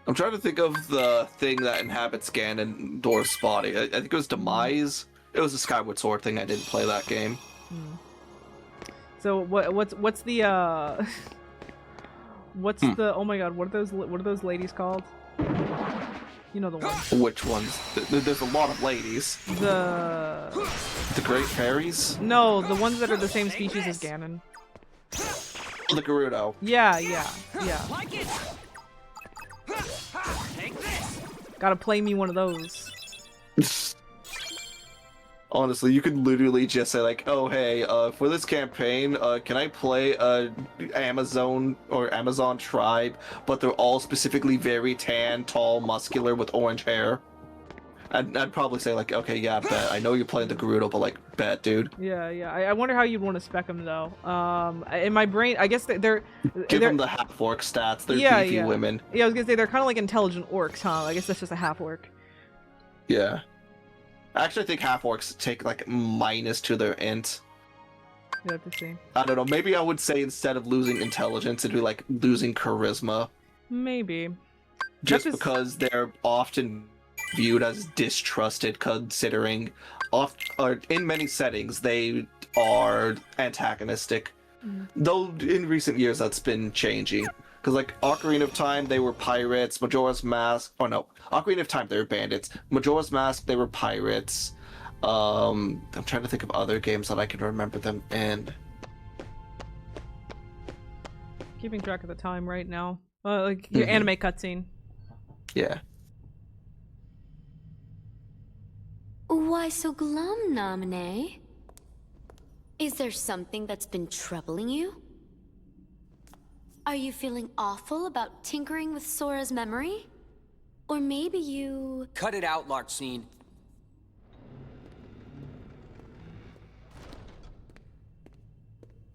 I'm trying to think of the thing that inhabits Ganondorf's body. I think it was Demise. It was a Skyward Sword thing. I didn't play that game. So what's the what's the, oh my god, what are those ladies called? You know the ones. Which ones? There's a lot of ladies. The Great Fairies? No, the ones that are the same species as Ganon. The Gerudo. Yeah. Gotta play me one of those. Honestly, you could literally just say like, oh hey, for this campaign, can I play Amazon tribe, but they're all specifically very tan, tall, muscular, with orange hair? I'd probably say like, okay, yeah, bet. I know you're playing the Gerudo, but like, bet, dude. Yeah. I wonder how you'd want to spec them though. In my brain, I guess they're Give them the half-orc stats. They're beefy women. Yeah, I was gonna say they're kind of like intelligent orcs, huh? I guess that's just a half orc. Yeah. Actually, I think half-orcs take like -2 their int. You have to see. I don't know. Maybe I would say instead of losing intelligence, it'd be like losing charisma. Maybe. Just That's because they're often viewed as distrusted, considering or in many settings they are antagonistic. Though in recent years that's been changing. Because like Ocarina of Time, they were pirates. Majora's Mask, oh no, Ocarina of Time they were bandits. Majora's Mask, they were pirates. I'm trying to think of other games that I can remember them in. Keeping track of the time right now. Like your anime cutscene. Yeah. Why so glum, Namine? Is there something that's been troubling you? Are you feeling awful about tinkering with Sora's memory? Or maybe you... Cut it out, Larxene.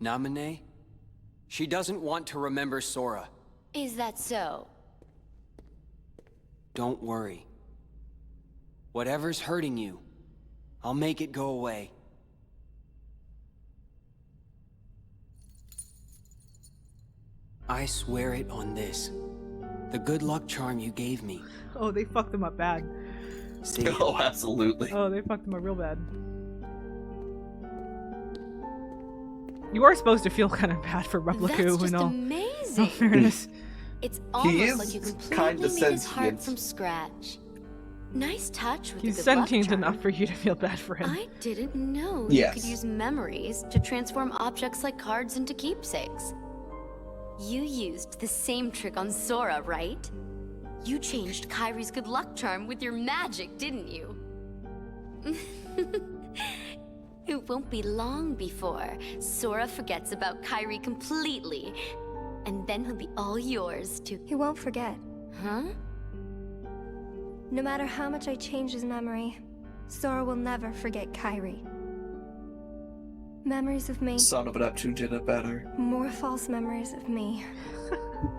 Namine? She doesn't want to remember Sora. Is that so? Don't worry. Whatever's hurting you, I'll make it go away. I swear it on this. The good luck charm you gave me. Oh, they fucked him up bad. See? Oh, absolutely. Oh, they fucked him up real bad. You are supposed to feel kind of bad for That's Repliku, just in all amazing. fairness. It's He almost is like you kinda completely made his heart sentient. from scratch. Nice touch with He's the good luck sentient charm. enough for you to feel bad for him. I didn't know Yes. you could use memories to transform objects like cards into keepsakes. You used the same trick on Sora, right? You changed Kairi's good luck charm with your magic, didn't you? It won't be long before Sora forgets about Kairi completely, and then he'll be all yours to... He won't forget. Huh? No matter how much I change his memory, Sora will never forget Kairi. Memories of me, Son of a Neptune did it better. more false memories of me,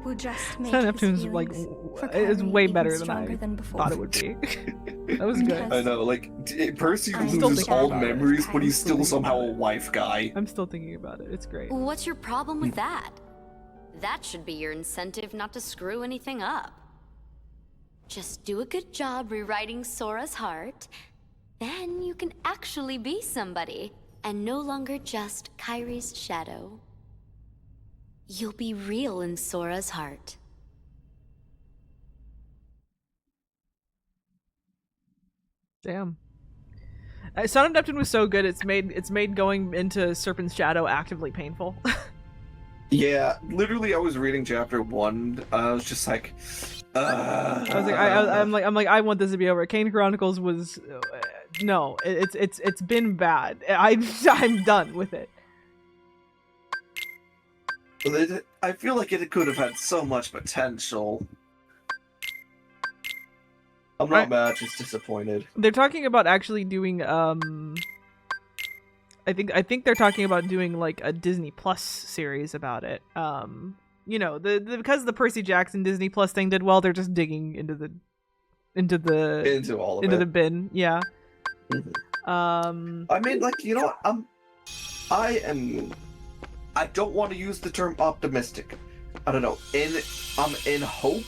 will just make Son his of Neptune's like feelings for is Kairi way even better than stronger I than before. thought it would be. That was good. Because I know, like, Percy I'm still loses thinking all about it. memories, but he's still Thinking somehow about a it. wife guy. I'm still thinking about it. It's great. What's your problem with that? That should be your incentive not to screw anything up. Just do a good job rewriting Sora's heart, then you can actually be somebody, and no longer just Kairi's shadow. You'll be real in Sora's heart. Damn. Son of Neptune was so good. It's made going into Serpent's Shadow actively painful. Yeah, literally, I was reading chapter 1. I was just like, I was like, I'm like, I want this to be over. Kane Chronicles was, no, it's been bad. I'm done with it. I feel like it could have had so much potential. I'm not mad, just disappointed. They're talking about actually doing, I think they're talking about doing like a Disney Plus series about it. You know, because the Percy Jackson Disney Plus thing did well, they're just digging into All of into it. the bin. Yeah. I mean, like, you know what? I don't want to use the term optimistic. I don't know. I'm in hope,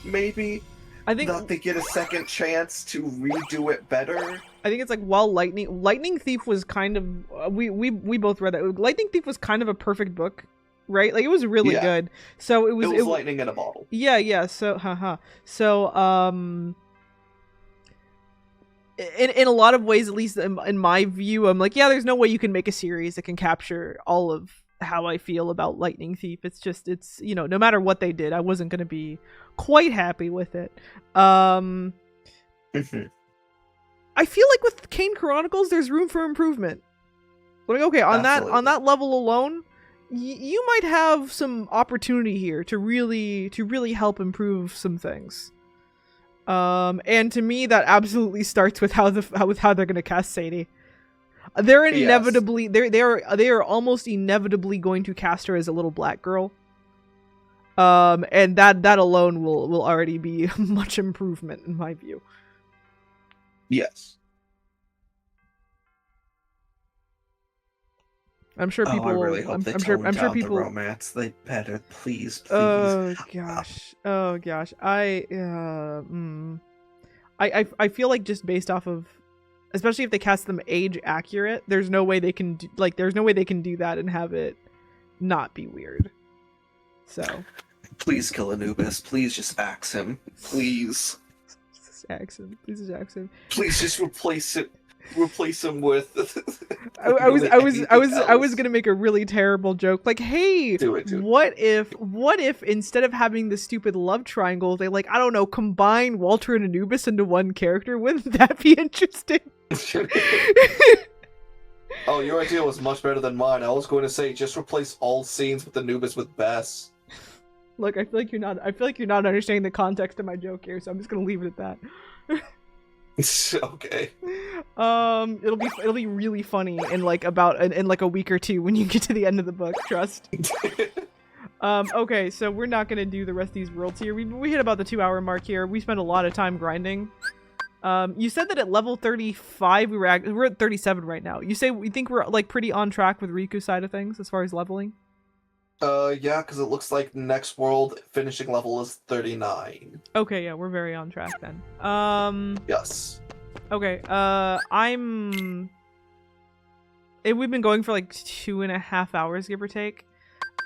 maybe, I think that they get a second chance to redo it better. I think it's like, while Lightning Thief was kind of we both read that. Lightning Thief was kind of a perfect book, right? Like, it was really Yeah. good. So it was lightning in a bottle. Yeah. So in a lot of ways, at least in my view, I'm like, yeah, there's no way you can make a series that can capture all of how I feel about Lightning Thief. It's you know, no matter what they did, I wasn't gonna be quite happy with it. I feel like with Kane Chronicles, there's room for improvement. Like, okay, on Absolutely. that level alone, you might have some opportunity here to really help improve some things. And to me, that absolutely starts with how they're gonna cast Sadie. They're inevitably they are almost inevitably going to cast her as a little black girl. And that alone will already be much improvement in my view. Yes. I'm sure people. I really hope they I'm tone sure down people. the romance. They better, please, please. Oh gosh. Oh gosh. I feel like just based off of, especially if they cast them age accurate, there's no way they can do, there's no way they can do that and have it not be weird. So. Please kill Anubis. Please just axe him. Please. Just axe him. Please just axe him. Please just replace it. Replace him with. I was gonna make a really terrible joke, like, hey, do it. What if instead of having the stupid love triangle, they I don't know, combine Walter and Anubis into one character? Wouldn't that be interesting? Oh, your idea was much better than mine. I was going to say just replace all scenes with Anubis with Bess. Look, I feel like you're not understanding the context of my joke here, so I'm just gonna leave it at that. Okay. It'll be really funny in a week or two when you get to the end of the book. Trust. Okay, so we're not gonna do the rest of these worlds here. We hit about the 2-hour mark here. We spent a lot of time grinding. You said that at level 35 we're at 37 right now. You say we think we're pretty on track with Riku's side of things as far as leveling? Yeah, because it looks like next world finishing level is 39. Okay, yeah, we're very on track then. Yes. Okay, we've been going for 2.5 hours, give or take.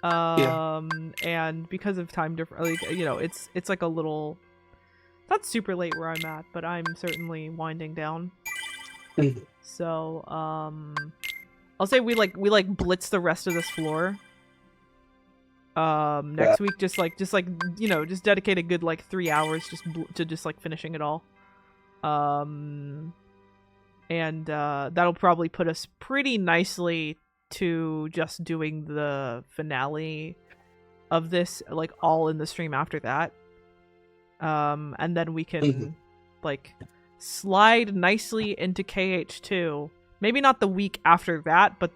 And because of time difference, it's a little, not super late where I'm at, but I'm certainly winding down. So, I'll say we blitz the rest of this floor. Next week, just dedicate a good 3 hours to finishing it all. And that'll probably put us pretty nicely to just doing the finale of this all in the stream after that. And then we can slide nicely into KH2. Maybe not the week after that, but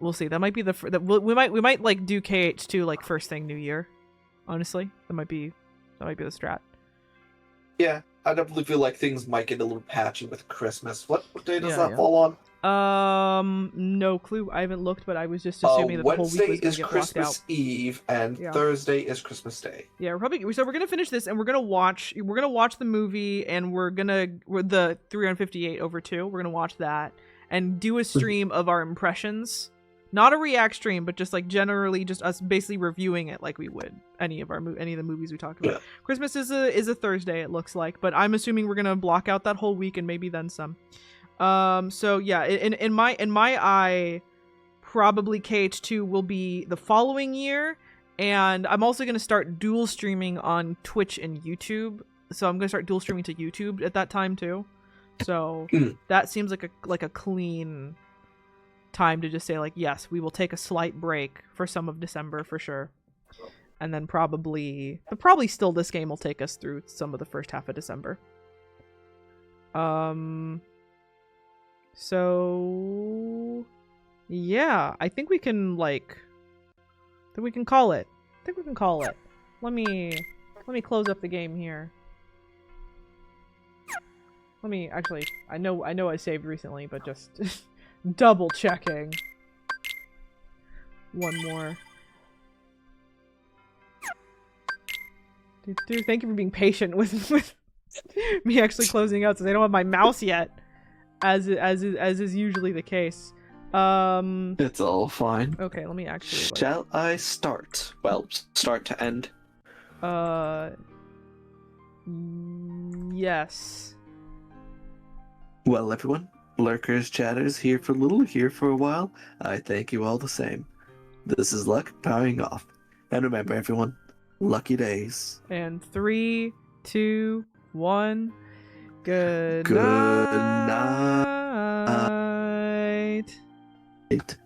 we'll see. That might be we might do KH2 first thing New Year. Honestly, that might be the strat. Yeah, I definitely feel like things might get a little patchy with Christmas. What day does that fall on? No clue. I haven't looked, but I was just assuming that the whole week was going to get blocked out. Wednesday is Christmas Eve, and Thursday is Christmas Day. Yeah, we're gonna finish this, and we're gonna watch the movie, and we're the 358/2. We're gonna watch that and do a stream of our impressions. Not a react stream, but just generally just us basically reviewing it like we would any of the movies we talk about. Yeah. Christmas is a Thursday, it looks like, but I'm assuming we're gonna block out that whole week and maybe then some. So yeah, in my eye, probably KH2 will be the following year, and I'm also gonna start dual streaming on Twitch and YouTube. So I'm gonna start dual streaming to YouTube at that time too. So that seems like a clean time to just say yes, we will take a slight break for some of December for sure, and then probably still this game will take us through some of the first half of December. So yeah, I think we can call it. Let me close up the game here. Let me actually, I know I saved recently, but just double checking. One more. Dude, thank you for being patient with me actually closing out since I don't have my mouse yet, as is usually the case. It's all fine. Okay, let me actually. Shall I start? Well, start to end. Yes. Well, everyone, lurkers, chatters, here for a little, here for a while. I thank you all the same. This is Luck powering off, and remember, everyone, lucky days. And 3, 2, 1. Good night. night.